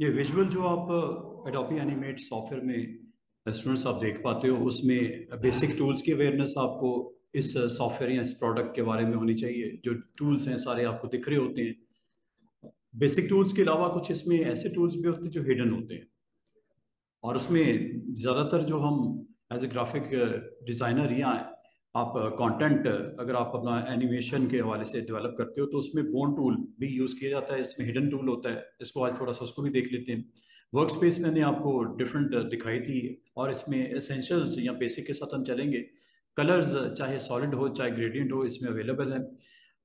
ये विजुअल जो आप एडोबी एनिमेट सॉफ्टवेयर में स्टूडेंट्स आप देख पाते हो, उसमें बेसिक टूल्स की अवेयरनेस आपको इस सॉफ्टवेयर या इस प्रोडक्ट के बारे में होनी चाहिए। जो टूल्स हैं सारे आपको दिख रहे होते हैं। बेसिक टूल्स के अलावा कुछ इसमें ऐसे टूल्स भी होते हैं जो हिडन होते हैं, और उसमें ज़्यादातर जो हम एज ए ग्राफिक डिज़ाइनर या आप कंटेंट अगर आप अपना एनिमेशन के हवाले से डेवलप करते हो तो उसमें बोन टूल भी यूज़ किया जाता है। इसमें हिडन टूल होता है, इसको आज थोड़ा सा उसको भी देख लेते हैं। वर्क स्पेस मैंने आपको डिफरेंट दिखाई थी, और इसमें एसेंशियल्स या बेसिक के साथ हम चलेंगे। कलर्स चाहे सॉलिड हो चाहे ग्रेडियंट हो, इसमें अवेलेबल है।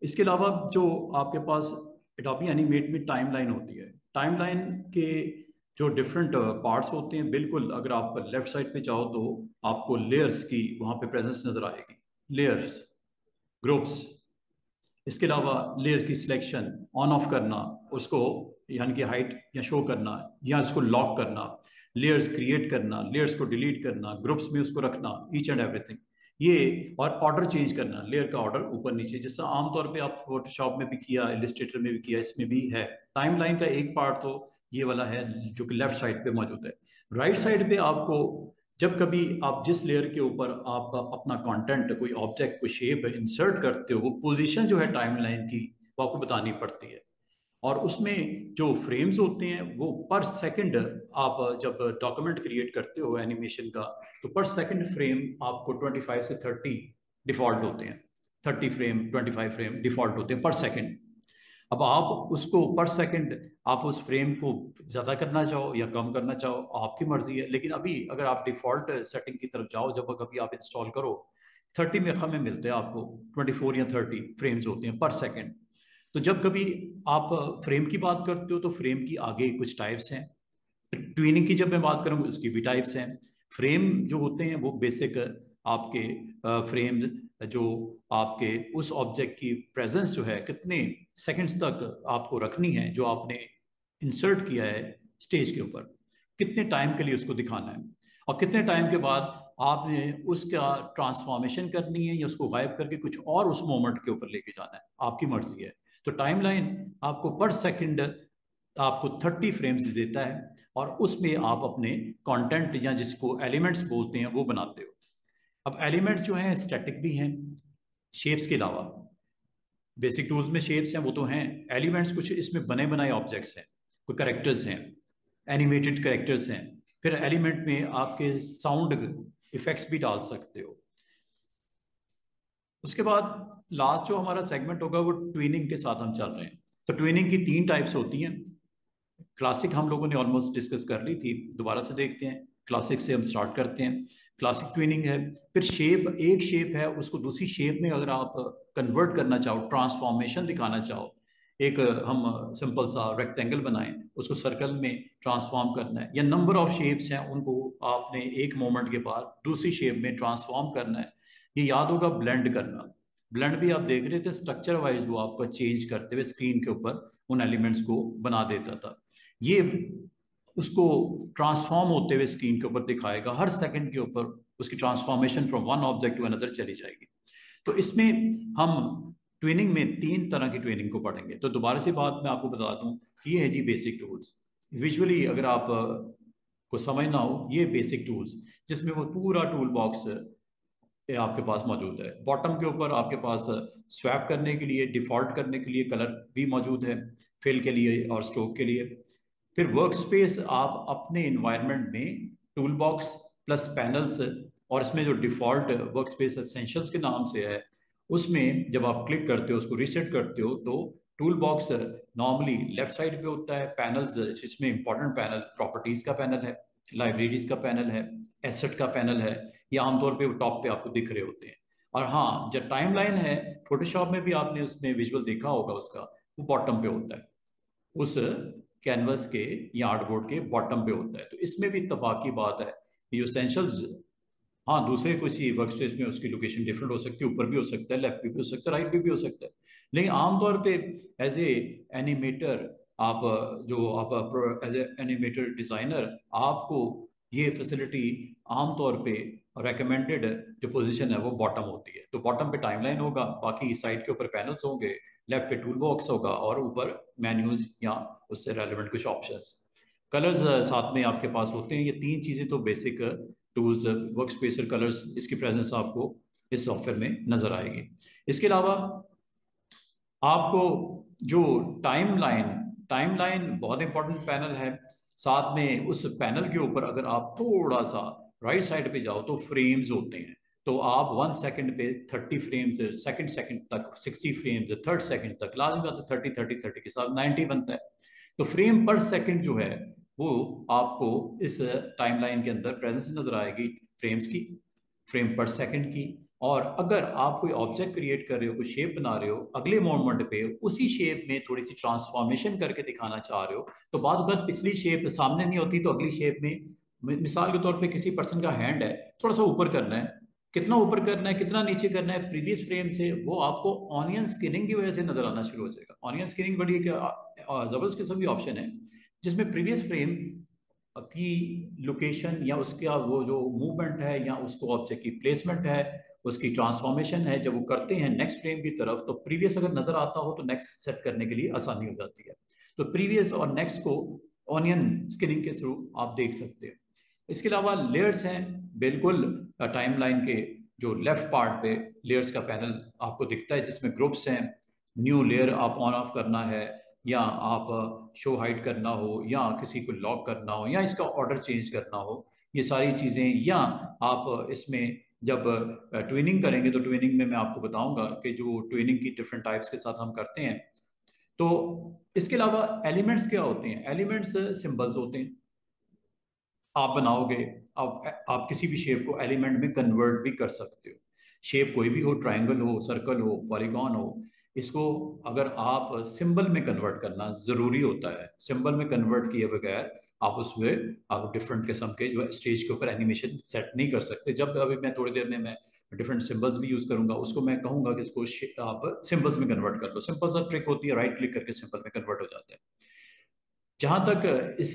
इसके अलावा जो आपके पास एडोबी एनिमेट में टाइमलाइन होती है, टाइमलाइन के जो डिफरेंट पार्ट्स होते हैं, बिल्कुल अगर आप लेफ्ट साइड पे चाहो तो आपको लेयर्स की वहां पे प्रेजेंस नजर आएगी। लेयर्स, ग्रुप्स, इसके अलावा लेयर की सिलेक्शन, ऑन ऑफ करना उसको, यानी कि हाइट या शो करना या इसको लॉक करना, लेयर्स क्रिएट करना, लेयर्स को डिलीट करना, ग्रुप्स में उसको रखना, ईच एंड एवरीथिंग ये। और ऑर्डर चेंज करना, लेयर का ऑर्डर ऊपर नीचे, जिससे आमतौर पे आप फोटोशॉप में भी किया, इलिस्ट्रेटर में भी किया, इसमें भी है। टाइमलाइन का एक पार्ट तो ये वाला है जो कि लेफ्ट साइड पे मौजूद है। राइट साइड पे आपको जब कभी आप जिस लेयर के ऊपर आप अपना कंटेंट, कोई ऑब्जेक्ट, कोई शेप इंसर्ट करते हो, वो पोजीशन जो है टाइमलाइन की वो आपको बतानी पड़ती है। और उसमें जो फ्रेम्स होते हैं वो पर सेकंड, आप जब डॉक्यूमेंट क्रिएट करते हो एनिमेशन का, तो पर सेकंड फ्रेम आपको 25 से 30 डिफॉल्ट होते हैं। 30 फ्रेम, 25 फ्रेम डिफॉल्ट होते हैं पर सेकंड। अब आप उसको पर सेकंड, आप उस फ्रेम को ज़्यादा करना चाहो या कम करना चाहो आपकी मर्जी है। लेकिन अभी अगर आप डिफ़ॉल्ट सेटिंग की तरफ जाओ, जब कभी आप इंस्टॉल करो, 30 में हमें मिलते हैं आपको, 24 या 30 फ्रेम्स होते हैं पर सेकंड। तो जब कभी आप फ्रेम की बात करते हो तो फ्रेम की आगे कुछ टाइप्स हैं। ट्विनिंग की जब मैं बात करूँ उसकी भी टाइप्स हैं। फ्रेम जो होते हैं वो बेसिक आपके फ्रेम जो आपके उस ऑब्जेक्ट की प्रेजेंस जो है कितने सेकंड्स तक आपको रखनी है, जो आपने इंसर्ट किया है स्टेज के ऊपर, कितने टाइम के लिए उसको दिखाना है, और कितने टाइम के बाद आपने उसका ट्रांसफॉर्मेशन करनी है या उसको गायब करके कुछ और उस मोमेंट के ऊपर लेके जाना है, आपकी मर्जी है। तो टाइमलाइन आपको पर सेकंड आपको 30 फ्रेम्स देता है, और उसमें आप अपने कंटेंट या जिसको एलिमेंट्स बोलते हैं वो बनाते हो। अब एलिमेंट्स जो हैं स्टैटिक भी हैं, शेप्स के अलावा। बेसिक टूल्स में शेप्स हैं वो तो हैं, एलिमेंट्स कुछ इसमें बने बनाए ऑब्जेक्ट्स हैं, कोई करेक्टर्स हैं, एनिमेटेड करेक्टर्स हैं। फिर एलिमेंट में आपके साउंड इफेक्ट्स भी डाल सकते हो। उसके बाद लास्ट जो हमारा सेगमेंट होगा वो ट्विनिंग के साथ हम चल रहे हैं। तो ट्विनिंग की 3 टाइप्स होती हैं। क्लासिक हम लोगों ने ऑलमोस्ट डिस्कस कर ली थी, दोबारा से देखते हैं। क्लासिक से हम स्टार्ट करते हैं। क्लासिक ट्विनिंग है, फिर शेप, एक शेप है उसको दूसरी शेप में अगर आप कन्वर्ट करना चाहो, ट्रांसफॉर्मेशन दिखाना चाहो, एक हम सिंपल सा रेक्टेंगल बनाएं, उसको सर्कल में ट्रांसफॉर्म करना है, या नंबर ऑफ शेप्स हैं उनको आपने एक मोमेंट के बाद दूसरी शेप में ट्रांसफॉर्म करना है। ये याद होगा ब्लेंड करना। ब्लेंड भी आप देख रहे थे, स्ट्रक्चर वाइज वो आपका चेंज करते हुए स्क्रीन के ऊपर उन एलिमेंट्स को बना देता था। ये उसको ट्रांसफॉर्म होते हुए स्क्रीन के ऊपर दिखाएगा, हर सेकंड के ऊपर उसकी transformation from one object to another चली जाएगी। तो इसमें हम ट्रेनिंग में 3 तरह की ट्रेनिंग को पढ़ेंगे। तो दोबारा से बात मैं आपको बता दूं कि ये है जी बेसिक टूल्स। विजुअली अगर आप को समझना हो, ये बेसिक टूल्स जिसमें वो पूरा टूल बॉक्स ये आपके पास मौजूद है। बॉटम के ऊपर आपके पास स्वैप करने के लिए, डिफॉल्ट करने के लिए कलर भी मौजूद है, फिल के लिए और स्ट्रोक के लिए। फिर वर्क स्पेस आप अपने इन्वायरमेंट में टूल बॉक्स प्लस पैनल्स, और इसमें जो डिफॉल्ट वर्क स्पेस एसेंशियल्स के नाम से है, उसमें जब आप क्लिक करते हो, उसको रीसेट करते हो, तो tool box normally left side पे होता है। पैनल्स जिसमें इंपॉर्टेंट पैनल प्रॉपर्टीज का पैनल है, लाइब्रेरीज का पैनल है, एसेट का पैनल है, ये आमतौर पे वो टॉप पे आपको दिख रहे होते हैं। और हाँ, जो टाइमलाइन है फोटोशॉप में भी आपने उसमें विजुअल देखा होगा उसका, वो बॉटम पे होता है, उस कैनवस के या आर्टबोर्ड के बॉटम पे होता है। तो इसमें भी इत्तेफाक की बात है, ये एसेंशियल्स, हाँ दूसरे किसी वर्क स्पेस में उसकी लोकेशन डिफरेंट हो सकती है, ऊपर भी हो सकता है, लेफ्ट पे भी हो सकता है, राइट पे भी हो सकता है। लेकिन आमतौर पे एज ए एनिमेटर, आप जो आप एज ए एनिमेटर डिजाइनर, आपको ये फैसिलिटी आमतौर पे रेकमेंडेड जो पोजीशन है वो बॉटम होती है। तो बॉटम पे टाइमलाइन होगा, बाकी साइड के ऊपर पैनल्स होंगे, लेफ्ट पे टूल बॉक्स होगा, और ऊपर मेन्यूज या उससे रेलेवेंट कुछ ऑप्शंस। कलर्स साथ में आपके पास होते हैं। ये तीन चीज़ें तो basic tools, work space, colours, इसकी प्रेजेंस आपको इस सॉफ्टवेयर में नजर आएगी। इसके अलावा आपको जो टाइमलाइन बहुत इंपॉर्टेंट पैनल है। साथ में उस पैनल के ऊपर अगर आप थोड़ा सा राइट साइड पे जाओ तो फ्रेम्स होते हैं। तो आप 1 सेकंड पे 30 फ्रेम्स, सेकंड सेकंड तक 60 फ्रेम्स, थर्ड सेकंड तक, लाजमी बात है 30 के साथ 90 बनता है। तो फ्रेम पर सेकंड जो है वो आपको इस टाइमलाइन के अंदर प्रेजेंस नजर आएगी, फ्रेम्स की, फ्रेम पर सेकंड की। और अगर आप कोई ऑब्जेक्ट क्रिएट कर रहे हो, कोई शेप बना रहे हो, अगले मोमेंट पे उसी शेप में थोड़ी सी ट्रांसफॉर्मेशन करके दिखाना चाह रहे हो, तो बाद अगर पिछली शेप सामने नहीं होती तो अगली शेप में, मिसाल के तौर पे किसी पर्सन का हैंड है, थोड़ा सा ऊपर करना है, कितना ऊपर करना है, कितना नीचे करना है प्रीवियस फ्रेम से, वो आपको ऑनियन स्किनिंग की वजह से नजर आना शुरू हो जाएगा। ऑनियन स्किनिंग बड़ी एक जबरदस्त किस्म की ऑप्शन है, जिसमें प्रीवियस फ्रेम की लोकेशन या उसका वो जो मूवमेंट है या उसको ऑब्जेक्ट की प्लेसमेंट है, उसकी ट्रांसफॉर्मेशन है, जब वो करते हैं नेक्स्ट फ्रेम की तरफ तो प्रीवियस अगर नजर आता हो तो नेक्स्ट सेट करने के लिए आसानी हो जाती है। तो प्रीवियस और नेक्स्ट को ऑनियन स्किनिंग के थ्रू आप देख सकते हैं। इसके अलावा लेयर्स हैं, बिल्कुल टाइमलाइन के जो लेफ्ट पार्ट पे लेयर्स का पैनल आपको दिखता है, जिसमें ग्रुप्स हैं। न्यू लेयर आप ऑन ऑफ करना है, या आप शो हाइड करना हो, या किसी को लॉक करना हो, या इसका ऑर्डर चेंज करना हो, ये सारी चीज़ें। या आप इसमें जब ट्विनिंग करेंगे तो ट्विनिंग में मैं आपको बताऊंगा कि जो ट्विनिंग की डिफरेंट टाइप्स के साथ हम करते हैं। तो इसके अलावा एलिमेंट्स क्या होते हैं? एलिमेंट्स सिंबल्स होते हैं। आप बनाओगे, आप किसी भी शेप को एलिमेंट में कन्वर्ट भी कर सकते हो। शेप कोई भी हो, ट्रायंगल हो, सर्कल हो, पॉलीगॉन हो, इसको अगर आप सिंबल में कन्वर्ट करना ज़रूरी होता है। सिंबल में कन्वर्ट किए बगैर आप उसमें आप डिफरेंट किस्म के जो स्टेज के ऊपर एनिमेशन सेट नहीं कर सकते। जब अभी मैं थोड़ी देर में मैं डिफरेंट सिंबल्स भी यूज़ करूंगा, उसको मैं कहूंगा कि इसको आप सिंबल्स में कन्वर्ट कर लो। सिंपल सा ट्रिक होती है, राइट क्लिक करके सिंबल में कन्वर्ट हो जाता है। जहां तक इस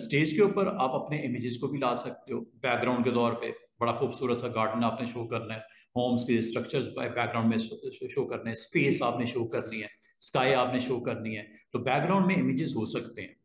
स्टेज के ऊपर आप अपने इमेजेस को भी ला सकते हो बैकग्राउंड के तौर पे। बड़ा खूबसूरत सा गार्डन आपने शो करना है, होम्स के स्ट्रक्चर्स बैकग्राउंड में शो करने हैं, स्पेस आपने शो करनी है, स्काई आपने शो करनी है, तो बैकग्राउंड में इमेजेस हो सकते हैं।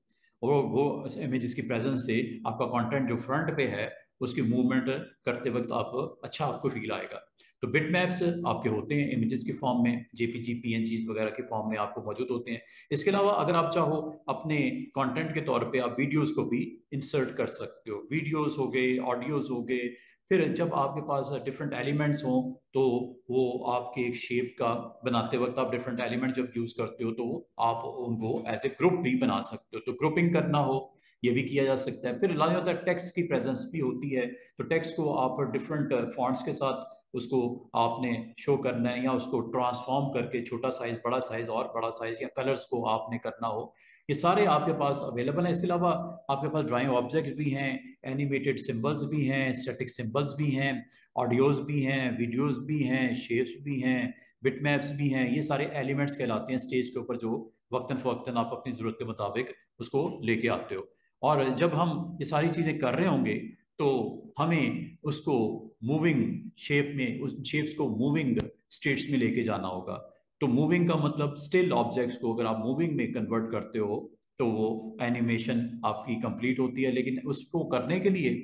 और वो इमेजेस की प्रेजेंस से आपका कंटेंट जो फ्रंट पे है उसकी मूवमेंट करते वक्त आप अच्छा आपको फील आएगा। तो बिट मैप्स आपके होते हैं इमेजेस के फॉर्म में, जेपीजी, पीएनजीज वगैरह के फॉर्म में आपको मौजूद होते हैं। इसके अलावा अगर आप चाहो अपने कंटेंट के तौर पे आप वीडियोस को भी इंसर्ट कर सकते हो। वीडियोस हो गए, ऑडियोज हो गए। फिर जब आपके पास डिफरेंट एलिमेंट्स हों तो वो आपके एक शेप का बनाते वक्त आप डिफरेंट एलिमेंट जब यूज करते हो तो आप उनको एज ए ग्रुप भी बना सकते हो। तो ग्रुपिंग करना हो ये भी किया जा सकता है। फिर लाजमी होता है टेक्स्ट की प्रेजेंस भी होती है, तो टेक्स्ट को आप डिफरेंट फॉन्ट्स के साथ उसको आपने शो करना है, या उसको ट्रांसफॉर्म करके छोटा साइज, बड़ा साइज और बड़ा साइज, या कलर्स को आपने करना हो, ये सारे आपके पास अवेलेबल हैं। इसके अलावा आपके पास ड्राइंग ऑब्जेक्ट्स भी हैं, एनिमेटेड सिंबल्स भी हैं, स्टैटिक सिंबल्स भी हैं, ऑडियोज भी हैं, वीडियोज भी हैं, शेप्स भी हैं, बिटमैप्स भी हैं। ये सारे एलिमेंट्स कहलाते हैं स्टेज के ऊपर, जो वक्तन फवक्तन आप अपनी ज़रूरत के मुताबिक उसको लेके आते हो। और जब हम ये सारी चीज़ें कर रहे होंगे तो हमें उसको मूविंग शेप में, उस शेप्स को मूविंग स्टेट्स में लेके जाना होगा। तो मूविंग का मतलब स्टिल ऑब्जेक्ट्स को अगर आप मूविंग में कन्वर्ट करते हो तो वो एनिमेशन आपकी कंप्लीट होती है। लेकिन उसको करने के लिए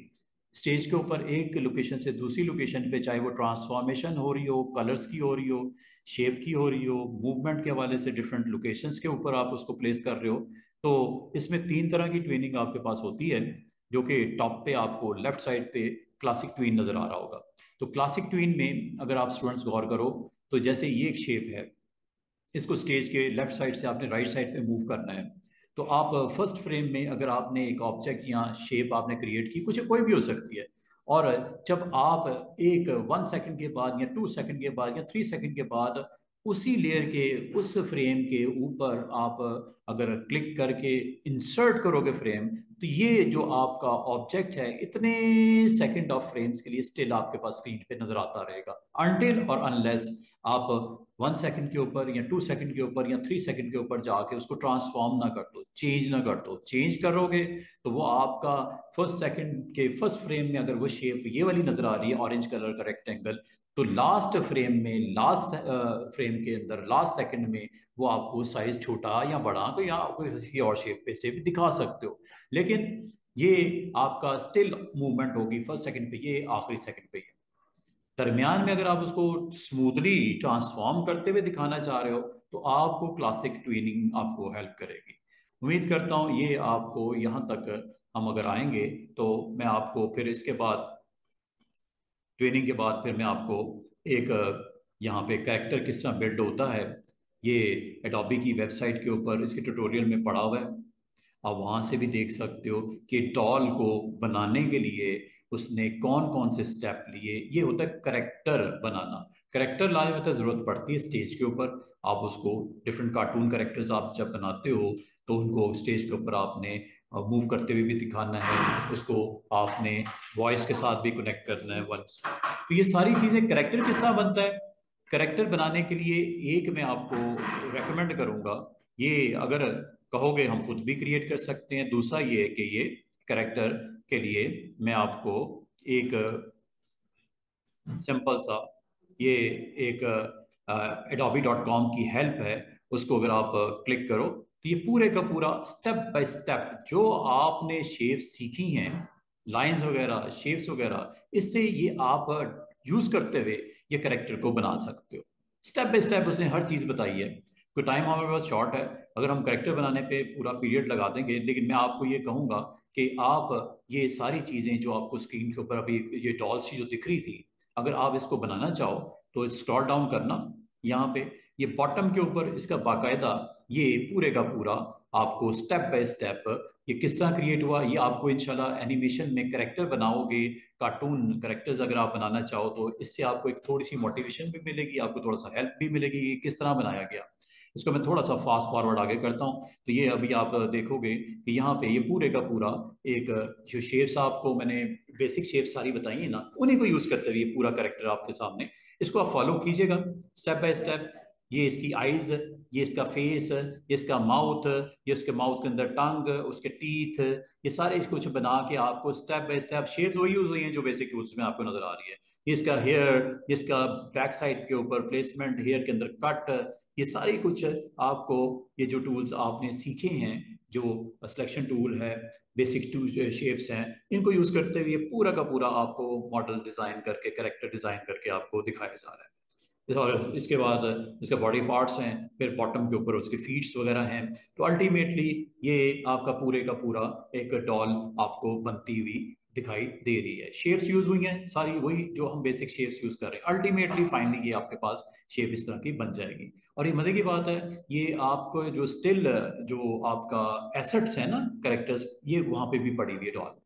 स्टेज के ऊपर एक लोकेशन से दूसरी लोकेशन पे, चाहे वो ट्रांसफॉर्मेशन हो रही हो, कलर्स की हो रही हो, शेप की हो रही हो, मूवमेंट के हवाले से डिफरेंट लोकेशंस के ऊपर आप उसको प्लेस कर रहे हो, तो इसमें तीन तरह की ट्विनिंग आपके पास होती है। जो कि टॉप पे आपको लेफ्ट साइड पे क्लासिक ट्वीन नजर आ रहा होगा। तो क्लासिक ट्वीन में अगर आप स्टूडेंट्स गौर करो तो जैसे ये एक शेप है, इसको स्टेज के लेफ्ट साइड से आपने राइट साइड पे मूव करना है। तो आप फर्स्ट फ्रेम में अगर आपने एक ऑब्जेक्ट या शेप आपने क्रिएट की, कुछ कोई भी हो सकती है, और जब आप एक 1 सेकंड के बाद या 2 सेकंड के बाद या 3 सेकंड के बाद उसी लेयर के उस फ्रेम के ऊपर आप अगर क्लिक करके इंसर्ट करोगे फ्रेम, तो ये जो आपका ऑब्जेक्ट है इतने सेकंड ऑफ फ्रेम्स के लिए स्टिल आपके पास स्क्रीन पे नजर आता रहेगा, अनटिल और अनलेस आप 1 सेकंड के ऊपर या 2 सेकंड के ऊपर या 3 सेकंड के ऊपर जाके उसको ट्रांसफॉर्म ना कर दो, चेंज ना कर दो। चेंज करोगे तो वो आपका फर्स्ट सेकंड के फर्स्ट फ्रेम में अगर वो शेप ये वाली नजर आ रही है ऑरेंज कलर का रेक्टेंगल, तो लास्ट फ्रेम में लास्ट फ्रेम के अंदर लास्ट सेकंड में वो आपको साइज छोटा या बड़ा को या कोई किसी और शेप पे से भी दिखा सकते हो। लेकिन ये आपका स्टिल मूवमेंट होगी फर्स्ट सेकंड पे, ये आखिरी सेकंड पे। दरमियान में अगर आप उसको स्मूथली ट्रांसफॉर्म करते हुए दिखाना चाह रहे हो तो आपको क्लासिक ट्यूनिंग आपको हेल्प करेगी। उम्मीद करता हूँ ये आपको यहाँ तक हम अगर आएंगे तो मैं आपको फिर इसके बाद ट्रेनिंग के बाद फिर मैं आपको एक यहाँ पे कैरेक्टर किस तरह बिल्ड होता है, ये एडोबी की वेबसाइट के ऊपर इसके ट्यूटोरियल में पड़ा हुआ है। आप वहाँ से भी देख सकते हो कि डॉल को बनाने के लिए उसने कौन कौन से स्टेप लिए। ये होता है करेक्टर बनाना। करेक्टर लाने में तो ज़रूरत पड़ती है स्टेज के ऊपर। आप उसको डिफरेंट कार्टून करेक्टर्स आप जब बनाते हो तो उनको स्टेज के ऊपर आपने मूव करते हुए भी दिखाना है, उसको आपने वॉइस के साथ भी कनेक्ट करना है वॉइस। तो ये सारी चीज़ें करेक्टर किस तरह बनता है, करेक्टर बनाने के लिए एक मैं आपको रेकमेंड करूंगा, ये अगर कहोगे हम खुद भी क्रिएट कर सकते हैं। दूसरा ये है कि ये करेक्टर के लिए मैं आपको एक सिंपल सा ये एक adobe.com की हेल्प है, उसको अगर आप क्लिक करो तो ये पूरे का पूरा स्टेप बाय स्टेप जो आपने शेप सीखी हैं, लाइंस वगैरह शेप्स वगैरह, इससे ये आप यूज करते हुए ये करेक्टर को बना सकते हो। स्टेप बाय स्टेप उसने हर चीज बताई है। कोई टाइम हमारे पास शॉर्ट है, अगर हम करेक्टर बनाने पे पूरा पीरियड लगा देंगे, लेकिन मैं आपको ये कहूंगा कि आप ये सारी चीजें जो आपको स्क्रीन के ऊपर अभी ये डॉल्स की जो दिख रही थी, अगर आप इसको बनाना चाहो तो स्क्रॉल डाउन करना, यहाँ पे ये बॉटम के ऊपर इसका बाकायदा ये पूरे का पूरा आपको स्टेप बाय स्टेप ये किस तरह क्रिएट हुआ, ये आपको इंशाल्लाह एनिमेशन में करेक्टर बनाओगे, कार्टून करेक्टर्स अगर आप बनाना चाहो तो इससे आपको एक थोड़ी सी मोटिवेशन भी मिलेगी, आपको थोड़ा सा हेल्प भी मिलेगी कि किस तरह बनाया गया। इसको मैं थोड़ा सा फास्ट फॉरवर्ड आगे करता हूँ तो ये अभी आप देखोगे कि यहाँ पे ये पूरे का पूरा एक जो शेप्स आपको मैंने बेसिक शेप्स सारी बताई है ना, उन्हीं को यूज करते हुए ये पूरा करेक्टर आपके सामने, इसको आप फॉलो कीजिएगा स्टेप बाय स्टेप। ये इसकी आईज, ये इसका फेस, ये इसका माउथ, ये उसके माउथ के अंदर टंग, उसके टीथ, ये सारे कुछ बना के आपको स्टेप बाय स्टेप शेप्स वही यूज हुई हैं जो बेसिक टूल्स में आपको नजर आ रही है। ये इसका हेयर, इसका बैक साइड के ऊपर प्लेसमेंट, हेयर के अंदर कट, ये सारी कुछ आपको ये जो टूल्स आपने सीखे हैं, जो सिलेक्शन टूल है, बेसिक टू शेप्स हैं, इनको यूज करते हुए पूरा का पूरा आपको मॉडल डिजाइन करके करेक्टर डिजाइन करके आपको दिखाया जा रहा है। और इसके बाद इसके बॉडी पार्ट्स हैं, फिर बॉटम के ऊपर उसके फीट्स वगैरह हैं। तो अल्टीमेटली ये आपका पूरे का पूरा एक डॉल आपको बनती हुई दिखाई दे रही है। शेप्स यूज हुई हैं सारी वही जो हम बेसिक शेप्स यूज कर रहे हैं। अल्टीमेटली फाइनली ये आपके पास शेप इस तरह की बन जाएगी। और ये मजे की बात है, ये आपको जो स्टिल जो आपका एसेट्स है ना कैरेक्टर्स, ये वहां पे भी पड़ी हुई है डॉल।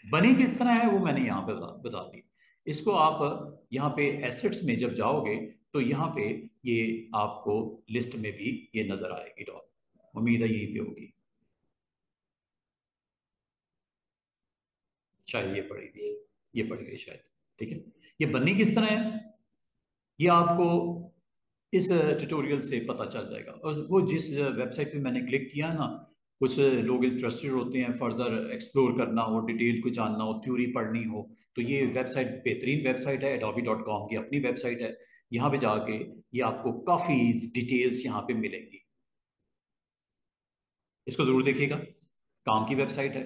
बनी किस तरह है वो मैंने यहाँ पे बता दी। इसको आप यहाँ पे एसेट्स में जब जाओगे तो यहाँ पे ये आपको लिस्ट में भी ये नजर आएगी डॉल। उम्मीद है यहीं पे होगी, शायद ये पड़ेगी, ये पड़ेगी शायद। ठीक है, ये बननी किस तरह है ये आपको इस ट्यूटोरियल से पता चल जाएगा। और वो जिस वेबसाइट पे मैंने क्लिक किया है ना, कुछ लोग इंटरेस्टेड होते हैं फर्दर एक्सप्लोर करना हो, डिटेल को जानना हो, थ्योरी पढ़नी हो, तो ये वेबसाइट बेहतरीन वेबसाइट है, adobe.com की अपनी वेबसाइट है। यहाँ पे जाके ये आपको काफ़ी डिटेल्स यहाँ पे मिलेंगी, इसको ज़रूर देखिएगा। काम की वेबसाइट है,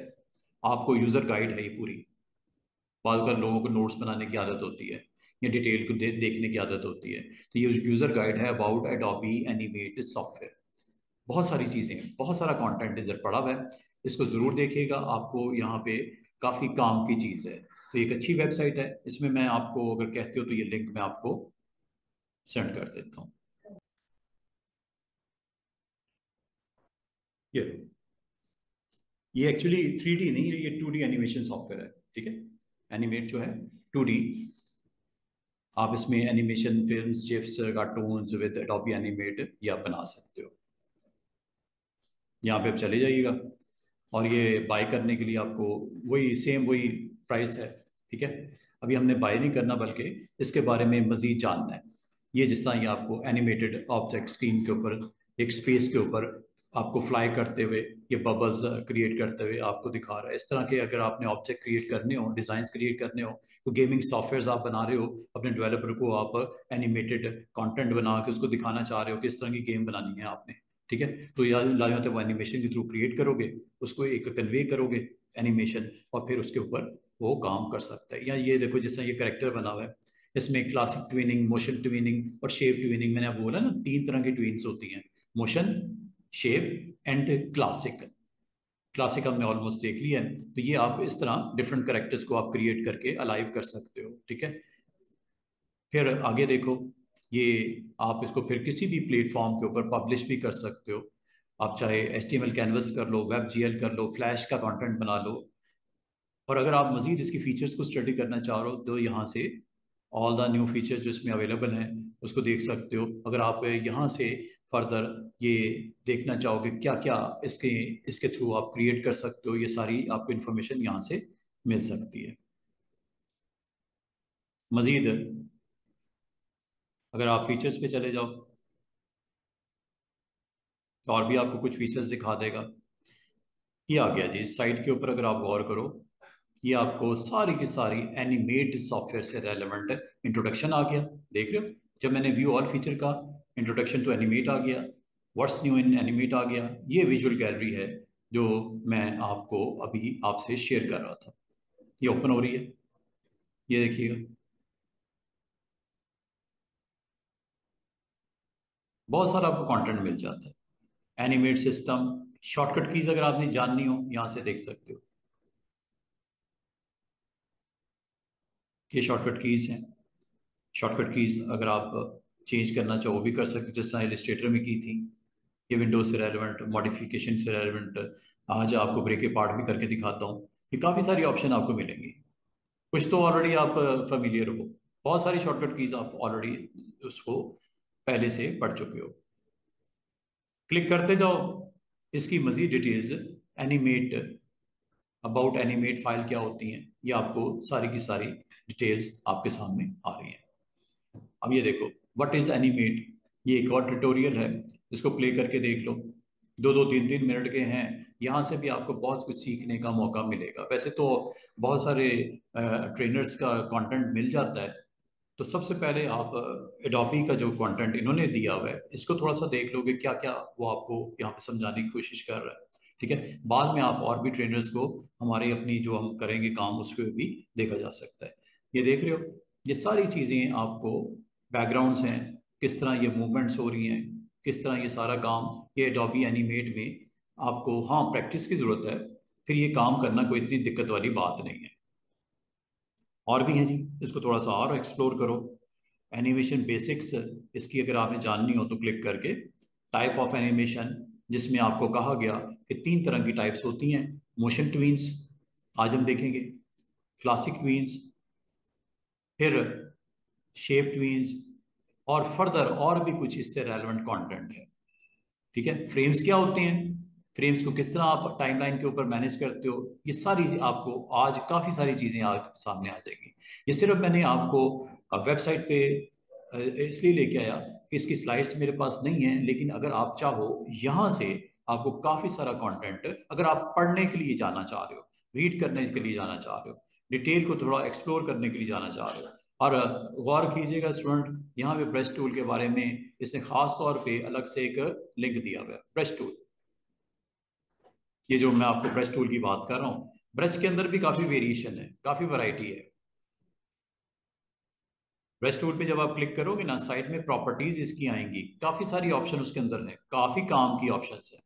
आपको यूज़र गाइड है ये पूरी। बाद कर लोगों को नोट्स बनाने की आदत होती है या डिटेल को देखने की आदत होती है, तो ये यूज़र गाइड है अबाउट एडोबी एनिमेट सॉफ्टवेयर। बहुत सारी चीज़ें, बहुत सारा कंटेंट इधर पड़ा हुआ है, इसको ज़रूर देखिएगा। आपको यहाँ पे काफ़ी काम की चीज़ है। तो एक अच्छी वेबसाइट है, इसमें मैं आपको अगर कहते हो तो ये लिंक मैं आपको सेंड कर देता हूँ। ये लो। ये एक्चुअली 3D नहीं है, ये 2D एनिमेशन सॉफ्टवेयर है। ठीक है, एनिमेट जो है 2D, आप इसमें animation films, gifs, cartoons with Adobe Animate ये आप बना सकते हो। यहाँ पे आप चले जाइएगा और ये बाय करने के लिए आपको वही सेम वही प्राइस है। ठीक है, अभी हमने बाय नहीं करना बल्कि इसके बारे में मजीद जानना है। ये जिस तरह ये आपको एनिमेटेड ऑब्जेक्ट स्क्रीन के ऊपर एक स्पेस के ऊपर आपको फ्लाई करते हुए ये बबल्स क्रिएट करते हुए आपको दिखा रहा है। इस तरह के अगर आपने ऑब्जेक्ट क्रिएट करने हो, डिज़ाइंस क्रिएट करने हो, तो गेमिंग सॉफ्टवेयर्स आप बना रहे हो, अपने डेवलपर को आप एनिमेटेड कंटेंट बना के उसको दिखाना चाह रहे हो कि इस तरह की गेम बनानी है आपने, ठीक है, तो या लाजमत वो एनिमेशन के थ्रू क्रिएट करोगे, उसको एक कन्वे करोगे एनिमेशन, और फिर उसके ऊपर वो काम कर सकता है। या ये देखो जिस तरह ये करेक्टर बना हुआ है, इसमें क्लासिक ट्विनिंग, मोशन ट्विनिंग और शेप ट्विनिंग, मैंने आपको बोला ना 3 तरह की ट्विन्स होती हैं, motion, shape and classic. Classic हमने ऑलमोस्ट देख लिया है। तो ये आप इस तरह डिफरेंट करेक्टर्स को आप क्रिएट करके अलाइव कर सकते हो, ठीक है। फिर आगे देखो, ये आप इसको फिर किसी भी प्लेटफॉर्म के ऊपर पब्लिश भी कर सकते हो। आप चाहे HTML कैनवस कर लो, वेब GL कर लो, फ्लैश का कंटेंट बना लो, और अगर आप मजीद इसकी फीचर्स को स्टडी करना चाह रहे हो तो यहाँ से ऑल द न्यू फीचर्स जो इसमें अवेलेबल हैं उसको देख सकते हो। अगर आप यहाँ से फर्दर ये देखना चाहोगे क्या क्या इसके इसके थ्रू आप क्रिएट कर सकते हो, ये सारी आपको इन्फॉर्मेशन यहाँ से मिल सकती है। मजीद अगर आप फीचर्स पे चले जाओ तो और भी आपको कुछ फीचर्स दिखा देगा। ये आ गया जी इस साइट के ऊपर, अगर आप गौर करो, ये आपको सारी की सारी एनिमेट सॉफ्टवेयर से रेलेवेंट इंट्रोडक्शन आ गया। देख रहे हो, जब मैंने व्यू ऑल फीचर का, इंट्रोडक्शन टू एनिमेट आ गया, व्हाट्स न्यू इन एनिमेट आ गया, ये विजुअल गैलरी है जो मैं आपको अभी आपसे शेयर कर रहा था। ये ओपन हो रही है, ये देखिएगा, बहुत सारा आपको कंटेंट मिल जाता है। एनिमेट सिस्टम, शॉर्टकट कीज अगर आपने जाननी हो यहाँ से देख सकते हो, ये शॉर्टकट कीज हैं। शॉर्टकट कीज अगर आप चेंज करना चाहो वो भी कर सकते हो, जिस तरह इलिस्ट्रेटर में की थी। ये विंडोज से रेलिवेंट, मॉडिफिकेशन से रेलिवेंट, आज आपको ब्रेक पार्ट भी करके दिखाता हूँ। ये काफ़ी सारी ऑप्शन आपको मिलेंगी, कुछ तो ऑलरेडी आप फेमिलियर हो, बहुत सारी शॉर्टकट कीज आप ऑलरेडी उसको पहले से पढ़ चुके हो। क्लिक करते जाओ, इसकी मजीद details, animate, about animate file क्या होती हैं, ये आपको सारी की सारी डिटेल्स आपके सामने आ रही हैं। अब ये देखो, व्हाट इज एनिमेट, ये एक और ट्यूटोरियल है, इसको प्ले करके देख लो। 2-2 3-3 मिनट के हैं, यहाँ से भी आपको बहुत कुछ सीखने का मौका मिलेगा। वैसे तो बहुत सारे ट्रेनर्स का कंटेंट मिल जाता है, तो सबसे पहले आप एडोबी का जो कंटेंट इन्होंने दिया हुआ है इसको थोड़ा सा देख लोगे, क्या क्या वो आपको यहाँ पे समझाने की कोशिश कर रहा है, ठीक है। बाद में आप और भी ट्रेनर्स को, हमारे अपनी जो हम करेंगे काम, उसको भी देखा जा सकता है। ये देख रहे हो, ये सारी चीज़ें आपको बैकग्राउंड्स हैं, किस तरह ये मूवमेंट्स हो रही हैं, किस तरह ये सारा काम, ये एडोबी एनिमेट में आपको, हाँ, प्रैक्टिस की ज़रूरत है, फिर ये काम करना कोई इतनी दिक्कत वाली बात नहीं है। और भी है जी, इसको थोड़ा सा और एक्सप्लोर करो। एनिमेशन बेसिक्स, इसकी अगर आपने जाननी हो तो क्लिक करके, टाइप ऑफ एनिमेशन, जिसमें आपको कहा गया कि 3 तरह की टाइप्स होती हैं। मोशन ट्वीन्स आज हम देखेंगे, क्लासिक ट्वीन्स, फिर शेप ट्वीन्स, और फर्दर और भी कुछ इससे रेलेवेंट कंटेंट है, ठीक है। फ्रेम्स क्या होते हैं, फ्रेम्स को किस तरह आप टाइमलाइन के ऊपर मैनेज करते हो, ये सारी आपको आज काफ़ी सारी चीज़ें आज सामने आ जाएंगी। ये सिर्फ मैंने आपको वेबसाइट पे इसलिए लेके आया कि इसकी स्लाइड्स मेरे पास नहीं है, लेकिन अगर आप चाहो यहाँ से आपको काफ़ी सारा कंटेंट, अगर आप पढ़ने के लिए जाना चाह रहे हो, रीड करने के लिए जाना चाह रहे हो, डिटेल को थोड़ा एक्सप्लोर करने के लिए जाना चाह रहे हो, और गौर कीजिएगा स्टूडेंट, यहाँ पे ब्रश टूल के बारे में इसने खास तौर पे अलग से एक लिंक दिया हुआ है, ब्रश टूल। ये जो मैं आपको ब्रश टूल की बात कर रहा हूँ, ब्रश के अंदर भी काफ़ी वेरिएशन है, काफ़ी वैरायटी है। ब्रश टूल पे जब आप क्लिक करोगे ना, साइड में प्रॉपर्टीज इसकी आएंगी, काफ़ी सारी ऑप्शन उसके अंदर है, काफ़ी काम की ऑप्शंस है।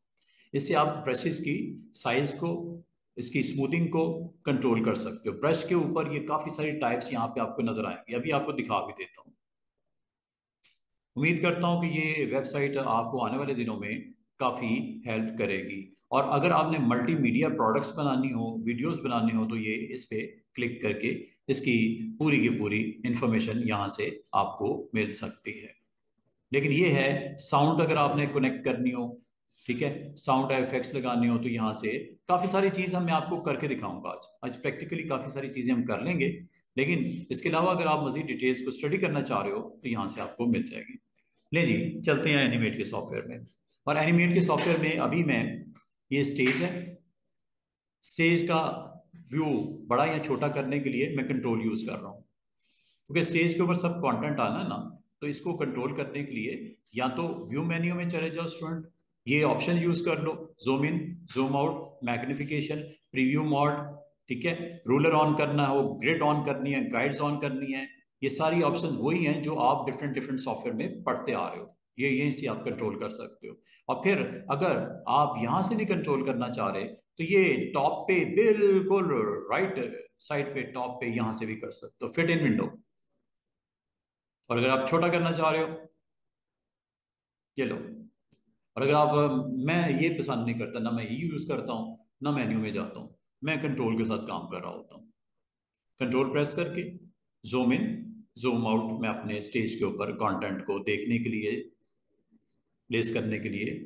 इससे आप ब्रशेस की साइज को, इसकी स्मूथिंग को कंट्रोल कर सकते हो। ब्रश के ऊपर ये काफ़ी सारी टाइप्स यहाँ पे आपको नजर आएंगी, अभी आपको दिखा भी देता हूँ। उम्मीद करता हूँ कि ये वेबसाइट आपको आने वाले दिनों में काफ़ी हेल्प करेगी। और अगर आपने मल्टीमीडिया प्रोडक्ट्स बनानी हो, वीडियोस बनाने हो, तो ये इस पे क्लिक करके इसकी पूरी की पूरी इंफॉर्मेशन यहाँ से आपको मिल सकती है। लेकिन ये है, साउंड अगर आपने कनेक्ट करनी हो, ठीक है, साउंड इफेक्ट्स लगाने हो, तो यहाँ से काफ़ी सारी चीज़ मैं आपको करके दिखाऊंगा। आज आज प्रैक्टिकली काफ़ी सारी चीज़ें हम कर लेंगे, लेकिन इसके अलावा अगर आप मजीद डिटेल्स को स्टडी करना चाह रहे हो तो यहाँ से आपको मिल जाएगी। ले जी, चलते हैं एनिमेट के सॉफ्टवेयर में। और एनिमेट के सॉफ्टवेयर में अभी मैं, ये स्टेज है, स्टेज का व्यू बड़ा या छोटा करने के लिए मैं कंट्रोल यूज कर रहा हूँ, क्योंकि स्टेज के ऊपर सब कंटेंट आना है ना। तो इसको कंट्रोल करने के लिए या तो व्यू मेन्यू में चले जाओ स्टूडेंट, ये ऑप्शन यूज कर लो, zoom in, zoom out, magnification, preview mode, ठीक है, रूलर ऑन करना हो, ग्रिड ऑन करनी है, गाइड्स ऑन करनी है। ये सारी ऑप्शन वही हैं जो आप डिफरेंट डिफरेंट सॉफ्टवेयर में पढ़ते आ रहे हो, ये यहीं से आप कंट्रोल कर सकते हो। और फिर अगर आप यहां से नहीं कंट्रोल करना चाह रहे तो ये टॉप पे बिल्कुल राइट साइड पे टॉप पे यहां से भी कर सकते हो, फिट इन विंडो। और अगर आप छोटा करना चाह रहे हो, ये लो। और अगर आप मैं ये पसंद नहीं करता, ना मैं ये यूज करता हूँ, ना मेन्यू में जाता हूँ, मैं कंट्रोल के साथ काम कर रहा होता हूँ। कंट्रोल प्रेस करके जूम इन, जूम आउट, मैं अपने स्टेज के ऊपर कंटेंट को देखने के लिए, प्लेस करने के लिए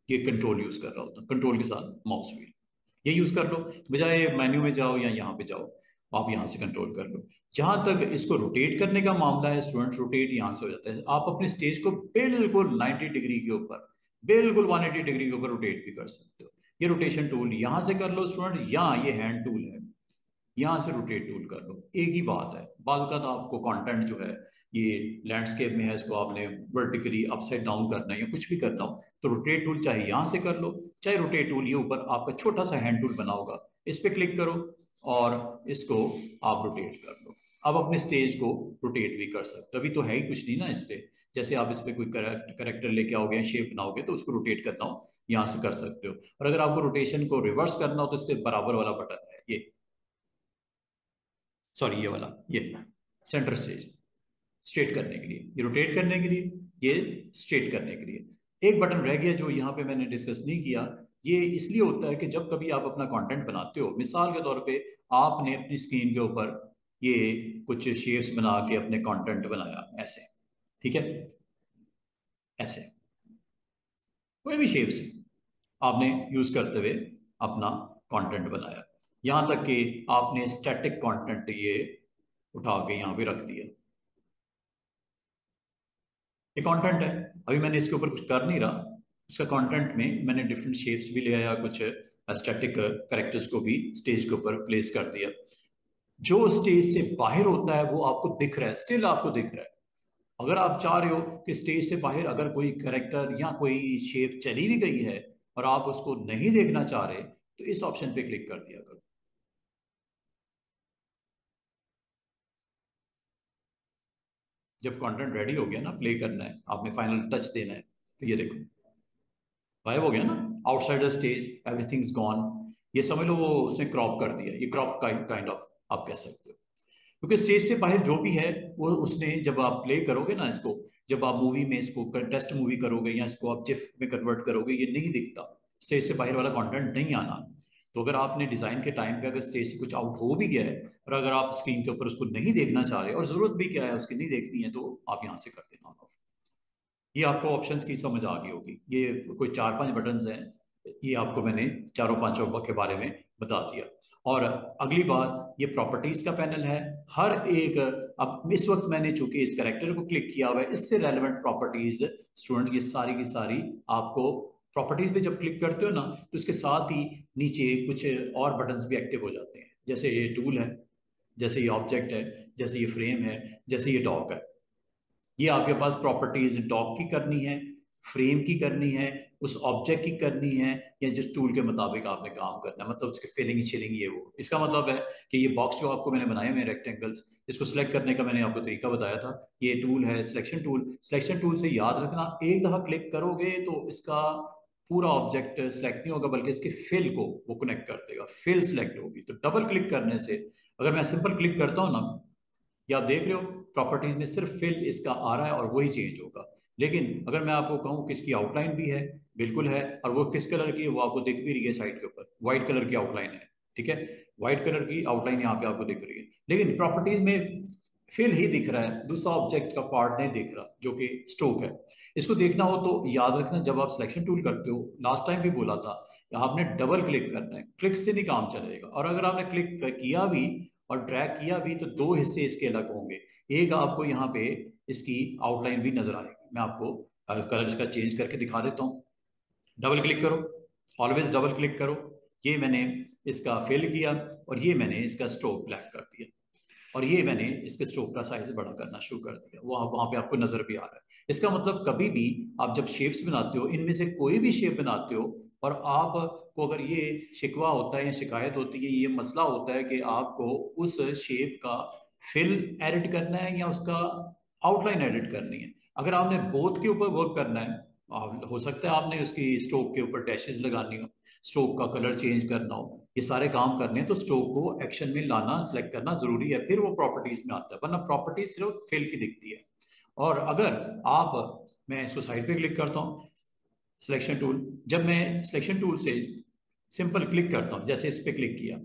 ये कंट्रोल यूज कर रहा होता हूँ, कंट्रोल के साथ माउस व्हील ये यूज कर लो। बजाय मेन्यू में जाओ या यहाँ पे जाओ, आप यहाँ से कंट्रोल कर लो। जहां तक इसको रोटेट करने का मामला है स्टूडेंट, रोटेट यहाँ से हो जाता है। आप अपने स्टेज को बिल्कुल 90 डिग्री के ऊपर, बिल्कुल 180 डिग्री के ऊपर रोटेट भी कर सकते हो। ये रोटेशन टूल यहाँ से कर लो स्टूडेंट, या ये हैंड टूल है, यहाँ से रोटेट टूल कर लो, एक ही बात है। बाद का तो आपको कंटेंट जो है, ये लैंडस्केप में है, इसको आपने वर्टिकली अपसाइड डाउन करना है या कुछ भी करना हो तो रोटेट टूल चाहे यहाँ से कर लो, चाहे रोटेट टूल ये ऊपर आपका छोटा सा हैंड टूल बना होगा, इस पर क्लिक करो और इसको आप रोटेट कर लो। अब अपने स्टेज को रोटेट भी कर सकते हो। अभी तो है ही कुछ नहीं ना इस पे, जैसे आप इस पे कोई करेक्टर लेके आओगे, शेप बनाओगे तो उसको रोटेट करना हो यहाँ से कर सकते हो। और अगर आपको रोटेशन को रिवर्स करना हो तो इसके बराबर वाला बटन है ये, सॉरी ये वाला, ये सेंटर स्टेज, स्ट्रेट करने के लिए, ये रोटेट करने के लिए, ये स्ट्रेट करने के लिए। एक बटन रह गया जो यहाँ पे मैंने डिस्कस नहीं किया। ये इसलिए होता है कि जब कभी आप अपना कंटेंट बनाते हो, मिसाल के तौर पे आपने अपनी स्क्रीन के ऊपर ये कुछ शेप्स बना के अपने कंटेंट बनाया ऐसे, ठीक है, ऐसे कोई भी शेप्स आपने यूज करते हुए अपना कंटेंट बनाया, यहां तक कि आपने स्टैटिक कंटेंट ये उठा के यहाँ पे रख दिया, ये कंटेंट है। अभी मैंने इसके ऊपर कुछ कर नहीं रहा, उसका कंटेंट में मैंने डिफरेंट शेप्स भी ले आया, कुछ स्टैटिक करेक्टर्स को भी स्टेज के ऊपर प्लेस कर दिया। जो स्टेज से बाहर होता है वो आपको दिख रहा है, स्टिल आपको दिख रहा है। अगर आप चाह रहे हो कि स्टेज से बाहर अगर कोई करेक्टर या कोई शेप चली भी गई है और आप उसको नहीं देखना चाह रहे तो इस ऑप्शन पे क्लिक कर दिया करो। जब कंटेंट रेडी हो गया ना, प्ले करना है, आपने फाइनल टच देना है, तो ये देखो गायब हो गया ना, outside the stage everything is gone. ये समझ लो वो उसने क्रॉप कर दिया, ये क्रॉप काइंड ऑफ आप कह सकते हो, क्योंकि स्टेज से बाहर जो भी है वो उसने, जब आप प्ले करोगे ना इसको, जब आप मूवी में इसको टेस्ट मूवी करोगे या इसको आप जिफ में कन्वर्ट करोगे, ये नहीं दिखता, स्टेज से बाहर वाला कंटेंट नहीं आना। तो अगर आपने डिजाइन के टाइम पे अगर स्टेज से कुछ आउट हो भी गया है और अगर आप स्क्रीन के ऊपर उसको नहीं देखना चाह रहे और जरूरत भी क्या है उसकी नहीं देखनी है, तो आप यहाँ से कर देना ऑन ऑफ। ये आपको ऑप्शंस की समझ आ गई होगी, ये कोई 4-5 बटन्स हैं, ये आपको मैंने चारों पांचों के बारे में बता दिया। और अगली बात, ये प्रॉपर्टीज का पैनल है, हर एक, अब इस वक्त मैंने चूंकि इस कैरेक्टर को क्लिक किया हुआ है, इससे रेलेवेंट प्रॉपर्टीज स्टूडेंट ये सारी की सारी आपको, प्रॉपर्टीज पे जब क्लिक करते हो ना तो इसके साथ ही नीचे कुछ और बटन्स भी एक्टिव हो जाते हैं, जैसे ये टूल है, जैसे ये ऑब्जेक्ट है, जैसे ये फ्रेम है, जैसे ये डॉग है। ये आपके पास प्रॉपर्टीज डॉग की करनी है, फ्रेम की करनी है, उस ऑब्जेक्ट की करनी है, या जिस टूल के मुताबिक आपने काम करना है, मतलब उसके फिलिंग शिलिंग ये वो। इसका मतलब है कि ये बॉक्स जो आपको मैंने बनाए हुए रेक्टेंगल्स, इसको सिलेक्ट करने का मैंने आपको तरीका बताया था, ये टूल है सिलेक्शन टूल। सिलेक्शन टूल से याद रखना, एक दफा क्लिक करोगे तो इसका पूरा ऑब्जेक्ट सिलेक्ट नहीं होगा, बल्कि इसके फिल को वो कनेक्ट कर देगा, फिल सिलेक्ट होगी। तो डबल क्लिक करने से, अगर मैं सिंपल क्लिक करता हूँ ना, ये आप देख रहे हो प्रॉपर्टीज में सिर्फ फिल इसका आ रहा है और वही चेंज होगा। लेकिन अगर मैं आपको कहूँ कि इसकी आउटलाइन भी है, बिल्कुल है, और वो किस कलर की है वो आपको दिख भी रही है साइड के ऊपर, व्हाइट कलर की आउटलाइन है, ठीक है, व्हाइट कलर की आउटलाइन यहाँ पे आपको दिख रही है। लेकिन प्रॉपर्टीज में फिल ही दिख रहा है, दूसरा ऑब्जेक्ट का पार्ट नहीं दिख रहा जो कि स्ट्रोक है। इसको देखना हो तो याद रखना, जब आप सिलेक्शन टूल करते हो, लास्ट टाइम भी बोला था, आपने डबल क्लिक करना है, क्लिक से नहीं काम चलेगा। और अगर आपने क्लिक किया भी और ड्रैग किया भी तो दो हिस्से इसके अलग होंगे। एक आपको यहाँ पे इसकी आउटलाइन भी नजर आएगी। मैं आपको कलर इसका चेंज करके दिखा देता हूँ। डबल क्लिक करो, ऑलवेज डबल क्लिक करो। ये मैंने इसका फिल किया और ये मैंने इसका स्ट्रोक ब्लैक कर दिया और ये मैंने इसके स्ट्रोक का साइज बड़ा करना शुरू कर दिया। वहां पे आपको नजर भी आ रहा है। इसका मतलब कभी भी आप जब शेप्स बनाते हो, इनमें से कोई भी शेप बनाते हो और आपको अगर ये शिकवा होता है या शिकायत होती है, ये मसला होता है कि आपको उस शेप का फिल एडिट करना है या उसका आउटलाइन एडिट करनी है, अगर आपने बोथ के ऊपर वर्क करना है, हो सकता है आपने उसकी स्ट्रोक के ऊपर डैशेस लगानी हो, स्ट्रोक का कलर चेंज करना हो, ये सारे काम करने हैं, तो स्ट्रोक को एक्शन में लाना, सिलेक्ट करना जरूरी है, फिर वो प्रॉपर्टीज में आता है, वरना प्रॉपर्टीज सिर्फ फिल की दिखती है। और अगर आप, मैं इसको साइड पे क्लिक करता हूँ, सिलेक्शन टूल, जब मैं सिलेक्शन टूल से सिंपल क्लिक करता हूँ, जैसे इस पे क्लिक किया,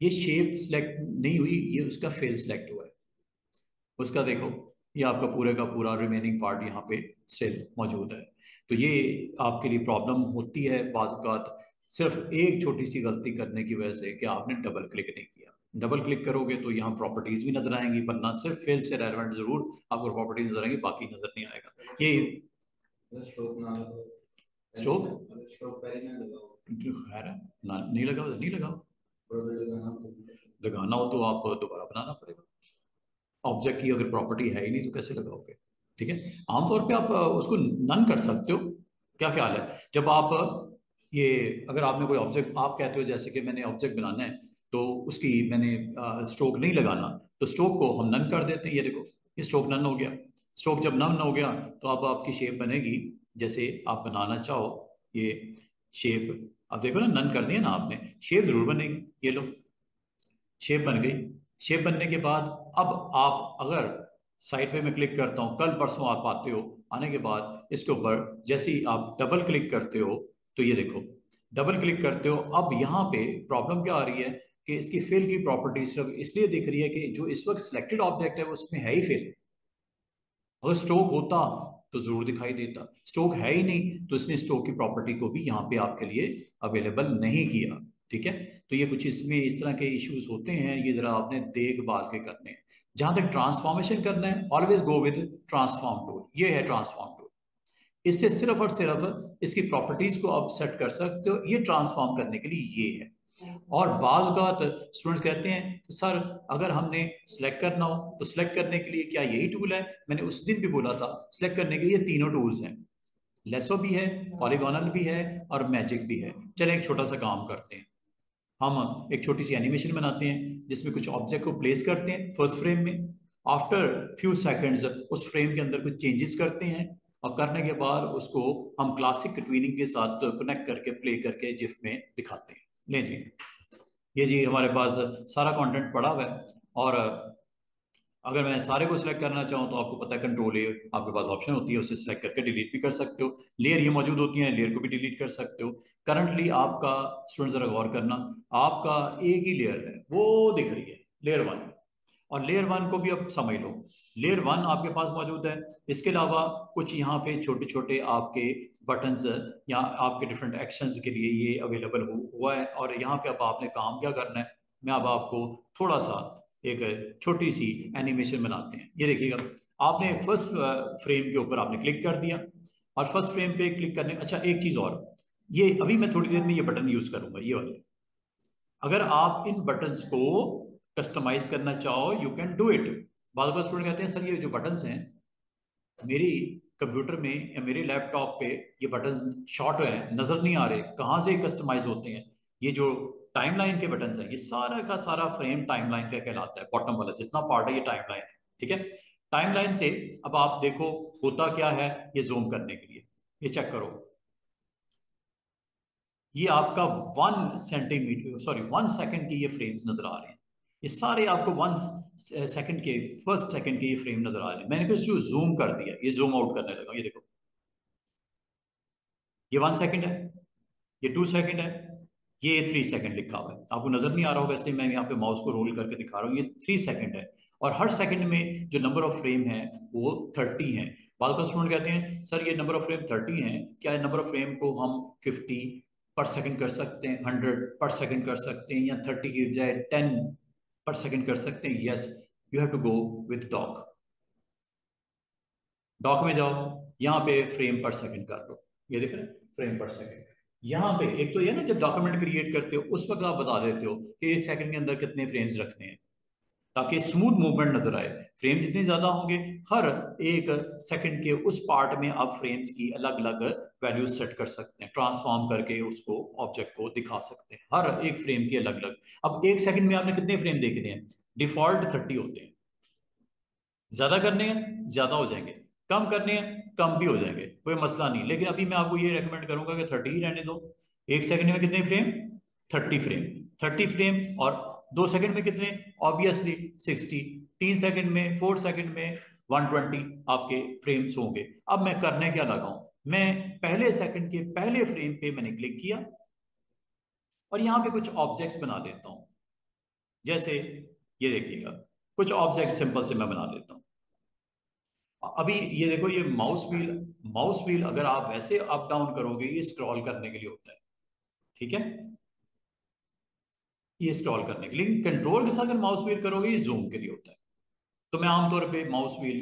ये शेप सिलेक्ट नहीं हुई, ये उसका फिल सिलेक्ट हुआ है। उसका देखो, ये आपका पूरे का पूरा रिमेनिंग पार्ट यहाँ पे सेल मौजूद है। तो ये आपके लिए प्रॉब्लम होती है बाद औक़ात सिर्फ एक छोटी सी गलती करने की वजह से कि आपने डबल क्लिक नहीं किया। डबल क्लिक करोगे तो यहाँ प्रॉपर्टीज भी नजर आएंगी, वरना सिर्फ फिल से रेलेवेंट जरूर आपको प्रॉपर्टीज नजर आएंगी, बाकी नजर नहीं आएगा। ये स्ट्रोक खैर है, नहीं लगा नहीं लगा, लगाना हो तो आप दोबारा बनाना पड़ेगा। ऑब्जेक्ट की अगर प्रॉपर्टी है ही नहीं तो कैसे लगाओगे? ठीक है, आमतौर पे आप उसको नन कर सकते हो। क्या ख्याल है, जब आप ये, अगर आपने कोई ऑब्जेक्ट, आप कहते हो जैसे कि मैंने ऑब्जेक्ट बनाना है तो उसकी मैंने स्ट्रोक नहीं लगाना, तो स्ट्रोक को हम नन कर देते हैं। ये देखो, ये स्ट्रोक नन हो गया। स्ट्रोक जब नन हो गया तो अब आपकी शेप बनेगी जैसे आप बनाना चाहो। ये शेप अब देखो ना, नन कर दिया ना आपने, शेप जरूर बनेगी। ये लो, शेप बन गई। शेप बनने के बाद अब आप अगर साइड पे मैं क्लिक करता हूँ, कल परसों आप आते हो, आने के बाद इसके ऊपर जैसे ही आप डबल क्लिक करते हो तो ये देखो, डबल क्लिक करते हो, अब यहाँ पे प्रॉब्लम क्या आ रही है कि इसकी फिल की प्रॉपर्टी सिर्फ इसलिए दिख रही है कि जो इस वक्त सिलेक्टेड ऑब्जेक्ट है वो उसमें है ही फिल। अगर स्ट्रोक होता तो जरूर दिखाई देता, स्ट्रोक है ही नहीं तो इसने स्ट्रोक की प्रॉपर्टी को भी यहाँ पे आपके लिए अवेलेबल नहीं किया। ठीक है, तो ये कुछ इसमें इस तरह के इश्यूज होते हैं, ये जरा आपने देखभाल के करने हैं। जहां तक ट्रांसफॉर्मेशन करना है, always go with transform tool. ये है ट्रांसफॉर्म टूल, इससे सिर्फ और सिर्फ इसकी प्रॉपर्टीज को आप सेट कर सकते हो। ये ट्रांसफॉर्म करने के लिए ये है। और बाल औक़ात स्टूडेंट्स कहते हैं सर अगर हमने सिलेक्ट करना हो तो सिलेक्ट करने के लिए क्या यही टूल है? मैंने उस दिन भी बोला था सिलेक्ट करने के लिए तीनों टूल्स हैं, लेसो भी है, पॉलीगोनल भी है और मैजिक भी है। चले एक छोटा सा काम करते हैं, हम एक छोटी सी एनिमेशन बनाते हैं जिसमें कुछ ऑब्जेक्ट को प्लेस करते हैं फर्स्ट फ्रेम में, आफ्टर फ्यू सेकंड्स उस फ्रेम के अंदर कुछ चेंजेस करते हैं और करने के बाद उसको हम क्लासिक ट्वीनिंग के साथ कनेक्ट करके प्ले करके जिफ में दिखाते हैं। ले जी, ये जी हमारे पास सारा कंटेंट पड़ा हुआ है। और अगर मैं सारे को सिलेक्ट करना चाहूँ तो आपको पता है कंट्रोल ए आपके पास ऑप्शन होती है, उसे सिलेक्ट करके डिलीट भी कर सकते हो। लेयर ये मौजूद होती है, लेयर को भी डिलीट कर सकते हो। करंटली आपका, स्टूडेंट जरा गौर करना, आपका एक ही लेयर है वो दिख रही है, लेयर वन, और लेयर वन को भी अब समझ लो, लेयर वन आपके पास मौजूद है। इसके अलावा कुछ यहाँ पे छोटे छोटे आपके बटन्स या आपके डिफरेंट एक्शंस के लिए ये अवेलेबल हुआ है। और यहाँ पे अब आपने काम क्या करना है, मैं अब आपको थोड़ा सा एक छोटी सी एनिमेशन बनाते हैं। ये देखिएगा, आपने फर्स्ट फ्रेम के ऊपर आपने क्लिक कर दिया और फर्स्ट फ्रेम पे क्लिक करने, अच्छा एक चीज और, ये अभी मैं थोड़ी देर में ये बटन यूज करूंगा, ये वाले, अगर आप इन बटन्स को कस्टमाइज करना चाहो you can do it. Bar bar student कहते हैं सर ये जो बटन्स हैं मेरी कंप्यूटर में या मेरे लैपटॉप पे ये बटन शॉर्ट है, नजर नहीं आ रहे, कहाँ से कस्टमाइज होते हैं? ये जो टाइमलाइन के बटन है, ये सारा का सारा फ्रेम टाइमलाइन का कहलाता है, बॉटम वाला जितना पार्ट है ये टाइमलाइन है। ठीक है, टाइमलाइन से अब आप देखो होता क्या है, ये जूम करने के लिए ये चेक करो, ये आपका 1 सेंटीमीटर, सॉरी 1 सेकंड के ये फ्रेम्स नजर आ रहे हैं। ये सारे आपको 1 सेकंड के, फर्स्ट सेकंड के ये फ्रेम नजर आ रहे हैं। मैंने कुछ जो जूम कर दिया, ये जूम आउट करने लगा, ये देखो, ये 1 सेकंड है, ये 2 सेकंड है, ये 3 सेकंड लिखा हुआ है, आपको नजर नहीं आ रहा होगा इसलिए मैं यहाँ पे माउस को रोल करके दिखा रहा हूँ। ये 3 सेकंड है और हर सेकंड में जो नंबर ऑफ फ्रेम है वो 30 है। बाल का स्टूडेंट कहते हैं सर ये नंबर ऑफ फ्रेम 30 है, क्या नंबर ऑफ फ्रेम को हम 50 पर सेकंड कर सकते हैं, 100 पर सेकंड कर सकते हैं, या 30 की बजाय 10 पर सेकंड कर सकते हैं? Yes, you have to go with doc. Doc में जाओ, यहाँ पे फ्रेम पर सेकंड कर लो, ये देख रहे हैं फ्रेम पर सेकंड। यहाँ पे एक तो ये ना, जब डॉक्यूमेंट क्रिएट करते हो उस वक्त आप बता देते हो कि 1 सेकंड के अंदर कितने फ्रेम्स रखने हैं, ताकि स्मूथ मूवमेंट नजर आए। फ्रेम जितने ज्यादा होंगे, हर एक सेकंड के उस पार्ट में आप फ्रेम्स की अलग अलग वैल्यूज सेट कर सकते हैं, ट्रांसफॉर्म करके उसको ऑब्जेक्ट को दिखा सकते हैं, हर एक फ्रेम की अलग अलग। अब 1 सेकंड में आपने कितने फ्रेम देखने हैं? डिफॉल्ट 30 होते हैं। ज्यादा करने हैं ज्यादा हो जाएंगे, कम करने हैं कम भी हो जाएंगे, कोई मसला नहीं। लेकिन अभी मैं आपको ये रेकमेंड करूंगा कि 30 ही रहने दो। 1 सेकंड में कितने फ्रेम? 30 फ्रेम। 30 फ्रेम। और 2 सेकंड में कितने? ऑब्वियसली 60। 3 सेकंड में, 4 सेकंड में 120 आपके फ्रेम्स होंगे। अब मैं करने क्या लगा हूं, मैं पहले सेकंड के पहले फ्रेम पे मैंने क्लिक किया और यहां पे कुछ ऑब्जेक्ट्स बना देता हूं। जैसे ये देखिएगा, कुछ ऑब्जेक्ट सिंपल से मैं बना देता हूं। अभी ये देखो, ये माउस व्हील अगर आप वैसे अप डाउन करोगे, ये स्क्रॉल करने के लिए होता है, ठीक है, ये स्क्रॉल करने के लिए। लेकिन कंट्रोल के साथ अगर माउस व्हील करोगे, ये जूम के लिए होता है। तो मैं आमतौर पे माउस व्हील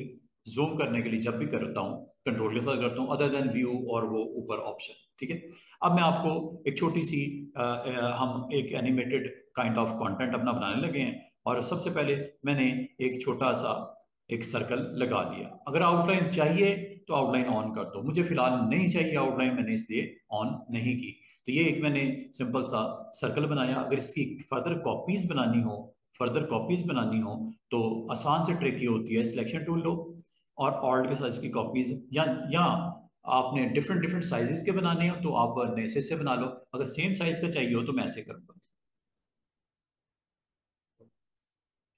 जूम करने के लिए जब भी करता हूँ, कंट्रोल के साथ करता हूँ, अदर देन व्यू और वो ऊपर ऑप्शन, ठीक है। अब मैं आपको एक छोटी सी हम एक एनिमेटेड काइंड ऑफ कंटेंट अपना बनाने लगे हैं। और सबसे पहले मैंने एक छोटा सा एक सर्कल लगा लिया। अगर आउटलाइन चाहिए तो आउटलाइन ऑन कर दो, मुझे फिलहाल नहीं चाहिए आउटलाइन, मैंने इसलिए ऑन नहीं की। तो ये एक मैंने सिंपल सा सर्कल बनाया। अगर इसकी फर्दर कॉपीज बनानी हो तो आसान से ट्रिक ये होती है, सिलेक्शन टूल लो और ऑल्ट के साथ इसकी कॉपीज, या आपने डिफरेंट डिफरेंट साइजेस के बनाने हो तो आप नए से बना लो। अगर सेम साइज का चाहिए हो तो मैं ऐसे करूंगा,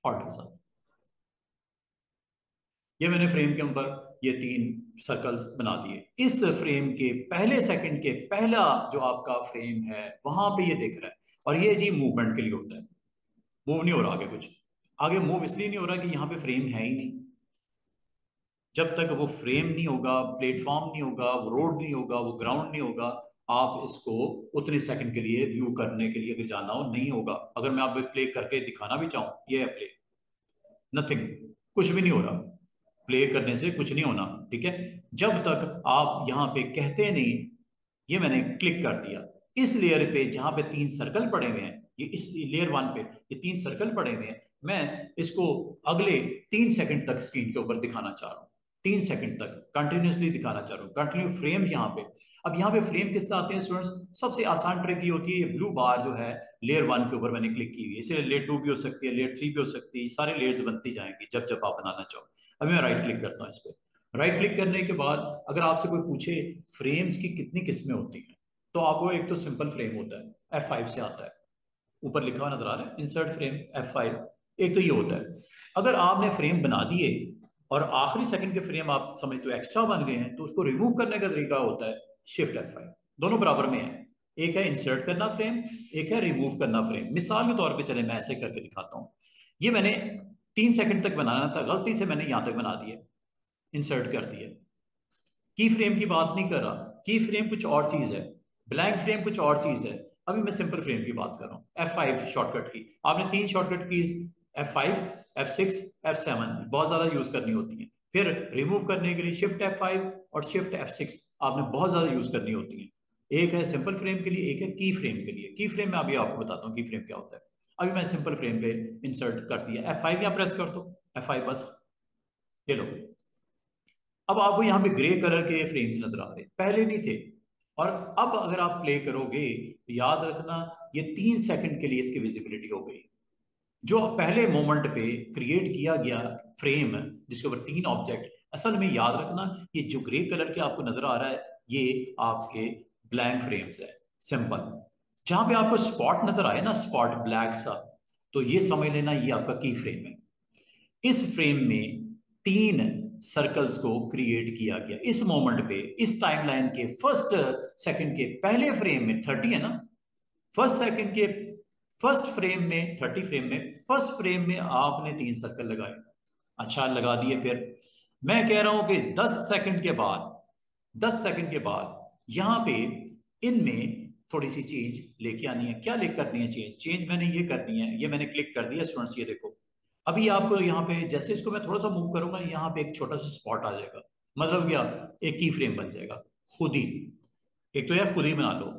ऑल्ट के साथ। ये मैंने फ्रेम के ऊपर ये 3 सर्कल्स बना दिए। इस फ्रेम के पहले सेकंड के पहला जो आपका फ्रेम है वहां पे ये दिख रहा है, और ये जी मूवमेंट के लिए होता है। मूव नहीं हो रहा आगे कुछ, आगे मूव इसलिए नहीं हो रहा कि यहाँ पे फ्रेम है ही नहीं। जब तक वो फ्रेम नहीं होगा, प्लेटफॉर्म नहीं होगा, वो रोड नहीं होगा, वो ग्राउंड नहीं होगा, आप इसको उतने सेकंड के लिए व्यू करने के लिए अगर जाना हो नहीं होगा। अगर मैं आपको प्ले करके दिखाना भी चाहूँ, ये है प्ले, नथिंग, कुछ भी नहीं हो रहा। प्ले करने से कुछ नहीं होना, ठीक है, जब तक आप यहाँ पे कहते नहीं। ये मैंने क्लिक कर दिया इस लेयर पे जहां पे 3 सर्कल पड़े हुए हैं, ये इस लेयर 1 पे ये 3 सर्कल पड़े हुए हैं। मैं इसको अगले 3 सेकंड तक स्क्रीन के ऊपर दिखाना चाह रहा हूँ, 3 सेकंड तक कंटिन्यूसली दिखाना चाह रहा हूँ, कंटिन्यू फ्रेम यहाँ पे। अब यहाँ पे फ्रेम किससे आते हैं स्टूडेंट्स? सबसे आसान ट्रिक ये होती है, ये ब्लू बार जो है लेयर 1 के ऊपर मैंने क्लिक की हुई है, इसलिए लेयर 2 भी हो सकती है, लेयर 3 भी हो सकती है, सारे लेयर्स बनती जाएंगी जब जब आप बनाना चाहो। अभी मैं राइट क्लिक करता हूँ इस पर। राइट क्लिक करने के बाद अगर आपसे कोई पूछे फ्रेम्स की कितनी किस्में होती हैं, तो आपको एक तो सिंपल फ्रेम होता है, F5 से आता है, ऊपर लिखा हुआ नजर आ रहा है इंसर्ट फ्रेम F5। एक तो ये होता है। अगर आपने फ्रेम बना दिए और आखिरी सेकंड के फ्रेम आप समझते हो एक्स्ट्रा बन गए हैं, तो उसको रिमूव करने का तरीका होता है शिफ्ट F5। दोनों बराबर में है, एक है इंसर्ट करना फ्रेम, एक है रिमूव करना फ्रेम। मिसाल के तौर पर चले मैं ऐसे करके दिखाता हूँ। ये मैंने 3 सेकंड तक बनाना था, गलती से मैंने यहां तक बना दिया, इंसर्ट कर दिया। की फ्रेम की बात नहीं कर रहा, की फ्रेम कुछ और चीज है, ब्लैंक फ्रेम कुछ और चीज है। अभी मैं सिंपल फ्रेम की बात कर रहा हूँ। F5 शॉर्टकट की, आपने 3 shortcut keys F5, F6, F7 बहुत ज्यादा यूज करनी होती है। फिर रिमूव करने के लिए शिफ्ट F5 और शिफ्ट F6 आपने बहुत ज्यादा यूज करनी होती है। एक है सिंपल फ्रेम के लिए, एक है की फ्रेम के लिए। की फ्रेम में अभी आपको बताता हूँ की फ्रेम क्या होता है। अभी मैं सिंपल फ्रेम पे इंसर्ट कर दिया, F5 यहाँ प्रेस कर दो, F5 बस, ये लो। अब आपको यहाँ पे ग्रे कलर के फ्रेम्स नजर आ रहे हैं, पहले नहीं थे। और अब अगर आप प्ले करोगे, याद रखना ये 3 सेकंड के लिए इसकी विजिबिलिटी हो गई। जो पहले मोमेंट पे क्रिएट किया गया फ्रेम जिसके ऊपर 3 ऑब्जेक्ट, असल में याद रखना ये जो ग्रे कलर के आपको नजर आ रहा है, ये आपके ब्लैंक फ्रेम्स है, सिंपल। जहां पे आपको स्पॉट नजर आए ना, स्पॉट ब्लैक सा, तो ये समझ लेना ये आपका की फ्रेम है। इस फ्रेम में 3 सर्कल्स को क्रिएट किया गया इस मोमेंट पे, इस टाइमलाइन के फर्स्ट सेकंड के पहले फ्रेम में 30 है ना, फर्स्ट सेकंड के फर्स्ट फ्रेम में 30 फ्रेम में फर्स्ट फ्रेम में आपने 3 सर्कल लगाए। अच्छा लगा दिए। फिर मैं कह रहा हूं कि 10 सेकंड के बाद, 10 सेकंड के बाद यहां पे इनमें थोड़ी सी चेंज लेके आनी है। क्या लेकर करनी है चेंज? चेंज मैंने ये करनी है, ये मैंने क्लिक कर दिया स्टूडेंट्स, ये देखो अभी आपको यहाँ पे जैसे इसको मैं थोड़ा सा मूव करूंगा यहाँ पे एक छोटा सा स्पॉट आ जाएगा, मतलब क्या, एक की फ्रेम बन जाएगा खुद ही। एक तो यार खुद ही बना लो,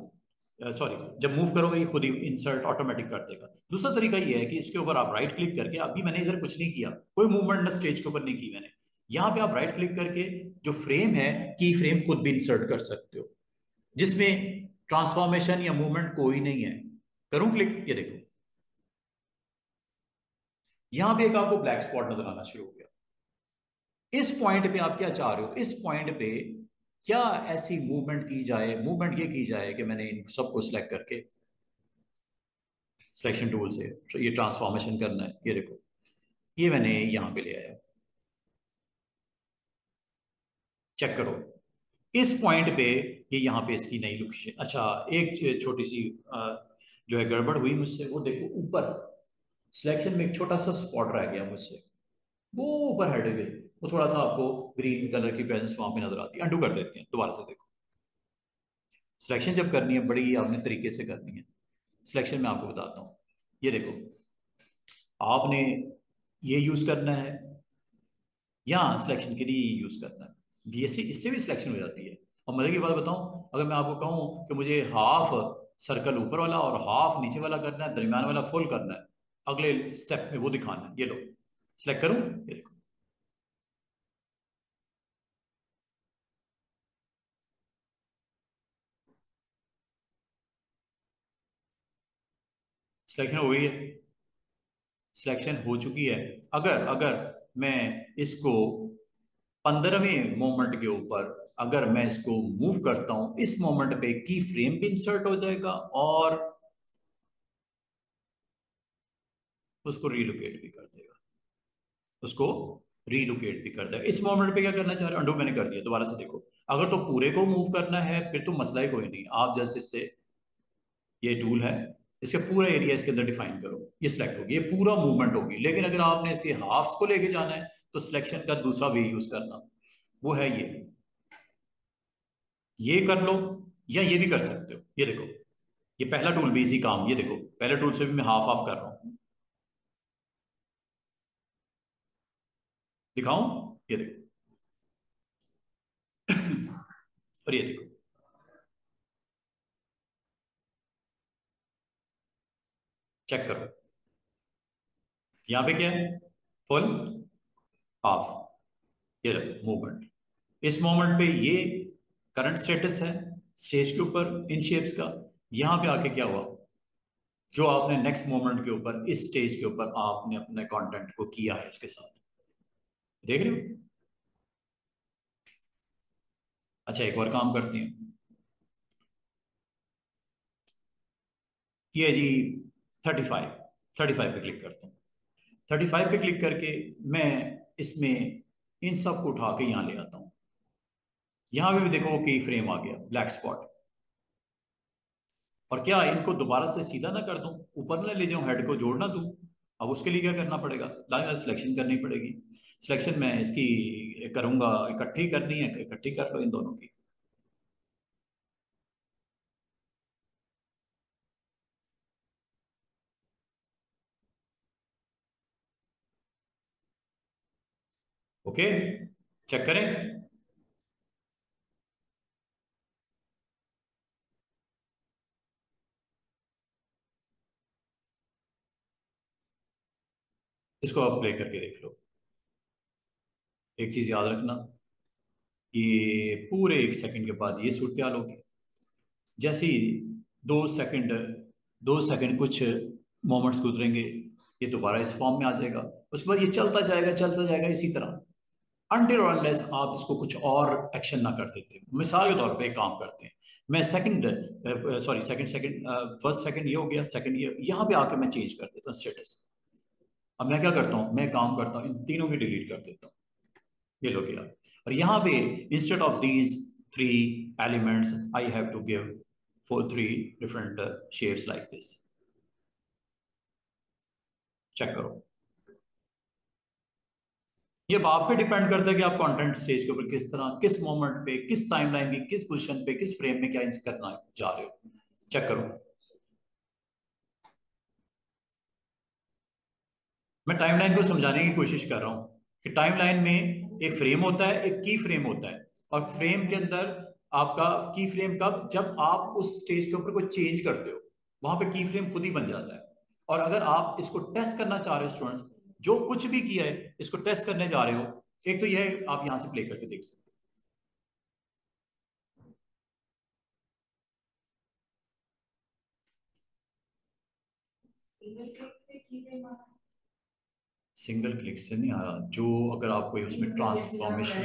सॉरी, जब मूव करोगे ये खुद ही इंसर्ट ऑटोमेटिक कर देगा। दूसरा तरीका ये है कि इसके ऊपर आप राइट क्लिक करके, अभी मैंने इधर कुछ नहीं किया, कोई मूवमेंट ना स्टेज के ऊपर नहीं की मैंने, यहाँ पे आप राइट क्लिक करके जो फ्रेम है की फ्रेम खुद भी इंसर्ट कर सकते हो, जिसमें ट्रांसफॉर्मेशन या मूवमेंट कोई नहीं है। करूं क्लिक, ये देखो यहां पे एक आपको ब्लैक स्पॉट नजर आना शुरू हो गया। इस पॉइंट पे आप क्या चाह रहे हो? इस पॉइंट पे क्या ऐसी मूवमेंट की जाए? मूवमेंट ये की जाए कि मैंने इन सबको सिलेक्ट करके सिलेक्शन टूल से तो ये ट्रांसफॉर्मेशन करना है, ये देखो ये मैंने यहां पे ले आया, चेक करो इस पॉइंट पे, ये यहाँ पे इसकी नई लुक। अच्छा, एक छोटी सी जो है गड़बड़ हुई मुझसे, वो देखो ऊपर सिलेक्शन में एक छोटा सा स्पॉट रह गया मुझसे, वो ऊपर हट गए, वो थोड़ा सा आपको ग्रीन कलर की प्रेजेंस वहां पे नजर आती है। अंडू कर देते हैं, दोबारा से देखो। सिलेक्शन जब करनी है बड़ी आपने तरीके से करनी है। सिलेक्शन में आपको बताता हूँ, ये देखो आपने ये यूज करना है या सिलेक्शन के लिए ये यूज करना है, बीएससी इससे भी सिलेक्शन हो जाती है। और मजे की बात बताऊं, अगर मैं आपको कहूं कि मुझे हाफ सर्कल ऊपर वाला और हाफ नीचे वाला करना है, दरमियान वाला फुल करना है, अगले स्टेप में वो दिखाना है, ये लो सिलेक्ट करूं, ये देखो सिलेक्शन हो गई है, सिलेक्शन हो चुकी है। अगर अगर मैं इसको 15वें मोमेंट के ऊपर अगर मैं इसको मूव करता हूं, इस मोमेंट पे की फ्रेम भी इंसर्ट हो जाएगा और उसको रिलोकेट भी कर देगा, उसको रिलोकेट भी कर देगा। इस मोमेंट पे क्या करना चाह रहे हो? अंडू मैंने कर दिया, दोबारा से देखो। अगर तो पूरे को मूव करना है फिर तो मसला ही कोई नहीं, आप जैसे इससे ये टूल है, इसके पूरा एरिया इसके अंदर डिफाइन करो, ये सिलेक्ट होगी, ये पूरा मूवमेंट होगी। लेकिन अगर आपने इसके हाफ्स को लेके जाना है तो सिलेक्शन का दूसरा वे यूज करना, वो है ये कर लो, या ये भी कर सकते हो, ये देखो ये पहला टूल भी इसी काम, ये देखो पहले टूल से भी मैं हाफ हाफ कर रहा हूं, दिखाऊं, ये देखो और ये देखो, चेक करो यहां पे क्या है, फुल, हाफ, ये देखो मूवमेंट। इस मोमेंट पे ये करंट स्टेटस है स्टेज के ऊपर इन शेप्स का। यहां पे आके क्या हुआ, जो आपने नेक्स्ट मोमेंट के ऊपर इस स्टेज के ऊपर आपने अपने कंटेंट को किया है इसके साथ, देख रहे हो? अच्छा एक और काम करते हैं, ये जी 35, 35 पे क्लिक करता हूँ। 35 पे क्लिक करके मैं इसमें इन सब को उठा के यहां ले आता हूं। यहां पे भी देखो की फ्रेम आ गया, ब्लैक स्पॉट। और क्या इनको दोबारा से सीधा ना कर दूं, ऊपर ना ले जाऊं, हेड को जोड़ ना दूं? अब उसके लिए क्या करना पड़ेगा, सिलेक्शन करनी पड़ेगी। सिलेक्शन में इसकी करूंगा, इकट्ठी करनी है, इकट्ठी कर लो इन दोनों की। ओके, चेक करें। इसको आप प्ले करके देख लो। एक चीज याद रखना, ये पूरे 1 सेकंड के बाद ये सूरत हाल होगी। जैसे ही 2 सेकंड, 2 सेकंड कुछ मोमेंट्स गुजरेंगे, ये दोबारा इस फॉर्म में आ जाएगा। उसके बाद ये चलता जाएगा इसी तरह, अनटिल और अनलेस आप इसको कुछ और एक्शन ना कर देते। मिसाल के तौर पे एक काम करते हैं, मैं second, sorry second second, first second ये हो गया, सेकंड ये, यहाँ पे आके मैं चेंज कर देता हूँ स्टेटस। अब मैं क्या करता हूँ, मैं काम करता हूँ इन तीनों की डिलीट कर देता हूँ, ये लो गया। और यहाँ पे instead of these 3 elements I have to give for 3 different shapes like this. Check करो, ये अब आप पे डिपेंड करता है कि आप कंटेंट स्टेज के ऊपर किस तरह, किस मोमेंट पे, किस टाइमलाइन की, किस पोजीशन पे, किस फ्रेम में क्या करना चाह रहे हो। चेक करो। मैं टाइमलाइन को समझाने की कोशिश कर रहा हूं कि टाइमलाइन में एक फ्रेम होता है, एक की फ्रेम होता है, और फ्रेम के अंदर आपका की फ्रेम कब, जब आप उस स्टेज के ऊपर कोई चेंज करते हो, वहां पे की फ्रेम खुद ही बन जाता है। और अगर आप इसको टेस्ट करना चाह रहे हो स्टूडेंट्स, जो कुछ भी किया है इसको टेस्ट करने जा रहे हो, एक तो यह है, आप यहां से प्ले करके देख सकते हो। सिंगल क्लिक से नहीं आ रहा, जो अगर आप कोई उसमें ट्रांसफॉर्मेशन,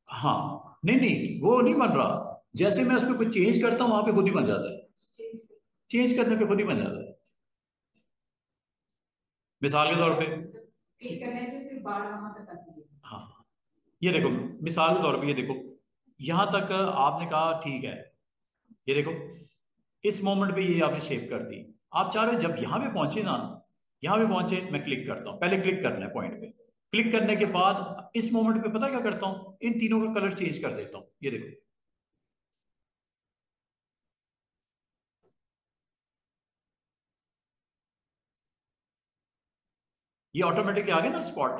हाँ नहीं नहीं वो नहीं बन रहा, जैसे मैं उसमें कुछ चेंज करता हूँ वहां पे खुद ही बन जाता है, चेंज करने पे खुद ही बन जाता है। मिसाल के तौर पे, क्लिक करने से सिर्फ बार वहां तक आती है। हाँ, ये देखो, मिसाल के तौर पे ये देखो, यहां तक आपने कहा ठीक है, ये देखो इस मोमेंट पे ये आपने शेप कर दी। आप चाह रहे हो जब यहां पे पहुंचे ना, यहां पे पहुंचे मैं क्लिक करता हूं, पहले क्लिक करना है पॉइंट पे, क्लिक करने के बाद इस मोमेंट पे पता क्या करता हूं, इन तीनों का कलर चेंज कर देता हूं, ये देखो। ये ऑटोमेटिक आ गया ना स्पॉट।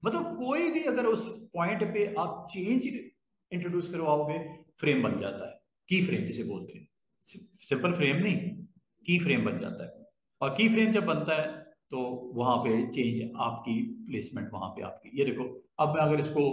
मतलब कोई भी अगर उस पॉइंट पे आप चेंज इंट्रोड्यूस करवाओगे, फ्रेम बन जाता है, की फ्रेम जिसे बोलते हैं, सिंपल फ्रेम नहीं, की फ्रेम बन जाता है। और की फ्रेम जब बनता है तो वहां पे चेंज आपकी प्लेसमेंट वहां पे आपकी, ये देखो। अब मैं अगर इसको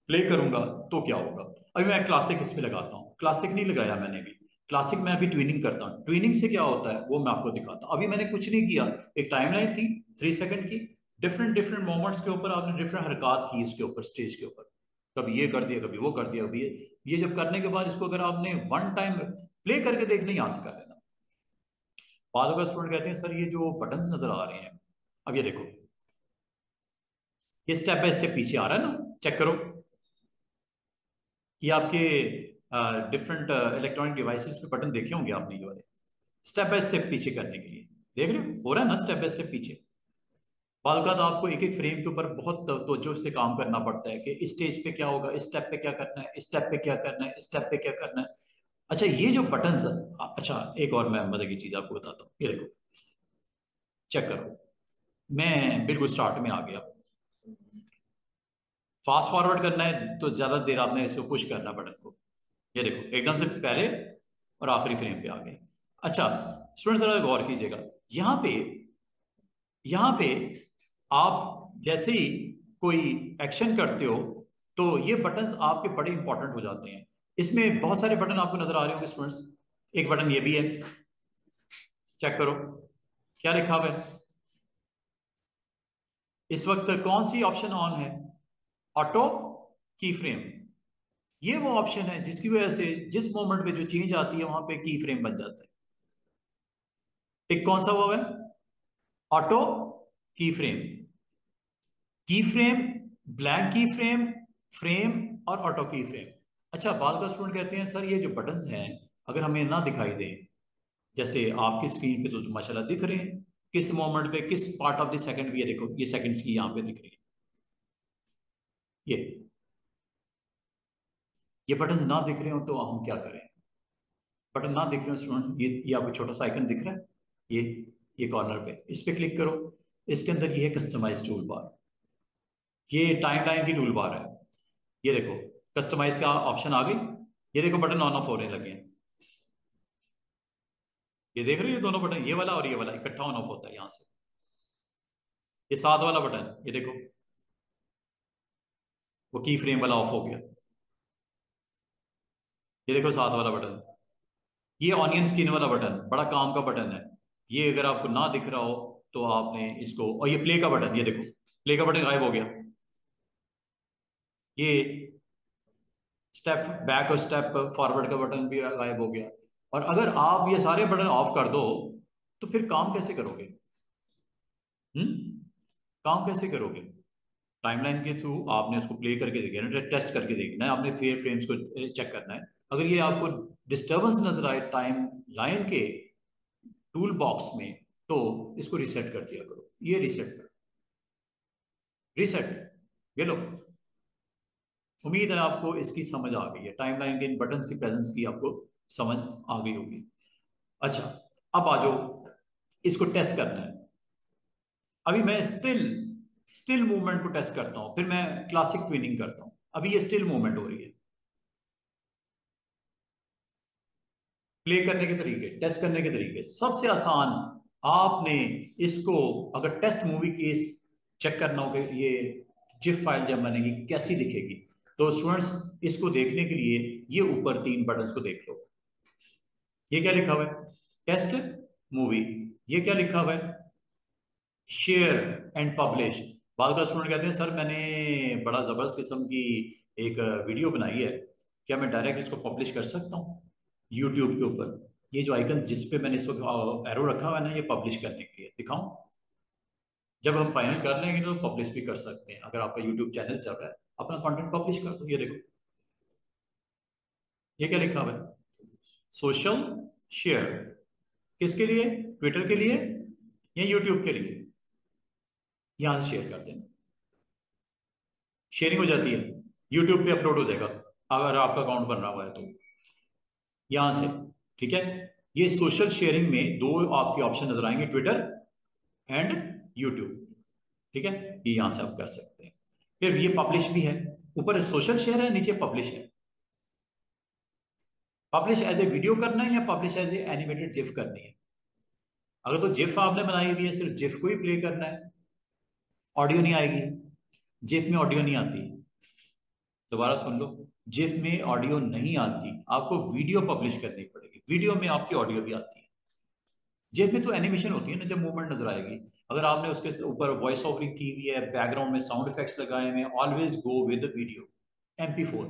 प्ले करूंगा तो क्या होगा, अभी मैं क्लासिक इसमें लगाता हूँ, क्लासिक नहीं लगाया मैंने भी, क्लासिक में अभी ट्यूनिंग करता हूँ, ट्यूनिंग से क्या होता है वो मैं आपको दिखाता हूँ। अभी मैंने कुछ नहीं किया, एक टाइमलाइन थी 3 सेकंड की, डिफरेंट डिफरेंट मोमेंट्स के ऊपर आपने डिफरेंट हरकत की इसके ऊपर, स्टेज के ऊपर, कभी ये कर दिया कभी वो कर दिया, कभी ये जब करने के बाद इसको अगर आपने वन टाइम प्ले करके देखना, यहां से कर लेना। बाद अगर स्टूडेंट कहते हैं सर ये जो बटन्स नजर आ रहे हैं, अब ये देखो, ये स्टेप बाय स्टेप पीछे आ रहा है ना, चेक करो, ये आपके डिफरेंट इलेक्ट्रॉनिक डिवाइसेस पे बटन देखे होंगे आपने, ये वाले स्टेप बाय स्टेप पीछे करने के लिए, देख रहे हो रहा है ना स्टेप बाय स्टेप पीछे। बालका आपको एक एक फ्रेम के ऊपर बहुत तवज्जो से काम करना पड़ता है कि इस स्टेज पे क्या होगा, इस स्टेप पे क्या करना है, इस स्टेप पे क्या करना है, इस स्टेप पे क्या करना है। अच्छा ये जो बटन, अच्छा एक और मैं मजे की चीज आपको बताता हूँ, ये देखो, चेक करो, मैं बिल्कुल स्टार्ट में आ गया, फास्ट फॉरवर्ड करना है तो ज्यादा देर आपने इसको पुश करना बटन को, ये देखो एकदम से पहले और आखिरी फ्रेम पे आ गए। अच्छा स्टूडेंट जरा गौर कीजिएगा, यहाँ पे यहाँ पे आप जैसे ही कोई एक्शन करते हो तो ये बटन्स आपके बड़े इंपॉर्टेंट हो जाते हैं। इसमें बहुत सारे बटन आपको नजर आ रहे होंगे स्टूडेंट्स, एक बटन ये भी है, चेक करो क्या लिखा हुआ है, इस वक्त कौन सी ऑप्शन ऑन है, ऑटो की फ्रेम, ये वो ऑप्शन है जिसकी वजह से जिस मोमेंट पे जो चेंज आती है वहां पे की फ्रेम बन जाता है। एक कौन सा हुआ है, ऑटो की फ्रेम, की फ्रेम, ब्लैंक की फ्रेम, फ्रेम और ऑटो की फ्रेम। अच्छा बाल का स्टूडेंट कहते हैं सर ये जो बटन्स हैं अगर हमें ना दिखाई दें, जैसे आपकी स्क्रीन पे तो माशाल्लाह दिख रहे हैं, किस मोमेंट पे किस पार्ट ऑफ द सेकंड भी, ये देखो ये सेकंड्स की यहाँ पे दिख रही है, ये बटन्स ना दिख रहे हो तो हम क्या करें, बटन ना दिख रहे हो स्टूडेंट, ये आपको छोटा सा आइकन दिख रहा है, ये ये कॉर्नर पे इस पे क्लिक करो, इसके अंदर ये है कस्टमाइज टूल बार, ये टाइमलाइन की टूल बार है, ये देखो कस्टमाइज का ऑप्शन आ गई, ये देखो बटन ऑन ऑफ होने लगे हैं, ये देख रहे हो ये दोनों बटन, ये वाला और ये वाला इकट्ठा ऑन ऑफ होता है यहां से, ये साथ वाला बटन ये देखो, वो की फ्रेम वाला ऑफ हो गया, ये देखो साथ वाला बटन, ये ऑनियन स्किन वाला बटन बड़ा काम का बटन है, ये अगर आपको ना दिख रहा हो तो आपने इसको, और ये प्ले का बटन, ये देखो प्ले का बटन गायब हो गया, ये स्टेप बैक और स्टेप फॉरवर्ड का बटन भी गायब हो गया। और अगर आप ये सारे बटन ऑफ कर दो तो फिर काम कैसे करोगे, हम्म, काम कैसे करोगे, टाइमलाइन के थ्रू आपने उसको प्ले करके देखना है, टेस्ट करके देखना है, आपने फेयर फ्रेम्स को चेक करना है। अगर ये आपको डिस्टर्बेंस नजर आए टाइम लाइन के टूल बॉक्स में तो इसको रिसेट कर दिया करो, ये रिसेट कर, रिसेट, ये लो, उम्मीद है आपको इसकी समझ आ गई है, टाइमलाइन के इन बटन्स की प्रेजेंस की आपको समझ आ गई होगी। अच्छा, अब आ जाओ, इसको टेस्ट करना है। अभी मैं स्टिल स्टिल मूवमेंट को टेस्ट करता हूं, फिर मैं क्लासिक ट्विनिंग करता हूं। अभी ये स्टिल मूवमेंट हो रही है। प्ले करने के तरीके, टेस्ट करने के तरीके सबसे आसान, आपने इसको अगर टेस्ट मूवी की चेक करना हो कि ये जिफ फाइल जब बनेगी कैसी दिखेगी, तो स्टूडेंट्स इसको देखने के लिए ये ऊपर 3 बटन्स को देख लो। ये क्या लिखा हुआ है? Test movie. ये क्या लिखा हुआ है? Share and publish. बाद का स्टूडेंट कहते हैं सर मैंने बड़ा जबरदस्त किस्म की एक वीडियो बनाई है, क्या मैं डायरेक्ट इसको पब्लिश कर सकता हूँ यूट्यूब के ऊपर? ये जो आइकन जिस पे मैंने इस वक्त एरो रखा हुआ है ना, ये पब्लिश करने के लिए दिखाऊं? जब हम फाइनल कर लेंगे तो पब्लिश भी कर सकते हैं। अगर आपका यूट्यूब चैनल चल रहा है, अपना कंटेंट पब्लिश कर दो। ये देखो, ये क्या लिखा हुआ है? Social share. किसके लिए? ट्विटर के लिए या यूट्यूब के लिए? यहां से शेयर कर देना, शेयरिंग हो जाती है, यूट्यूब पे अपलोड हो जाएगा अगर आपका अकाउंट बन रहा हुआ है तो, यहां से। ठीक है, ये सोशल शेयरिंग में दो आपके ऑप्शन नजर आएंगे, ट्विटर एंड यूट्यूब। ठीक है, ये यहां से आप कर सकते हैं। फिर ये पब्लिश भी है, ऊपर सोशल शेयर है, नीचे पब्लिश है। पब्लिश एज ए वीडियो करना है या publish as a animated gif करनी है? अगर तो जिफ आपने बनाई हुई है, सिर्फ जिफ को ही प्ले करना है, ऑडियो नहीं आएगी। जिफ में ऑडियो नहीं आती, दोबारा सुन लो, जिफ में ऑडियो नहीं आती, आपको वीडियो पब्लिश करनी पड़ेगी। वीडियो में आपकी ऑडियो भी आती है। जिफ में तो एनिमेशन होती है ना, जब मूवमेंट नजर आएगी। अगर आपने उसके ऊपर वॉइस ओवरिंग की हुई है, बैकग्राउंड में साउंड इफेक्ट्स लगाए हुए हैं, always go with video. MP4,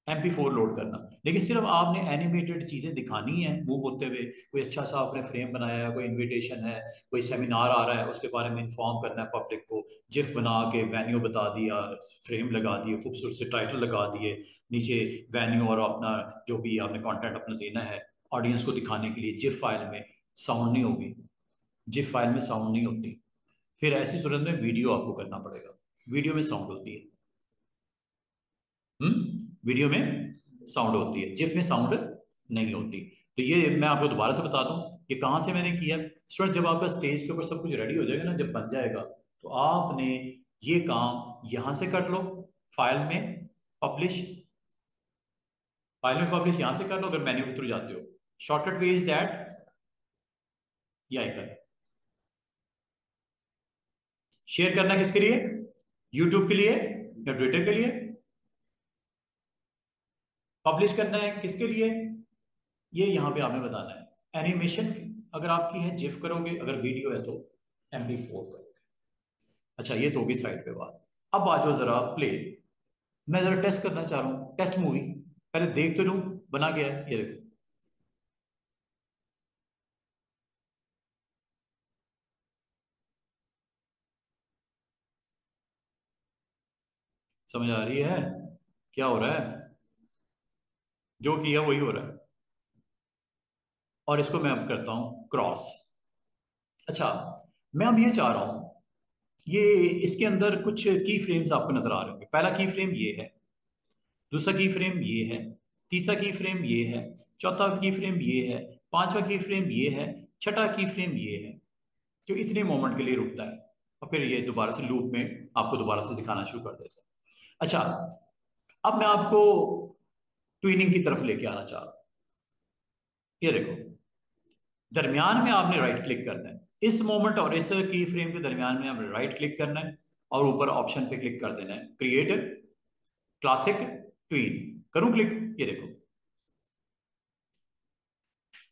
MP4 load करना। लेकिन सिर्फ आपने एनिमेटेड चीजें दिखानी है मूव होते हुए, कोई अच्छा सा आपने फ्रेम बनाया है, कोई इनविटेशन है, कोई सेमिनार आ रहा है, उसके बारे में इंफॉर्म करना है पब्लिक को, जिफ बना के वेन्यू बता दिया, फ्रेम लगा दिए, खूबसूरत से टाइटल लगा दिए, नीचे वेन्यू और अपना जो भी आपने कंटेंट अपना देना है ऑडियंस को दिखाने के लिए। जिफ फाइल में साउंड नहीं होगी, जिफ फाइल में साउंड नहीं होती। फिर ऐसी सूरत में वीडियो आपको करना पड़ेगा, वीडियो में साउंड होती है। वीडियो में साउंड होती है, जिफ में साउंड नहीं होती। तो ये मैं आपको दोबारा से बता दूं कि कहां से मैंने किया। स्टूडेंट, जब आपका स्टेज के ऊपर सब कुछ रेडी हो जाएगा ना, जब बन जाएगा, तो आपने ये काम यहां से कर लो, फाइल में पब्लिश। फाइल में पब्लिश यहां से कर लो, अगर मेन्यू के थ्रू जाते हो। शॉर्टकट वे इज दैट, ये आइकन। शेयर करना किसके लिए? यूट्यूब के लिए या ट्विटर के लिए? पब्लिश करना है किसके लिए? ये यहां पे आपने बताना है। एनिमेशन अगर आपकी है जिफ करोगे, अगर वीडियो है तो MP4 करोगे। अच्छा, ये तो होगी साइड पे बात। अब आ जाओ जरा प्ले। मैं जरा टेस्ट करना चाह रहा हूँ, टेस्ट मूवी। पहले देख तो लूं बना गया है, ये देखो। समझ आ रही है क्या हो रहा है? जो किया वही हो रहा है। और इसको मैं अब करता हूं क्रॉस। अच्छा, मैं अब ये चाह रहा हूं, ये इसके अंदर कुछ की फ्रेम्स आपको नजर आ रहे होंगे। पहला की फ्रेम ये है, दूसरा की फ्रेम ये है, तीसरा की फ्रेम ये है, चौथा की फ्रेम ये है, पांचवा की फ्रेम ये है, छठा की फ्रेम ये है, जो इतने मोमेंट के लिए रुकता है, और फिर ये दोबारा से लूप में आपको दोबारा से दिखाना शुरू कर देता है। अच्छा, अब मैं आपको ट्विनिंग की तरफ लेके आना चाह रहा हूं। ये देखो, दरमियान में आपने राइट क्लिक करना है, इस मोमेंट और इस की फ्रेम के दरमियान में आपने राइट क्लिक करना है, और ऊपर ऑप्शन पे क्लिक कर देना है, क्रिएट क्लासिक ट्वीन। करूं क्लिक? ये देखो,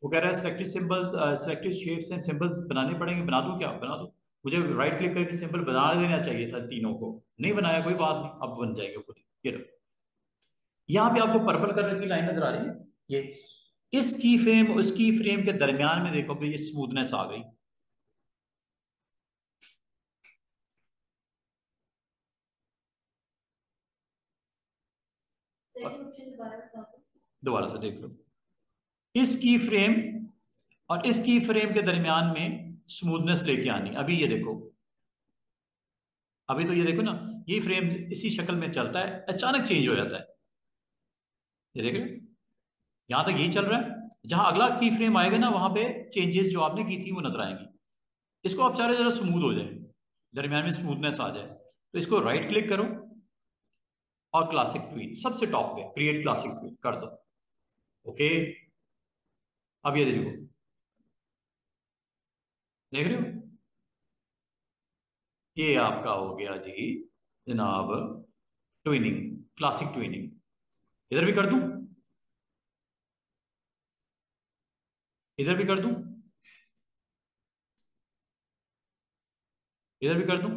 वो कह रहा है selected symbols, selected shapes and symbols बनाने पड़ेंगे। बना दूं क्या? बना दूं? मुझे राइट क्लिक करके सिंबल बना देना चाहिए था तीनों को, नहीं बनाया, कोई बात नहीं, अब बन जाएंगे खुद ही। ये देखो, यहाँ पे आपको पर्पल कलर की लाइन नजर आ रही है, ये इसकी फ्रेम उसकी फ्रेम के दरमियान में देखो कि ये स्मूथनेस आ गई। दोबारा से देख लो, इसकी फ्रेम और इसकी फ्रेम के दरमियान में स्मूथनेस लेके आनी। अभी ये देखो, अभी तो ये देखो ना, ये फ्रेम इसी शक्ल में चलता है, अचानक चेंज हो जाता है। ये देख रहे हो, यहां तक यही चल रहा है, जहां अगला की फ्रेम आएगा ना वहां पे चेंजेस जो आपने की थी वो नजर आएंगी। इसको आप चाह रहे जरा स्मूथ हो जाए, दरमियान में स्मूथनेस आ जाए, तो इसको राइट क्लिक करो और क्लासिक ट्वीन सबसे टॉप पे क्रिएट क्लासिक ट्वीन कर दो। ओके, अब ये देखो, देख रहे हो, ये आपका हो गया जी जनाब ट्विनिंग, क्लासिक ट्विनिंग। इधर भी कर दूं, इधर भी कर दूं, इधर भी कर दूं,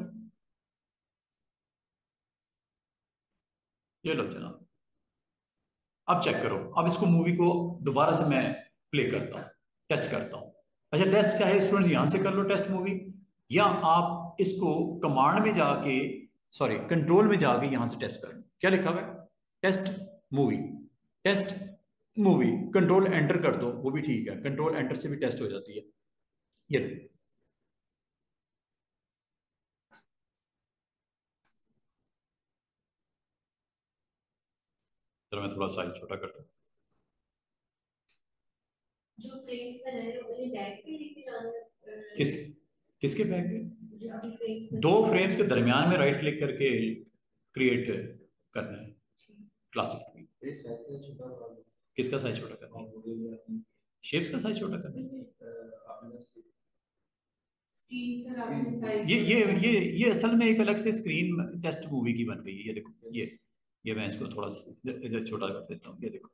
ये लो जनाब। अब चेक करो, अब इसको मूवी को दोबारा से मैं प्ले करता हूँ, टेस्ट करता हूँ। अच्छा, टेस्ट चाहे स्टूडेंट यहां से कर लो टेस्ट मूवी, या आप इसको कमांड में जाके, सॉरी कंट्रोल में जाके यहां से टेस्ट कर लो। क्या लिखा हुआ है? Test movie, test movie, control enter कर दो, वो भी ठीक है, कंट्रोल एंटर से भी टेस्ट हो जाती है। ये चलो मैं थोड़ा साइज छोटा कर दूँ। जो फ्रेम्स में रहे हो मैंने बैग पे लेके जाना है। किस किसके बैग में? जो अभी फ्रेम्स में दो फ्रेम्स के दरमियान में राइट क्लिक करके क्रिएट करना है क्लासिक। ये साइज से छोटा वाला किसका साइज छोटा करना है? मुझे भी आपने शेप्स का साइज छोटा करना नहीं आपने स्क्रीन से है? आपने साइज ये असल में एक अलग से स्क्रीन टेस्ट मूवी की बन गई है, ये देखो, ये मैं इसको थोड़ा इधर छोटा कर देता हूँ, ये देखो।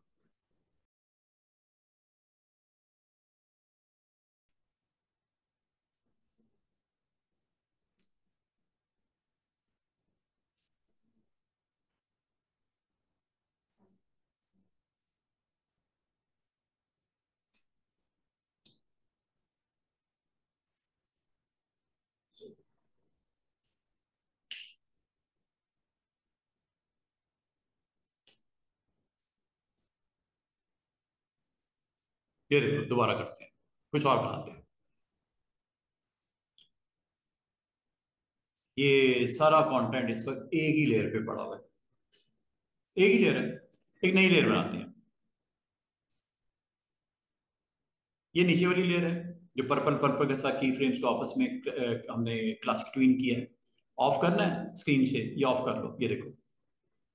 ये देखो, दोबारा करते हैं, कुछ और बनाते हैं। ये सारा कंटेंट इस वक्त एक ही लेयर पे पड़ा हुआ है, एक ही लेयर है, एक नई लेयर बनाते हैं। ये नीचे वाली लेयर है जो पर्पल पर्पल के साथ की फ्रेम्स को आपस में हमने क्लासिक ट्विन किया है। ऑफ करना है स्क्रीन से, ये ऑफ कर लो, ये देखो,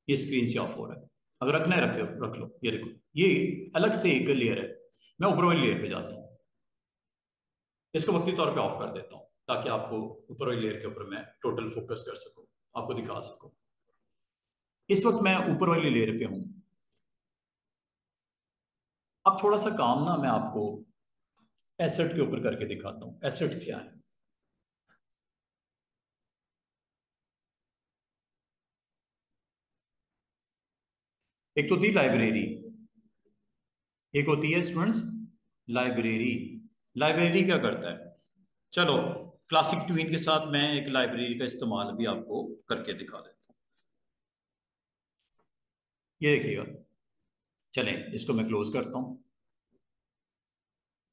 ये स्क्रीन से ऑफ हो रहा है। अगर रखना है रख लो, रख लो, ये देखो, ये अलग से एक लेयर है। मैं ऊपर वाली लेयर पे जाता हूँ, इसको वक्ती तौर पे ऑफ कर देता हूँ ताकि आपको ऊपर वाली लेयर के ऊपर मैं टोटल फोकस कर सकूं, आपको दिखा सकूं। इस वक्त मैं ऊपर वाली लेयर पे हूं। अब थोड़ा सा काम ना मैं आपको एसेट के ऊपर करके दिखाता हूँ, एसेट क्या है। एक तो थी लाइब्रेरी, एक होती है स्टूडेंट्स लाइब्रेरी। लाइब्रेरी क्या करता है, चलो क्लासिक ट्वीन के साथ मैं एक लाइब्रेरी का इस्तेमाल भी आपको करके दिखा देता हूँ। ये देखिएगा, चलें इसको मैं क्लोज करता हूँ।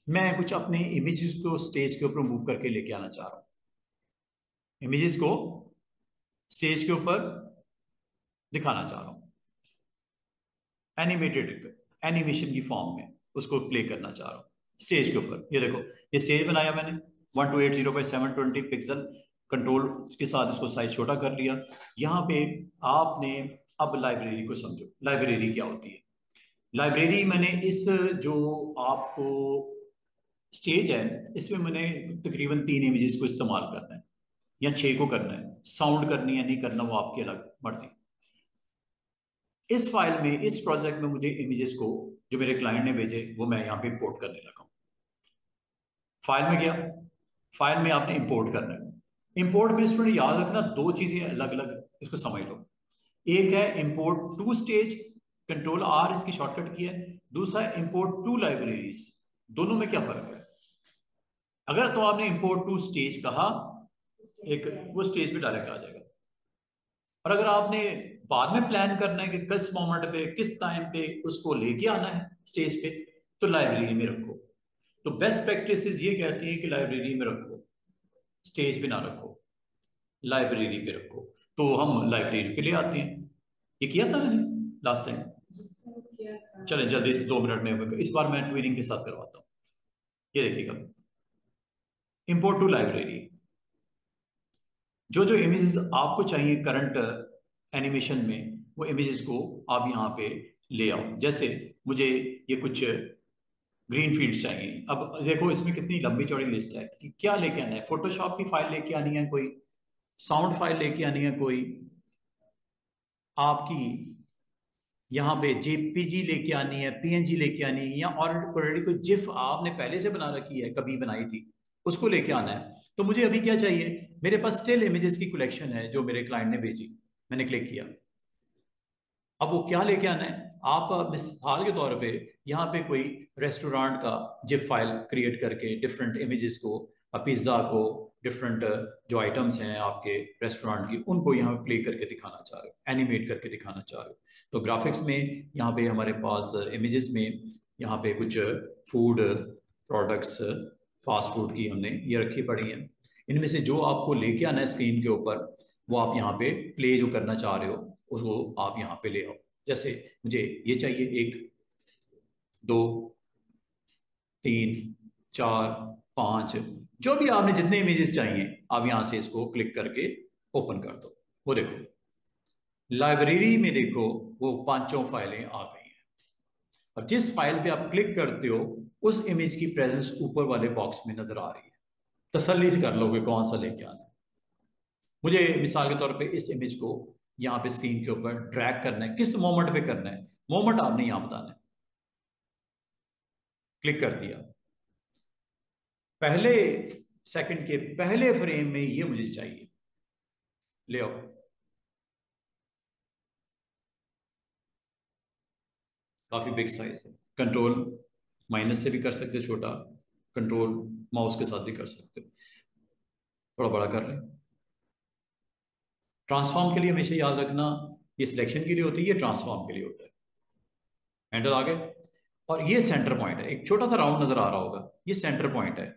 मैं कुछ अपने इमेजेस को स्टेज के ऊपर मूव करके लेके आना चाह रहा हूँ, इमेजेस को स्टेज के ऊपर दिखाना चाह रहा हूँ, एनिमेटेड एनिमेशन की फॉर्म में उसको प्ले करना चाह रहा हूँ स्टेज के ऊपर। ये देखो, ये स्टेज बनाया मैंने 1280 बाई 720 पिक्सल, कंट्रोल के साथ इसको साइज छोटा कर लिया। यहाँ पे आपने अब लाइब्रेरी को समझो, लाइब्रेरी क्या होती है। लाइब्रेरी मैंने इस जो आपको स्टेज है इसमें मैंने तकरीबन 3 इमेजेस को इस्तेमाल करना है या 6 को करना है, साउंड करनी है नहीं करना वो आपकी अलग मर्जी। इस फाइल में, इस प्रोजेक्ट में मुझे इमेजेस को जो मेरे क्लाइंट ने भेजे वो मैं यहाँ पे इंपोर्ट करने लगा हूँ। फाइल में गया, फाइल में आपने इंपोर्ट करना है। इंपोर्ट में स्टूडेंट याद रखना दो चीजें अलग अलग, इसको समझ लो। एक है import to stage, control R इसकी शॉर्टकट की है। दूसरा है इंपोर्ट टू लाइब्रेरीज, दोनों में क्या फर्क है। अगर तो आपने इंपोर्ट टू स्टेज कहा, एक वो स्टेज पे डायरेक्ट आ जाएगा। और अगर आपने बाद में प्लान करना है कि किस मोमेंट पे किस टाइम पे उसको लेके आना है स्टेज पे, तो लाइब्रेरी में रखो। तो बेस्ट प्रैक्टिसेस ये कहती है कि लाइब्रेरी में रखो, स्टेज पे ना रखो। लाइब्रेरी पे रखो, तो हम लाइब्रेरी पे ले आते हैं। ये किया था मैंने लास्ट टाइम। चलें जल्दी से 2 मिनट में, इस बार मैं ट्विनिंग के साथ करवाता हूँ। ये देखिएगा, इंपोर्ट टू लाइब्रेरी। जो जो इमेजेस आपको चाहिए करंट एनिमेशन में, वो इमेजेस को आप यहाँ पे ले आओ। जैसे मुझे ये कुछ ग्रीन फील्ड्स चाहिए। अब देखो इसमें कितनी लंबी चौड़ी लिस्ट है कि क्या लेके आना है। फोटोशॉप की फाइल लेके आनी है कोई, साउंड फाइल लेके आनी है कोई, आपकी यहाँ पे जेपीजी लेके आनी है, पीएनजी लेके आनी है, या ऑलरेडी कोई जिफ आपने पहले से बना रखी है, कभी बनाई थी, उसको लेके आना है। तो मुझे अभी क्या चाहिए, मेरे पास स्टिल इमेजेस की कलेक्शन है जो मेरे क्लाइंट ने भेजी, मैंने क्लिक किया। अब वो क्या लेके आना है, आप मिसाल के तौर पे यहाँ पे कोई रेस्टोरेंट का जिप फाइल क्रिएट करके डिफरेंट इमेजेस को, पिज्ज़ा को, डिफरेंट जो आइटम्स हैं आपके रेस्टोरेंट की, उनको यहाँ पे प्ले करके दिखाना चाह रहे हो, एनिमेट करके दिखाना चाह रहे हो। तो ग्राफिक्स में यहाँ पे हमारे पास इमेजेस में यहाँ पे कुछ फूड प्रोडक्ट्स, फास्ट फूड की हमने ये रखी पड़ी हैं। इनमें से जो आपको लेके आना है स्क्रीन के ऊपर, वो आप यहाँ पे प्ले जो करना चाह रहे हो उसको आप यहाँ पे ले आओ। जैसे मुझे ये चाहिए, 1 2 3 4 5, जो भी आपने जितने इमेजेस चाहिए आप यहाँ से इसको क्लिक करके ओपन कर दो। वो देखो लाइब्रेरी में देखो वो 5 फाइलें आ गई हैं। और जिस फाइल पे आप क्लिक करते हो उस इमेज की प्रेजेंस ऊपर वाले बॉक्स में नजर आ रही है। तसल्ली से कर लोगे कौन सा लेके आना है। मुझे मिसाल के तौर पे इस इमेज को यहाँ पे स्क्रीन के ऊपर ड्रैग करना है, किस मोमेंट पे करना है, मोमेंट आपने यहां बताना है। क्लिक कर दिया, पहले सेकंड के पहले फ्रेम में ये मुझे चाहिए, ले आओ। काफी बिग साइज है, कंट्रोल माइनस से भी कर सकते हो छोटा, कंट्रोल माउस के साथ भी कर सकते हो। थोड़ा बड़ा कर रहे हैं। ट्रांसफॉर्म के लिए हमेशा याद रखना, ये सिलेक्शन के लिए होती है, ये ट्रांसफॉर्म के लिए होता है। हैंडल आगे, और ये सेंटर पॉइंट है, एक छोटा सा राउंड नजर आ रहा होगा, ये सेंटर पॉइंट है।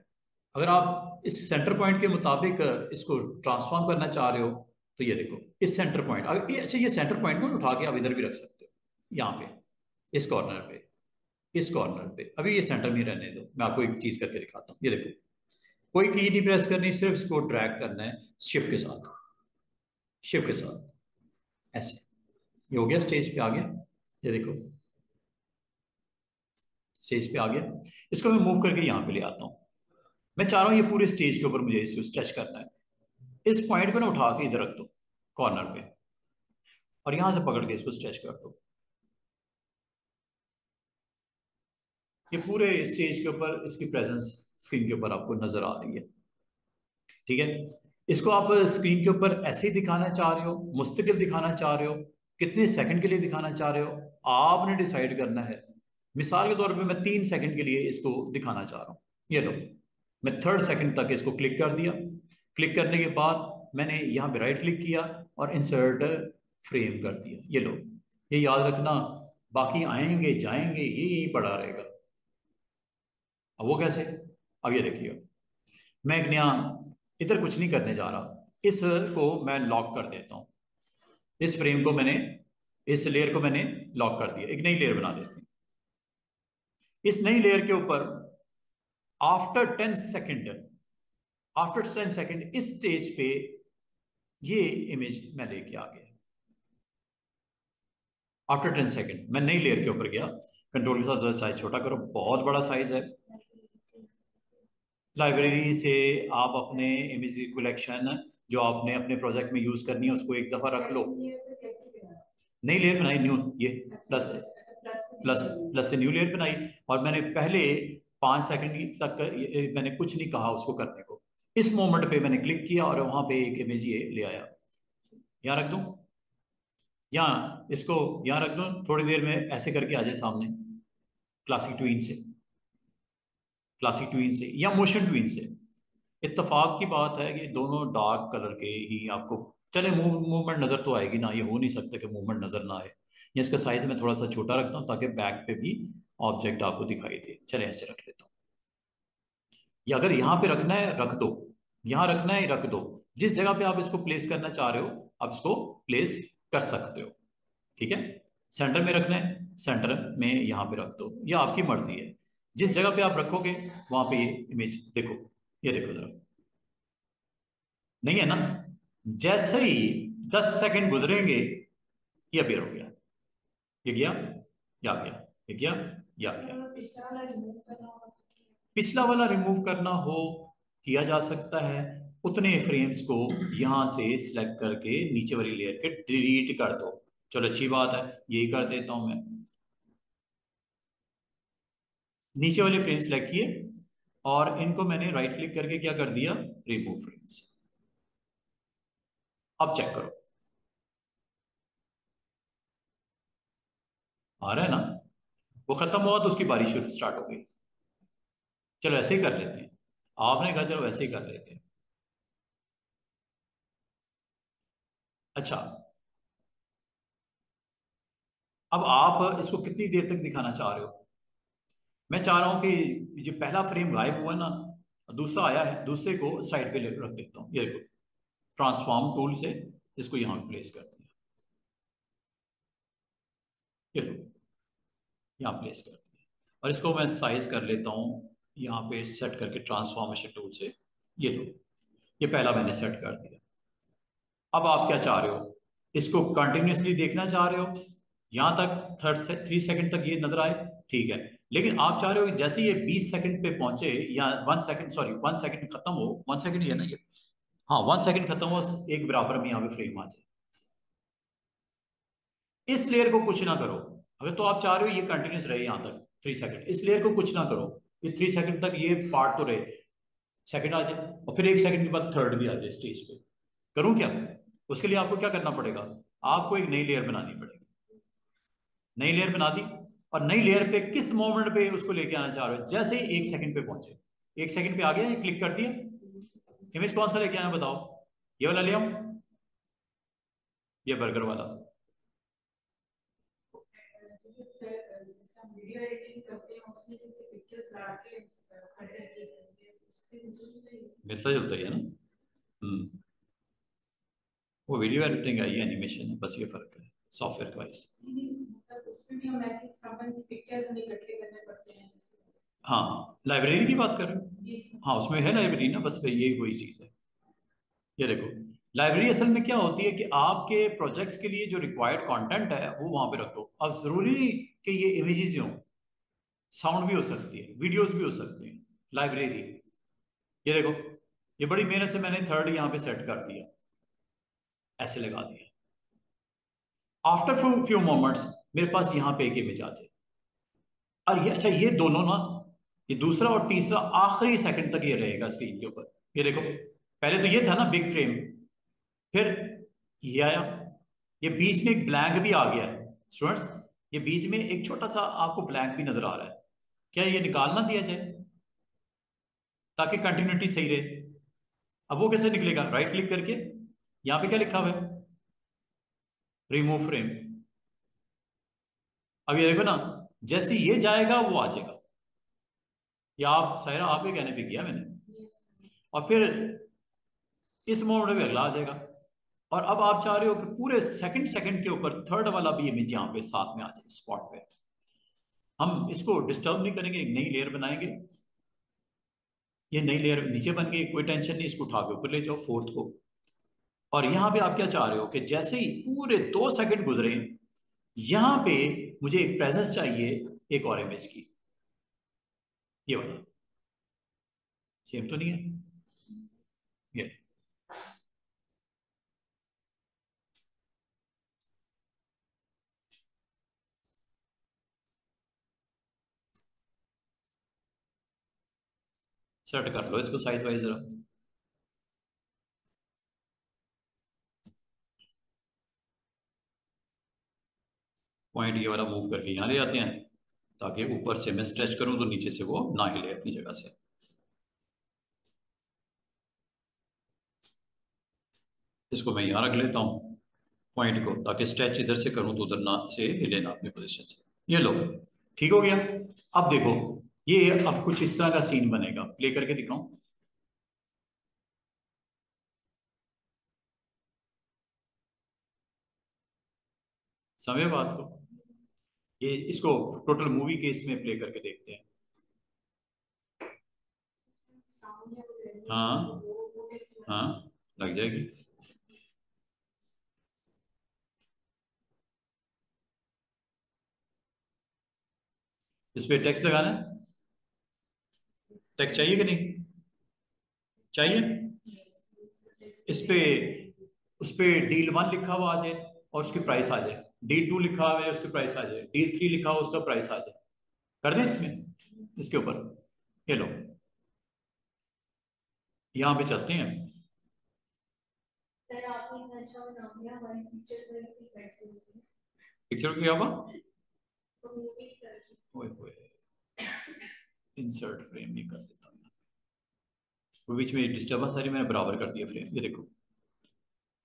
अगर आप इस सेंटर पॉइंट के मुताबिक इसको ट्रांसफॉर्म करना चाह रहे हो, तो ये देखो इस सेंटर पॉइंट, अच्छा ये सेंटर पॉइंट को उठा के आप इधर भी रख सकते हो, यहाँ पे इस कॉर्नर पे, इस कॉर्नर पे। अभी ये सेंटर में रहने दो, मैं आपको एक चीज करके दिखाता हूँ। ये देखो, कोई की नहीं प्रेस करनी, सिर्फ इसको ड्रैग करना है शिफ्ट के साथ, शिफ्ट के साथ ऐसे। ये हो गया, स्टेज पे आ गया। ये देखो स्टेज पे आ गया। इसको मैं मूव करके यहाँ पे ले आता हूँ। मैं चाह रहा हूँ ये पूरे स्टेज के ऊपर मुझे इसे स्ट्रेच करना है। इस पॉइंट को ना उठा के इधर रख दो कॉर्नर पे, और यहां से पकड़ के इसको स्ट्रेच कर दो। ये पूरे स्टेज के ऊपर इसकी प्रेजेंस स्क्रीन के ऊपर आपको नजर आ रही है। ठीक है, इसको आप स्क्रीन के ऊपर ऐसे ही दिखाना चाह रहे हो, मुस्तकिल दिखाना चाह रहे हो, कितने सेकंड के लिए दिखाना चाह रहे हो, आपने डिसाइड करना है। मिसाल के तौर पे मैं 3 सेकंड के लिए इसको दिखाना चाह रहा हूं। ये लो, मैं 3rd सेकंड तक इसको क्लिक कर दिया। क्लिक करने के बाद मैंने यहाँ पे राइट क्लिक किया और इंसर्ट फ्रेम कर दिया। ये लो, ये याद रखना, बाकी आएंगे जाएंगे ये यही पड़ा रहेगा। अब वो कैसे, अब ये देखिए, मैं एक नया इधर कुछ नहीं करने जा रहा, इस को मैं लॉक कर देता हूं। इस फ्रेम को मैंने, इस लेयर को मैंने लॉक कर दिया। एक नई लेयर बना देते हैं। इस नई लेयर के ऊपर आफ्टर 10 सेकंड, आफ्टर 10 सेकंड इस स्टेज पे ये इमेज मैं लेके आ गया। आफ्टर 10 सेकंड मैं नई लेयर के ऊपर गया, कंट्रोल के साथ साइज छोटा करो, बहुत बड़ा साइज है। लाइब्रेरी से आप अपने इमेज कलेक्शन जो आपने अपने प्रोजेक्ट में यूज करनी है उसको एक दफा रख लो। नई लेयर बनाई, न्यू, ये प्लस से, प्लस से न्यू लेयर बनाई। और मैंने पहले 5 सेकंड तक मैंने कुछ नहीं कहा उसको करने को। इस मोमेंट पे मैंने क्लिक किया और वहां पे एक इमेज ये ले आया। यहाँ रख दूं, यहाँ इसको यहाँ रख दूं, थोड़ी देर में ऐसे करके आ जाए सामने, क्लासिक ट्वीन से, क्लासिक ट्वीन से या मोशन ट्वीन से। इत्तेफाक की बात है कि दोनों डार्क कलर के ही आपको चले, मूवमेंट नजर तो आएगी ना, ये हो नहीं सकता कि मूवमेंट नजर ना आए। या इसका साइज मैं थोड़ा सा छोटा रखता हूँ ताकि बैक पे भी ऑब्जेक्ट आपको दिखाई दे। चले ऐसे रख लेता हूँ, या अगर यहाँ पे रखना है रख दो, यहां रखना है रख दो, जिस जगह पे आप इसको प्लेस करना चाह रहे हो आप इसको प्लेस कर सकते हो। ठीक है, सेंटर में रखना है, सेंटर में यहां पे रख दो, यह आपकी मर्जी है। जिस जगह पे आप रखोगे वहां पे ये इमेज देखो, ये देखो जरा, नहीं है ना? जैसे ही 10 सेकंड गुजरेंगे ये अपीयर हो गया, ये गया, या गया, ये गया, या गया। पिछला वाला रिमूव करना हो किया जा सकता है, उतने फ्रेम्स को यहां से सिलेक्ट करके नीचे वाली लेयर के डिलीट कर दो। चलो अच्छी बात है, यही कर देता हूं मैं। नीचे वाले फ्रेम सिलेक्ट किए और इनको मैंने राइट क्लिक करके क्या कर दिया, रिमूव फ्रेम्स। अब चेक करो, आ रहा है ना? वो खत्म हुआ तो उसकी बारिश स्टार्ट हो गई। चलो ऐसे ही कर लेते हैं, आपने कहा चलो ऐसे ही कर लेते हैं। अच्छा, अब आप इसको कितनी देर तक दिखाना चाह रहे हो? मैं चाह रहा हूं कि जो पहला फ्रेम गायब हुआ ना, दूसरा आया है, दूसरे को साइड पे रख देता हूं। ये देखो, ट्रांसफॉर्म टूल से इसको यहां प्लेस कर दिया, ये लो यहाँ प्लेस कर दिया। और इसको मैं साइज कर लेता हूं यहाँ पे सेट करके ट्रांसफॉर्मेशन टूल से, ये लो, ये पहला मैंने सेट कर दिया। अब आप क्या चाह रहे हो, इसको कंटिन्यूसली देखना चाह रहे हो, यहां तक 3 सेकंड तक ये नजर आए, ठीक है। लेकिन आप चाह रहे हो कि जैसे ये 20 सेकंड पे पहुंचे, या 1 सेकंड, सॉरी 1 सेकंड खत्म हो, 1 सेकंड ही है ना ये, हाँ 1 सेकंड खत्म हो, एक बराबर में यहाँ पे फ्रेम आ जाए। इस लेयर को कुछ ना करो, अगर तो आप चाह रहे हो ये कंटिन्यूस रहे यहां तक 3 सेकंड, इस लेयर को कुछ ना करो, ये 3 सेकंड तक ये पार्ट तो रहे, सेकंड आ जाए और फिर 1 सेकंड के बाद थर्ड भी आ जाए स्टेज पे। करूं क्या? उसके लिए आपको क्या करना पड़ेगा, आपको एक नई लेयर बनानी पड़ेगी। नई लेयर बना दी, और नई लेयर पे किस मोमेंट पे उसको लेके आना चाह रहे हो, जैसे ही 1 सेकंड पे पहुंचे, 1 सेकंड पे आ गया, क्लिक कर दिया, इमेज कौन सा लेके आया बताओ, ये वाला ले आऊं, ये बर्गर वाला? वीडियो एडिटिंग करते हैं उसमें जैसे पिक्चर्स ला के खड़े करके उससे मिलता जुलता ही है ना। वो वीडियो एडिटिंग है, ये एनिमेशन है, बस ये फर्क है सॉफ्टवेयर का वाइज। मतलब उसमें भी हम ऐसे सामान की पिक्चर्स हमें इकट्ठे करने पड़ते हैं। हाँ, लाइब्रेरी की बात कर रहे हो? हाँ उसमें है लाइब्रेरी ना, बस ये वही चीज है। ये देखो, लाइब्रेरी असल में क्या होती है कि आपके प्रोजेक्ट्स के लिए जो रिक्वायर्ड कंटेंट है वो वहां पे रख दो। अब जरूरी नहीं कि ये इमेजेस हो, साउंड भी हो सकती है, वीडियोस भी हो सकते हैं, लाइब्रेरी। ये देखो, ये बड़ी मेहनत से मैंने थर्ड यहाँ पे सेट कर दिया, ऐसे लगा दिया। आफ्टर फ्यू मोमेंट्स मेरे पास यहाँ पे एक इमेज आ जाए, और ये अच्छा, ये दोनों ना, ये दूसरा और तीसरा आखिरी सेकंड तक ये रहेगा स्क्रीन के ऊपर। ये देखो, पहले तो ये था ना बिग फ्रेम, फिर ये आया, ये बीच में एक ब्लैंक भी आ गया है स्टूडेंट्स, ये बीच में एक छोटा सा आपको ब्लैंक भी नजर आ रहा है, क्या ये निकालना दिया जाए ताकि कंटिन्यूटी सही रहे? अब वो कैसे निकलेगा, राइट क्लिक करके यहां पे क्या लिखा हुआ है, रिमूव फ्रेम। अब ये देखो ना, जैसे ये जाएगा वो आ जाएगा, या आप सायरा आप ही कहने पे किया मैंने, और फिर इस मोड में अगला आ जाएगा। और अब आप चाह रहे हो कि पूरे सेकंड सेकंड के ऊपर थर्ड वाला भी इमेज यहाँ पे साथ में आ जाए स्पॉट पे। हम इसको डिस्टर्ब नहीं करेंगे, एक नई लेयर बनाएंगे, ये नई लेयर नीचे बन गई, कोई टेंशन नहीं, इसको उठा के ऊपर ले जाओ फोर्थ को। और यहां पे आप क्या चाह रहे हो कि जैसे ही पूरे 2 सेकंड गुजरे, यहां पे मुझे एक प्रेजेंस चाहिए एक और इमेज की, ये वाला सेम तो नहीं है ये? सेट कर लो इसको साइज वाइज जरा, पॉइंट ये वाला मूव करके यहां ले आते हैं, ताकि ऊपर से मैं स्ट्रेच करूं तो नीचे से वो ना हिले अपनी जगह से। इसको मैं यहां रख लेता हूं पॉइंट को, ताकि स्ट्रेच इधर से करूं तो उधर ना से हिले ना अपनी पोजीशन से। ये लो, ठीक हो गया। अब देखो, ये अब कुछ इस तरह का सीन बनेगा, प्ले करके दिखाऊं। समझे बात को? ये इसको टोटल मूवी के इसमें प्ले करके देखते हैं। हाँ हाँ, लग जाएगी। इस पे टैक्स लगाना है, टैक्स चाहिए कि नहीं चाहिए? इस पे उस पे डील 1 लिखा हुआ आ जाए और उसकी प्राइस आ जाए, डील 2 लिखा हुआ है उसकी प्राइस आ जाए, डील 3 लिखा हुआ उसका प्राइस आ जाए। कर दें इसमें, इसके ऊपर ये लो, यहाँ पे चलते हैं। सर आपने इतना अच्छा नाम दिया, हमारी टीचर को भी बैठे हुए पिक्चर क्या होगा? तो मूवी कर ओए होए, इंसर्ट फ्रेम नहीं कर देता हूँ, वो बीच में डिस्टर्बेंस आ रही, मैंने बराबर कर दिया फ्रेम। ये देखो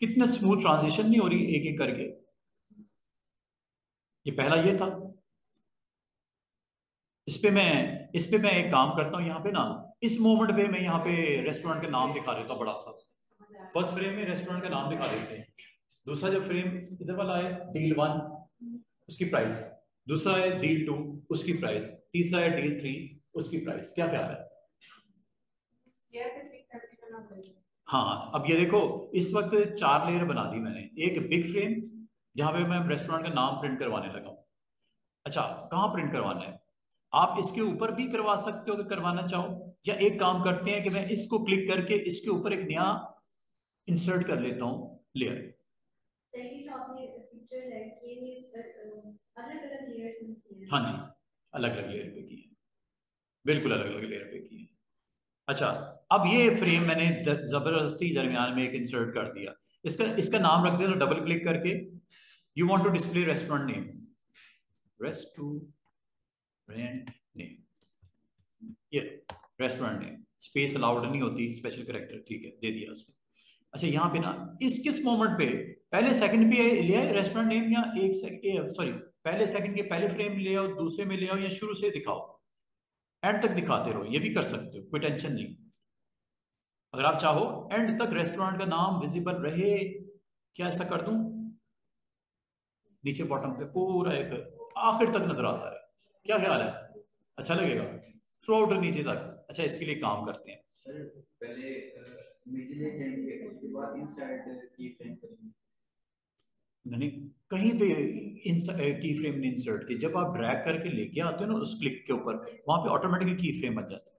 कितना स्मूथ ट्रांजिशन नहीं हो रही एक एक करके। ये पहला ये था। इस पे मैं एक काम करता हूँ यहाँ पे ना, इस मोमेंट पे मैं यहाँ पे रेस्टोरेंट का नाम दिखा देता हूँ बड़ा सा। फर्स्ट फ्रेम में रेस्टोरेंट का नाम दिखा देते हैं। दूसरा जब फ्रेम इधर वाला है डील 1 उसकी प्राइस, दूसरा है डील 2 उसकी प्राइस, तीसरा है डील 3 उसकी प्राइस। क्या ख्याल है? हाँ, अब ये देखो इस वक्त 4 लेयर बना दी मैंने। एक बिग फ्रेम जहां पे मैं रेस्टोरेंट का नाम प्रिंट करवाने लगा हूं। अच्छा, कहाँ प्रिंट करवाना है? आप इसके ऊपर भी करवा सकते हो कि करवाना चाहो, या एक काम करते हैं कि मैं इसको क्लिक करके इसके ऊपर एक नया इंसर्ट कर लेता हूँ लेयर। हाँ जी, अलग अलग लेयर पे की है, बिल्कुल अलग अलग लेयर पे की है। अच्छा, अब ये फ्रेम मैंने जबरदस्ती दरमियान में एक इंसर्ट कर दिया। इसका इसका नाम रख दिया डबल क्लिक करके, you want to display restaurant name, restaurant name, ये रेस्टोरेंट नेम, स्पेस अलाउड नहीं होती, स्पेशल कैरेक्टर, ठीक है दे दिया उसको। अच्छा, यहाँ पे ना इस किस मोमेंट पे, पहले सेकंड पे ले आए रेस्टोरेंट नेम, या एक सेकंड सॉरी पहले सेकंड के पहले फ्रेम ले आओ, दूसरे में ले आओ, या शुरू से दिखाओ, एंड तक दिखाते रहो, ये भी कर सकते हो, कोई टेंशन नहीं। अगर आप चाहो एंड तक रेस्टोरेंट का नाम विजिबल रहे, क्या ऐसा कर दूं? नीचे बॉटम पे पूरा एक आखिर तक नजर आता है, क्या ख्याल है? अच्छा लगेगा थ्रू आउट नीचे तक? अच्छा, इसके लिए काम करते हैं सर, पहले विजिले करेंगे उसके बाद इनसाइड की फ्रेम करेंगे। मैंने कहीं पे की फ्रेम नहीं इंसर्ट की, जब आप ड्रैग करके लेके आते हो ना उस क्लिक के ऊपर, वहां पे ऑटोमेटिकली की फ्रेम बन जाता है।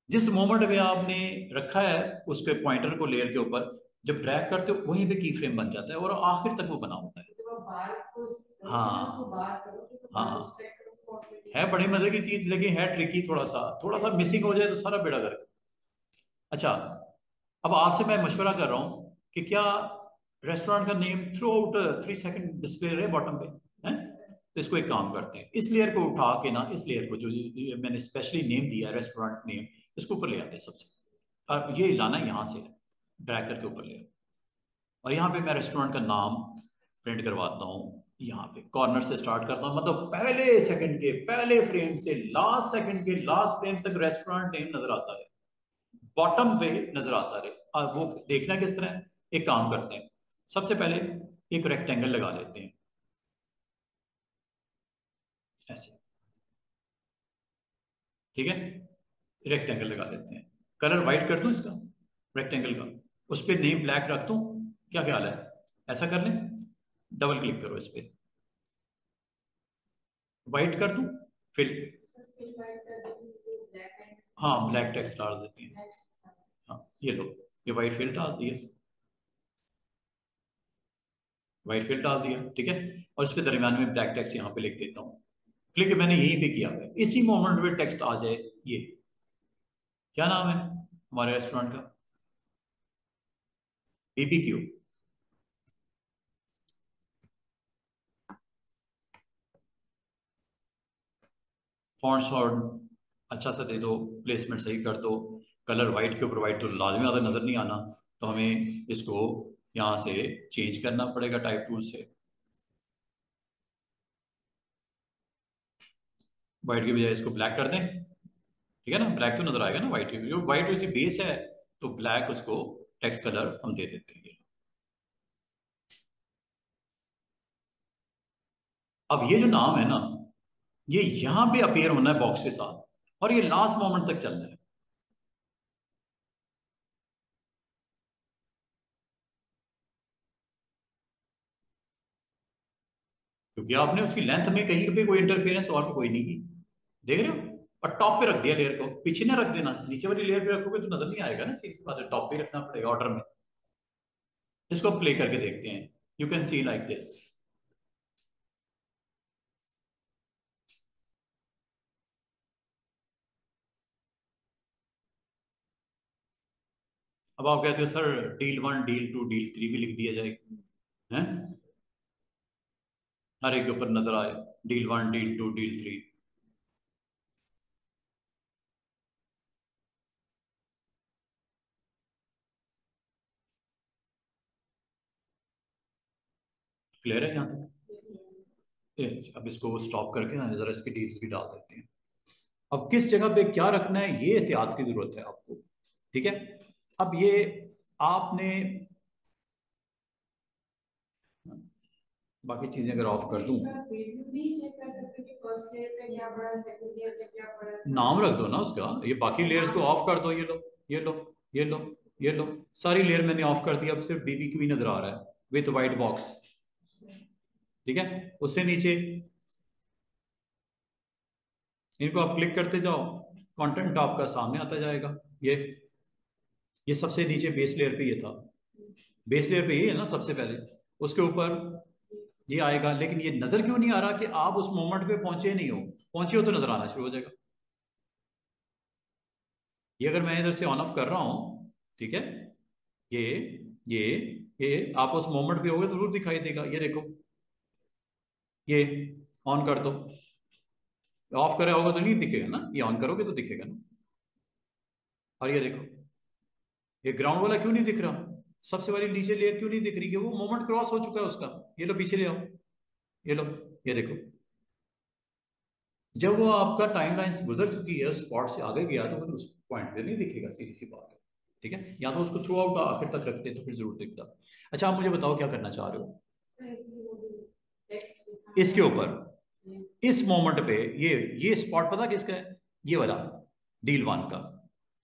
जिस मोमेंट पे आपने रखा है उसके पॉइंटर को लेयर के ऊपर, जब ड्रैग करते हो वहीं पे की फ्रेम बन जाता है और आखिर तक वो बना होता है। हाँ हाँ, है बड़ी मजे की चीज, लेकिन है ट्रिकी, थोड़ा सा मिसिंग हो जाए तो सारा बेड़ा गर्क। अच्छा, अब आपसे मैं मशवरा कर रहा हूं कि क्या रेस्टोरेंट का name through out 3 second display रहे बॉटम पे, है? तो इसको एक काम करते हैं, इस लेयर को उठा के ना, इस लेयर को जो मैंने स्पेशली नेम दिया है रेस्टोरेंट नेम, इसको ऊपर ले आते हैं सबसे, और ये लाना यहाँ से ड्रैग करके ऊपर ले, और यहाँ पे मैं रेस्टोरेंट का नाम प्रिंट करवाता हूँ। यहाँ पे कॉर्नर से स्टार्ट करता हूँ, मतलब पहले सेकंड के पहले फ्रेम से लास्ट सेकंड के लास्ट फ्रेम तक रेस्टोरेंट नेम नजर आता है, बॉटम पे नजर आता रहे। और वो देखना किस तरह है, एक काम करते हैं, सबसे पहले एक रेक्टेंगल लगा लेते हैं ऐसे, ठीक है? रेक्टेंगल लगा लेते हैं, कलर व्हाइट कर दूं इसका रेक्टेंगल का, उस पर नेम ब्लैक रख दूं, क्या ख्याल है? ऐसा कर लें, डबल क्लिक करो इस पर, व्हाइट कर दूं, फिल, हाँ ब्लैक टेक्स्ट डाल देते हैं। हाँ ये लो, ये व्हाइट फिल डाल दिया, व्हाइट फिल डाल दिया, ठीक है? और इसके दरमियान में ब्लैक टेक्स्ट यहाँ पे लिख देता हूँ, क्लिक मैंने यहीं पे किया है, इसी मोमेंट में टेक्स्ट आ जाए। ये क्या नाम है हमारे रेस्टोरेंट का? बीबीक्यू। फॉन्ट शॉर्ट अच्छा सा दे दो, प्लेसमेंट सही कर दो, कलर वाइट के ऊपर वाइट तो लाजमी आता नजर नहीं आना, तो हमें इसको यहाँ से चेंज करना पड़ेगा टाइप टूल से, वाइट की बजाय इसको ब्लैक कर दें, ठीक है ना? ब्लैक तो नजर आएगा ना, वाइट जो वाइट उसकी बेस है, तो ब्लैक उसको टेक्स्ट कलर हम दे देते हैं। अब ये जो नाम है ना, ये यहां पे अपीयर होना है बॉक्स के साथ, और ये लास्ट मोमेंट तक चलना है। क्योंकि आपने उसकी लेंथ में कहीं पे कोई इंटरफेरेंस और कोई नहीं की, देख रहे हो। और टॉप पे रख दिया लेयर को, पीछे ना रख देना, नीचे वाली लेयर पे रखोगे तो नजर नहीं आएगा ना, सीधी सी बात है, टॉप पे रखना पड़ेगा ऑर्डर में। इसको प्ले करके देखते हैं। You can see like this. अब आप कहते हो सर डील 1 डील 2 डील 3 भी लिख दिया जाएगा, हैं, हर एक के ऊपर नजर आए, डील 1 डील 2 डील 3। क्लियर है यहाँ तक? अब इसको स्टॉप करके ना जरा इसकी डील्स भी डाल देते हैं। अब किस जगह पे क्या रखना है ये एहतियात की जरूरत है आपको, ठीक है। अब ये आपने, बाकी चीजें अगर ऑफ कर दूं, नाम रख दो ना उसका, ये बाकी लेयर्स को ऑफ कर दो, ये लो ये लो ये लो ये लो, सारी लेयर मैंने ऑफ कर दी, अब सिर्फ BBQ ही नजर आ रहा है विथ वाइट बॉक्स, ठीक है। उससे नीचे इनको आप क्लिक करते जाओ, कंटेंट आपका सामने आता जाएगा। ये सबसे नीचे बेस लेयर पे ये था, बेस लेयर पे ये है ना सबसे पहले, उसके ऊपर ये आएगा। लेकिन ये नजर क्यों नहीं आ रहा कि आप उस मोमेंट पे पहुंचे नहीं हो, पहुंचे हो तो नजर आना शुरू हो जाएगा। ये अगर मैं इधर से ऑन ऑफ कर रहा हूं, ठीक है, ये ये ये आप उस मोमेंट पे होगे तो जरूर दिखाई देगा। ये देखो, ये ऑन कर दो, ऑफ करा होगा तो नहीं दिखेगा ना, ये ऑन करोगे तो दिखेगा ना। और ये देखो, ये ग्राउंड वाला क्यों नहीं दिख रहा, सबसे वाली नीचे लेयर क्यों नहीं दिख रही, कि वो मोमेंट क्रॉस हो चुका है उसका। ये लो पीछे ले आओ, ये लो, ये देखो, जब वो आपका टाइमलाइन से गुजर चुकी है, स्पॉट से आगे गया, तो फिर उस पॉइंट पे नहीं दिखेगा, सीधी सी बात है, ठीक है। या तो उसको थ्रू आउट आखिर तक रखते तो फिर जरूर दिखता। अच्छा, आप मुझे बताओ क्या करना चाह रहे हो इसके ऊपर, इस मोमेंट पे। ये स्पॉट पता किसका है, ये वाला डील 1 का,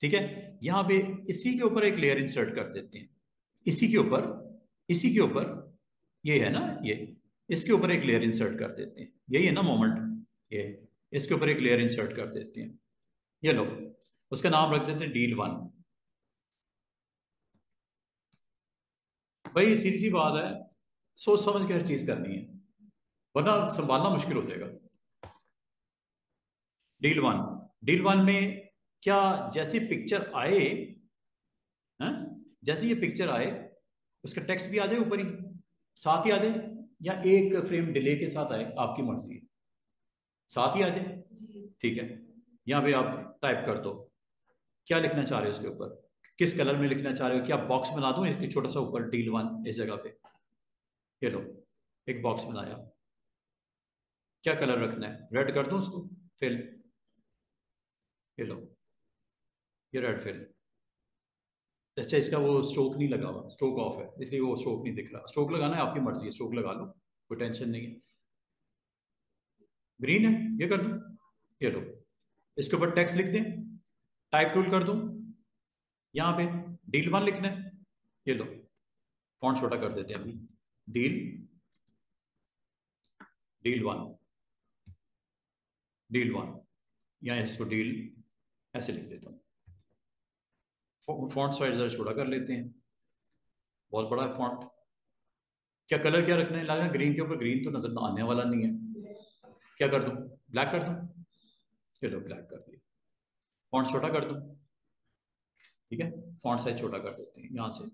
ठीक है। यहां पे इसी के ऊपर एक लेयर इंसर्ट कर देते हैं, इसी के ऊपर, इसी के ऊपर, ये है ना, ये इसके ऊपर एक लेयर इंसर्ट कर देते हैं, यही है ना मोमेंट, ये इसके ऊपर एक लेयर इंसर्ट कर देते हैं। ये लो, उसका नाम रख देते हैं डील 1। भाई सीधी सी बात है, सोच समझ के हर चीज करनी है, वरना संभालना मुश्किल हो जाएगा। डील 1, डील 1 में क्या, जैसे पिक्चर आए, हैं, जैसे ये पिक्चर आए, उसका टेक्स्ट भी आ जाए ऊपर ही, साथ ही आ जाए, या एक फ्रेम डिले के साथ आए, आपकी मर्जी है, साथ ही आ जाए, ठीक है। यहाँ पे आप टाइप कर दो, क्या लिखना चाह रहे हो उसके ऊपर, किस कलर में लिखना चाह रहे हो, क्या बॉक्स बना दूं इसके छोटा सा ऊपर डील 1 इस जगह पे, ये लो एक बॉक्स बनाया, क्या कलर रखना है, रेड कर दूं उसको, फिल, ये लो, ये रेड फिल। अच्छा, इसका वो स्ट्रोक नहीं लगा हुआ, स्ट्रोक ऑफ है, इसलिए वो स्ट्रोक नहीं दिख रहा। स्ट्रोक लगाना है आपकी मर्जी है, स्ट्रोक लगा लो, कोई टेंशन नहीं है। ग्रीन है, ये कर दूं, ये लो, इसके ऊपर टेक्स्ट लिख दें, टाइप टूल कर दूं, यहाँ पे डील 1 लिखना है, ये लो, फॉन्ट छोटा कर देते हैं अभी, डील, डील 1, डील 1, या इसको डील ऐसे लिख देता हूँ। फॉन्ट साइज जरा छोटा कर लेते हैं, बहुत बड़ा है फॉन्ट। क्या कलर क्या रखना है, लगा ग्रीन के ऊपर, ग्रीन तो नजर आने वाला नहीं है, क्या कर दूं, ब्लैक कर दूं, चलो ब्लैक कर दिया, फॉन्ट छोटा कर दूं, ठीक है, फॉन्ट साइज छोटा कर देते हैं यहां से।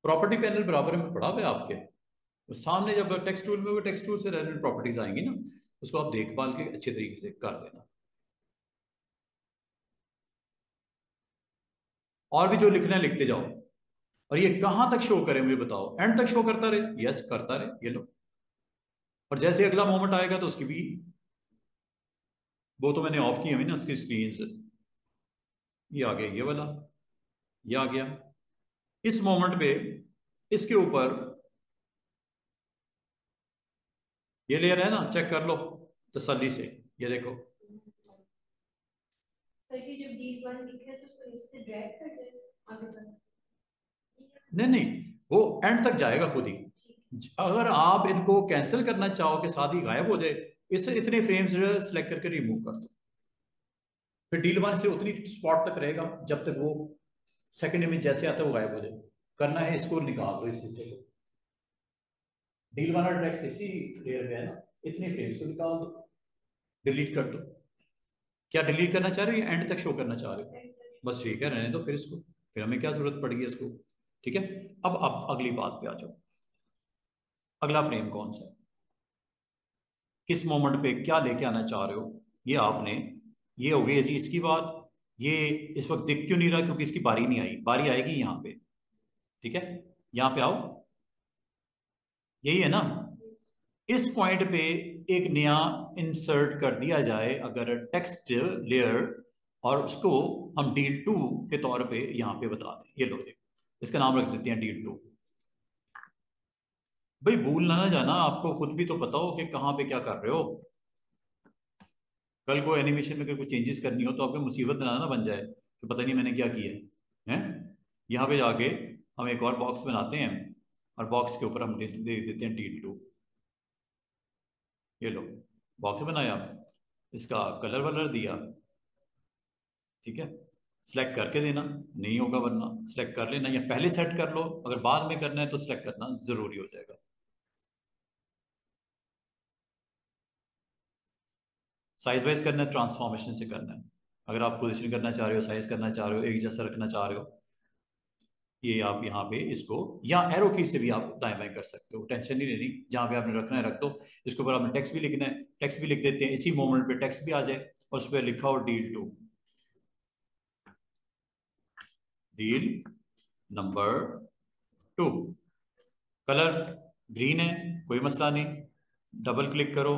प्रॉपर्टी पैनल बराबर में पड़ा हुआ है आपके, तो सामने जब टेक्स्ट टूल में, वो टेक्स्ट टूल से रेलेवेंट प्रॉपर्टीज आएंगी ना, उसको आप देखभाल के अच्छे तरीके से कर लेना। और भी जो लिखना है लिखते जाओ। और ये कहां तक शो करे मुझे बताओ, एंड तक शो करता रहे, यस करता रहे, ये लो। और जैसे अगला मोमेंट आएगा तो उसकी भी, वो तो मैंने ऑफ की है ना उसकी स्क्रीन से, ये आ गया ये वाला, ये आ गया। इस मोमेंट पे इसके ऊपर ये लेयर है ना, चेक कर लो तसल्ली से, ये देखो। सर ये जब डील वन लिखे तो उसको इससे ड्रैग कर दे आगे तक। नहीं नहीं, वो एंड तक जाएगा खुद ही। अगर आप इनको कैंसिल करना चाहो कि साथ ही गायब हो जाए, इससे इतने फ्रेम्स सेलेक्ट करके रिमूव कर दो, फिर डील वन से उतनी स्पॉट तक रहेगा जब तक वो सेकंड इमेज जैसे आता है वो गायब हो जाए। करना है इसको निकाल दो इस हिस्से को, डील वन और टेक्स्ट इसी लेयर पे है ना, इतने फ्रेम्स को निकाल दो, डिलीट कर दो। क्या डिलीट करना चाह रहे हो या एंड तक शो करना चाह रहे हो? बस ठीक है, रहने दो फिर इसको, फिर हमें क्या जरूरत पड़ेगी इसको। ठीक है, अब अगली बात पे आ जाओ। अगला फ्रेम कौन सा है, किस मोमेंट पे क्या लेके आना चाह रहे हो, ये आपने, ये हो गई जी इसकी बात। ये इस वक्त दिख क्यों नहीं रहा, क्योंकि इसकी बारी नहीं आई, बारी आएगी यहाँ पे। ठीक है, यहाँ पे आओ, यही है ना। इस पॉइंट पे एक नया इंसर्ट कर दिया जाए अगर टेक्स्ट लेयर, और उसको हम डील टू के तौर पे यहाँ पे बता दें। ये लो देखो, इसका नाम रख देते हैं डील टू। भाई भूल ना जाना, आपको खुद भी तो पता हो कि कहाँ पे क्या कर रहे हो। कल को एनिमेशन में कोई चेंजेस करनी हो तो आपको मुसीबत ना बन जाए कि पता नहीं मैंने क्या किया है। यहाँ पे जाके हम एक और बॉक्स बनाते हैं, और बॉक्स के ऊपर हम दे देते हैं डील टू। ये लो, बॉक्स बनाया, इसका कलर वलर दिया। ठीक है, सिलेक्ट करके देना, नहीं होगा वरना सिलेक्ट कर लेना, या पहले सेट कर लो, अगर बाद में करना है तो सिलेक्ट करना जरूरी हो जाएगा। साइज वाइज करना है, ट्रांसफॉर्मेशन से करना है। अगर आप पोजिशन करना चाह रहे हो, साइज करना चाह रहे हो, एक जैसा रखना चाह रहे हो, ये आप यहाँ पे इसको, या एरो की से भी आप दाएं बाएं कर सकते हो, टेंशन नहीं लेनी, जहां पे आपने रखना है रख दो। इसके ऊपर आपने टेक्स्ट भी लिखना है, टेक्स्ट भी लिख देते हैं, इसी मोमेंट पे टेक्स्ट भी आ जाए और उस पर लिखा हो deal two, deal number 2। Colour green है, कोई मसला नहीं, डबल क्लिक करो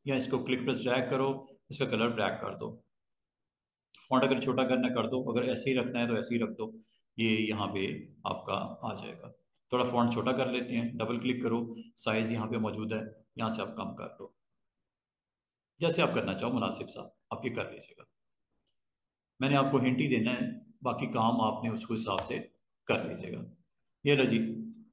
या इसको क्लिक प्लस ड्रैग करो, इसका कलर ब्लैक कर दो। फॉन्ट अगर छोटा करना कर दो, अगर ऐसे ही रखना है तो ऐसे ही रख दो, ये यहाँ पे आपका आ जाएगा। थोड़ा फॉन्ट छोटा कर लेते हैं, डबल क्लिक करो, साइज यहाँ पे मौजूद है, यहाँ से आप कम कर लो, जैसे आप करना चाहो मुनासिब सा आप ये कर लीजिएगा। मैंने आपको हिंट ही देना है, बाकी काम आपने उसको हिसाब से कर लीजिएगा। ये लो जी,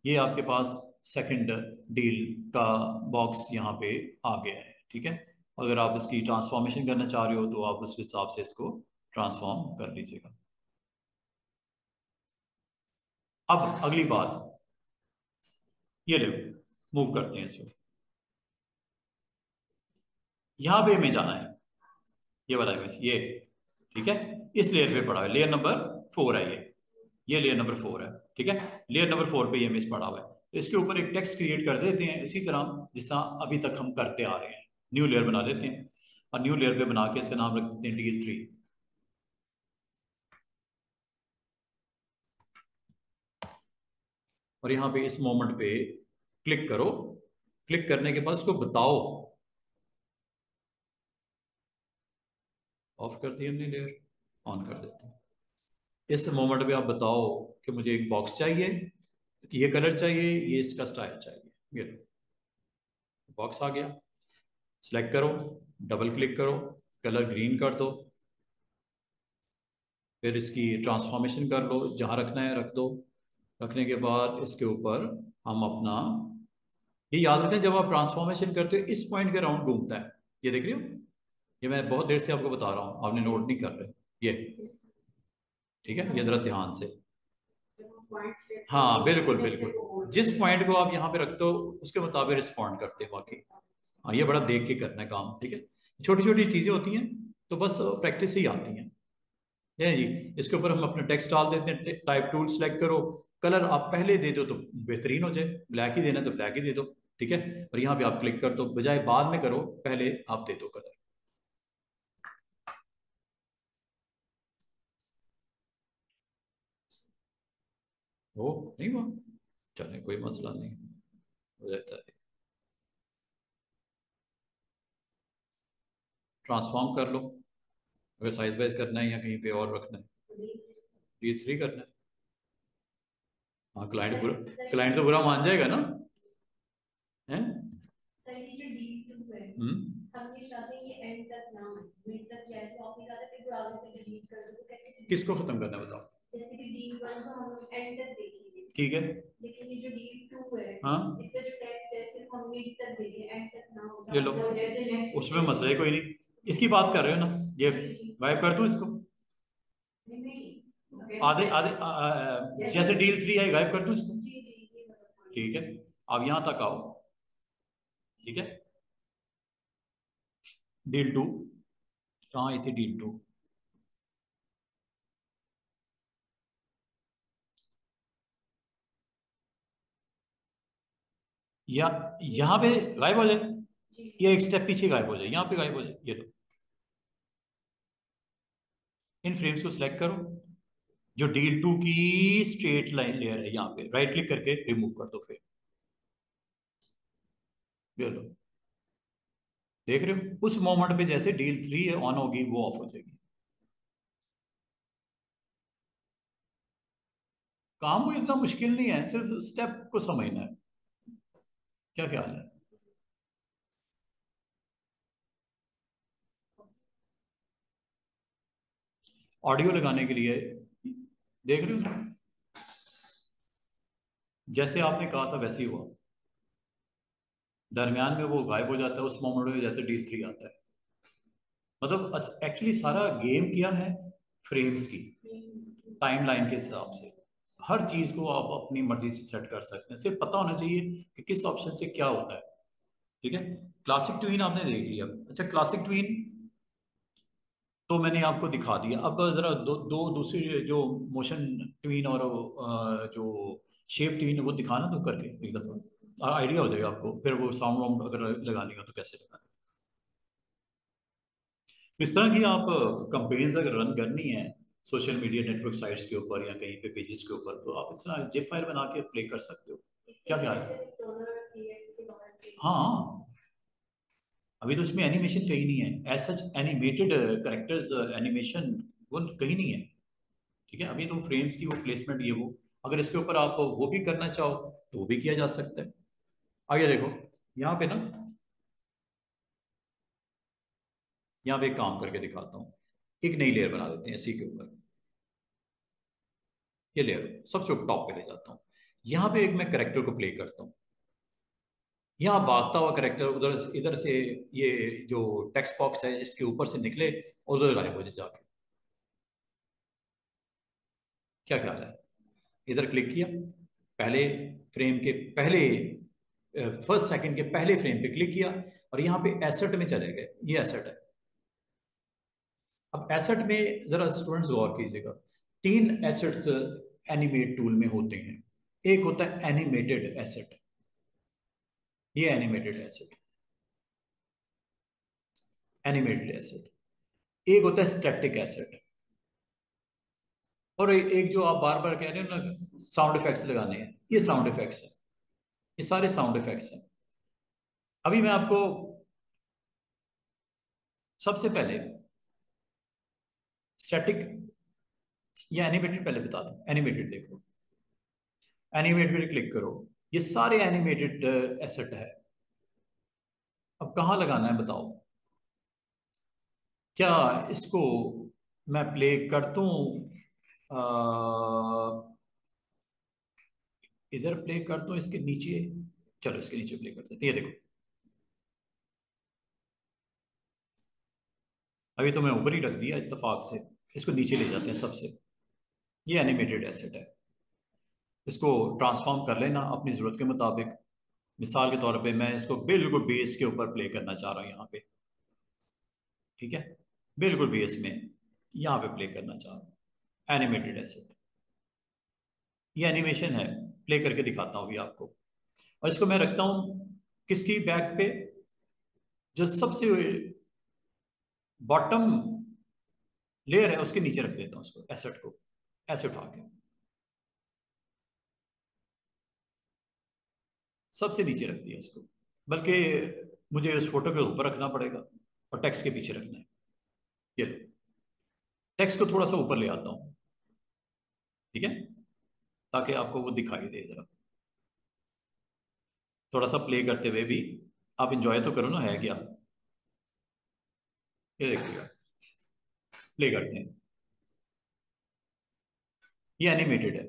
ये आपके पास सेकंड डील का बॉक्स यहाँ पे आ गया है। ठीक है, अगर आप इसकी ट्रांसफॉर्मेशन करना चाह रहे हो तो आप उस हिसाब से इसको ट्रांसफॉर्म कर लीजिएगा। अब अगली बात, ये ले मूव करते हैं इसको, यहाँ पे इमेज आना है, ये वाला इमेज ये। ठीक है, इस लेयर पे पड़ा है, लेयर नंबर 4 है ये लेयर नंबर 4 है। ठीक है, लेयर नंबर 4 पे ये इमेज पड़ा हुआ है, तो इसके ऊपर एक टेक्स्ट क्रिएट कर देते हैं इसी तरह जिस तरह अभी तक हम करते आ रहे हैं। न्यू लेयर बना लेते हैं, और न्यू लेयर पे बना के इसका नाम रख देते हैं डील 3। और यहाँ पे इस मोमेंट पे क्लिक करो, क्लिक करने के बाद उसको बताओ, ऑफ कर दिया हमने लेयर, ऑन कर देते हैं। इस मोमेंट पे आप बताओ कि मुझे एक बॉक्स चाहिए, ये कलर चाहिए, ये इसका स्टाइल चाहिए। ये बॉक्स आ गया, सिलेक्ट करो, डबल क्लिक करो, कलर ग्रीन कर दो, फिर इसकी ट्रांसफॉर्मेशन कर लो, जहां रखना है रख दो। रखने के बाद इसके ऊपर हम अपना, ये याद रखें जब आप ट्रांसफॉर्मेशन करते हो इस पॉइंट के राउंड घूमता है, ये देख रहे हो, ये मैं बहुत देर से आपको बता रहा हूँ, आपने नोट नहीं कर रहे ये। ठीक है, ये जरा ध्यान से, हाँ बिल्कुल बिल्कुल, जिस पॉइंट को आप यहाँ पे रखते हो उसके मुताबिक रिस्पॉन्ड करते हो बाकी। हाँ, ये बड़ा देख के करना है काम। ठीक है, छोटी छोटी चीजें होती हैं तो बस प्रैक्टिस से ही आती हैं। ये जी, इसके ऊपर हम अपना टेक्स्ट डाल देते हैं, टाइप टूल सेलेक्ट करो, कलर आप पहले दे दो तो बेहतरीन हो जाए, ब्लैक ही देना तो ब्लैक ही दे दो। ठीक है, और यहाँ पे आप क्लिक कर दो, बजाय बाद में करो पहले आप दे दो कलर। हो नहीं हुआ, चले कोई मसला नहीं, हो जाता है। ट्रांसफॉर्म कर लो, अगर साइज वाइज करना है या कहीं पे और रखना है, ये 3 करना है। हाँ, क्लाइंट तो बुरा मान जाएगा ना, है। सर ये जो D2 है, हम ये चाहते हैं ये एंड तक ना आए, मिड तक जाए, तो आप ये कहते हैं फिर आगे से डिलीट कर दो, तो कैसे delete किसको खत्म करना है बताओ। जैसे कि D1 को हम लोग एंड तक देखेंगे, ठीक है, लेकिन ये जो D2 है, हाँ, इसका जो टेक्स्ट है सिर्फ हम मिड तक देखें, एंड तक ना हो, ये लो, तो जैसे नेक्स्ट उसमें मसला ही कोई नहीं। इसकी बात कर रहे हो ना, ये गायब कर दूं इसको, नहीं आधे आधे जैसे डील 3 है गायब कर दूं इसको। जी जी ये मतलब ठीक है, अब यहां तक आओ। ठीक है, डील 2 कहाँ आई थी, डील 2, या यहाँ पे गायब हो जाए, ये एक स्टेप पीछे गायब हो जाए, यहाँ पे गायब हो जाए। ये लो, इन फ्रेम्स को सिलेक्ट करो, जो डील 2 की स्ट्रेट लाइन लेयर है यहाँ पे राइट क्लिक करके रिमूव कर दो फ्रेम। ये लो, देख रहे हो उस मोमेंट पे जैसे डील 3 है ऑन होगी वो ऑफ हो जाएगी। काम कोई इतना मुश्किल नहीं है, सिर्फ स्टेप को समझना है। क्या ख्याल है? ऑडियो लगाने के लिए देख रहे हो ना, जैसे आपने कहा था वैसे ही हुआ, दरमियान में वो गायब हो जाता है उस मोमेंट में जैसे डील 3 आता है। मतलब एक्चुअली सारा गेम क्या है, फ्रेम्स की टाइमलाइन के हिसाब से हर चीज को आप अपनी मर्जी से सेट कर सकते हैं, सिर्फ पता होना चाहिए कि किस ऑप्शन से क्या होता है। ठीक है, क्लासिक ट्वीन आपने देख लिया। अच्छा, क्लासिक ट्वीन तो मैंने आपको दिखा दिया। अब जरा दो दूसरी जो मोशन ट्वीन और जो शेप ट्वीन वो दिखाना तो करके एक दफा आइडिया हो जाएगा आपको, फिर वो साउंड वाउंड अगर लगानी हो तो कैसे लगाना। इस तरह की आप कंपेन्स अगर रन करनी है सोशल मीडिया नेटवर्क साइट्स के ऊपर या कहीं पे पेजेस के ऊपर, तो आप इस तरह जिप फाइल बना के प्ले कर सकते हो। क्या ख्याल है? हाँ, अभी तो इसमें एनिमेशन कहीं नहीं है, as such animated characters animation वो कहीं नहीं है। ठीक है, अभी तो फ्रेम्स की वो प्लेसमेंट ये वो, अगर इसके ऊपर आप वो भी करना चाहो तो वो भी किया जा सकता है। आगे देखो, यहाँ पे ना, यहाँ पे एक काम करके दिखाता हूँ, एक नई लेयर बना देते हैं इसी के ऊपर। ये लेयर सबसे टॉप पे ले जाता हूँ, यहाँ पे एक मैं करेक्टर को प्ले करता हूँ। यहाँ भागता हुआ करेक्टर उधर इधर से, ये जो टेक्स्ट बॉक्स है इसके ऊपर से निकले और उधर गायब हो जाए जाके। क्या ख्याल है? इधर क्लिक किया, पहले फ्रेम के पहले फर्स्ट सेकंड के पहले फ्रेम पे क्लिक किया और यहाँ पे एसेट में चले गए। ये एसेट है। अब एसेट में जरा स्टूडेंट्स गौर कीजिएगा, 3 एसेट्स एनिमेट टूल में होते हैं। एक होता है एनिमेटेड एसेट, ये एनिमेटेड एसेट, एनिमेटेड एसेट। एक होता है स्टैटिक एसेट, और एक जो आप बार बार कह रहे हो ना साउंड इफेक्ट्स लगाने हैं, ये साउंड इफेक्ट्स है, ये सारे साउंड इफेक्ट्स हैं। अभी मैं आपको सबसे पहले स्टैटिक या एनिमेटेड पहले बता दूं। एनिमेटेड देख लो, एनिमेटेड क्लिक करो, ये सारे एनिमेटेड एसेट है। अब कहाँ लगाना है बताओ? क्या इसको मैं प्ले कर दूं, इधर प्ले कर दूं इसके नीचे? चलो इसके नीचे प्ले कर देते हैं। ये देखो, अभी तो मैं ऊपर ही रख दिया इत्तेफाक से, इसको नीचे ले जाते हैं सबसे। ये एनिमेटेड एसेट है, इसको ट्रांसफॉर्म कर लेना अपनी ज़रूरत के मुताबिक। मिसाल के तौर पे मैं इसको बिल्कुल बेस के ऊपर प्ले करना चाह रहा हूँ यहाँ पे। ठीक है, बिल्कुल बेस में यहाँ पे प्ले करना चाह रहा हूँ, एनिमेटेड एसेट। ये एनिमेशन है, प्ले करके दिखाता हूँ अभी आपको। और इसको मैं रखता हूँ किसकी बैक पे, जो सबसे बॉटम लेयर है उसके नीचे रख देता हूँ उसको, एसेट को ऐसे उठा के सबसे नीचे रख दिया इसको। बल्कि मुझे उस फोटो के ऊपर रखना पड़ेगा और टेक्स्ट के पीछे रखना है। ये लो, टेक्स्ट को थोड़ा सा ऊपर ले आता हूँ। ठीक है, ताकि आपको वो दिखाई दे जरा, थोड़ा सा प्ले करते हुए भी आप इंजॉय तो करो ना, है क्या। ये देखिएगा, प्ले करते हैं, ये एनिमेटेड है।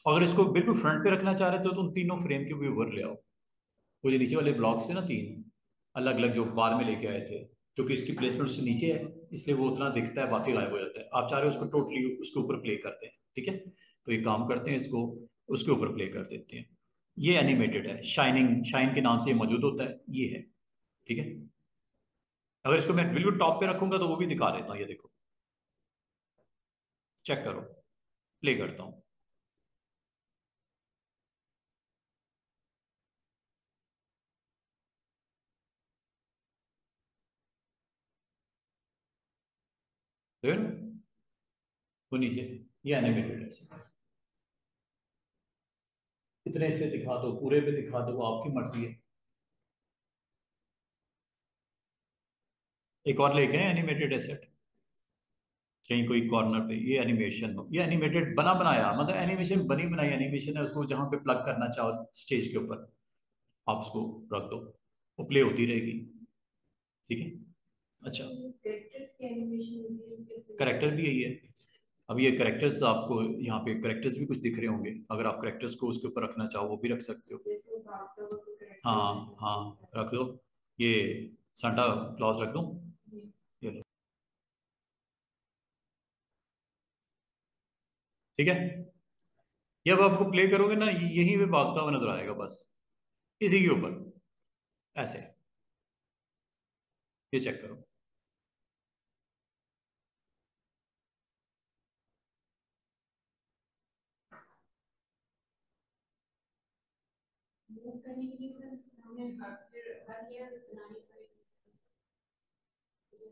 अगर इसको बिल्कुल फ्रंट पे रखना चाह रहे हो तो उन तीनों फ्रेम के भी ऊपर ले आओ। वो जो नीचे वाले ब्लॉक्स थे ना, तीन अलग अलग जो बार में लेके आए थे, क्योंकि इसकी प्लेसमेंट से नीचे है इसलिए वो उतना दिखता है, बाकी गायब हो जाता है। आप चाह रहे हो उसको टोटली उसके ऊपर प्ले करते हैं, ठीक है। तो ये काम करते हैं, इसको उसके ऊपर प्ले कर देते हैं। ये एनिमेटेड है, शाइनिंग, शाइन के नाम से ये मौजूद होता है, ये है, ठीक है। अगर इसको मैं बिल्कुल टॉप पे रखूंगा तो वो भी दिखा देता हूँ, ये देखो, चेक करो, प्ले करता हूँ। देखो ना, वो नीचे, ये एनिमेटेड है। इतने से दिखा दो, पूरे पे दिखा दो, वो आपकी मर्जी है। एक और लेके आए एनिमेटेड एसेट, कहीं कोई कॉर्नर पे, ये एनिमेशन हो, ये एनिमेटेड बना बनाया, मतलब एनिमेशन बनी बनाई एनिमेशन है। उसको जहां पे प्लग करना चाहो स्टेज के ऊपर आप उसको रख दो, वो प्ले होती रहेगी, ठीक है। अच्छा, करेक्टर भी यही है। अब ये करेक्टर्स आपको यहाँ पे करेक्टर्स भी कुछ दिख रहे होंगे, अगर आप करेक्टर्स को उसके ऊपर रखना चाहो वो भी रख सकते हो। हाँ हाँ, रख दो, ये सांता क्लॉज रख दो, ये लो, ठीक है। ये अब आपको प्ले करोगे ना, यहीं पे भागता हुआ नजर आएगा बस, इसी के ऊपर ऐसे, ये चेक करो। मूव करने के लिए सर हमें हर ईयर बनानी पड़ेगी।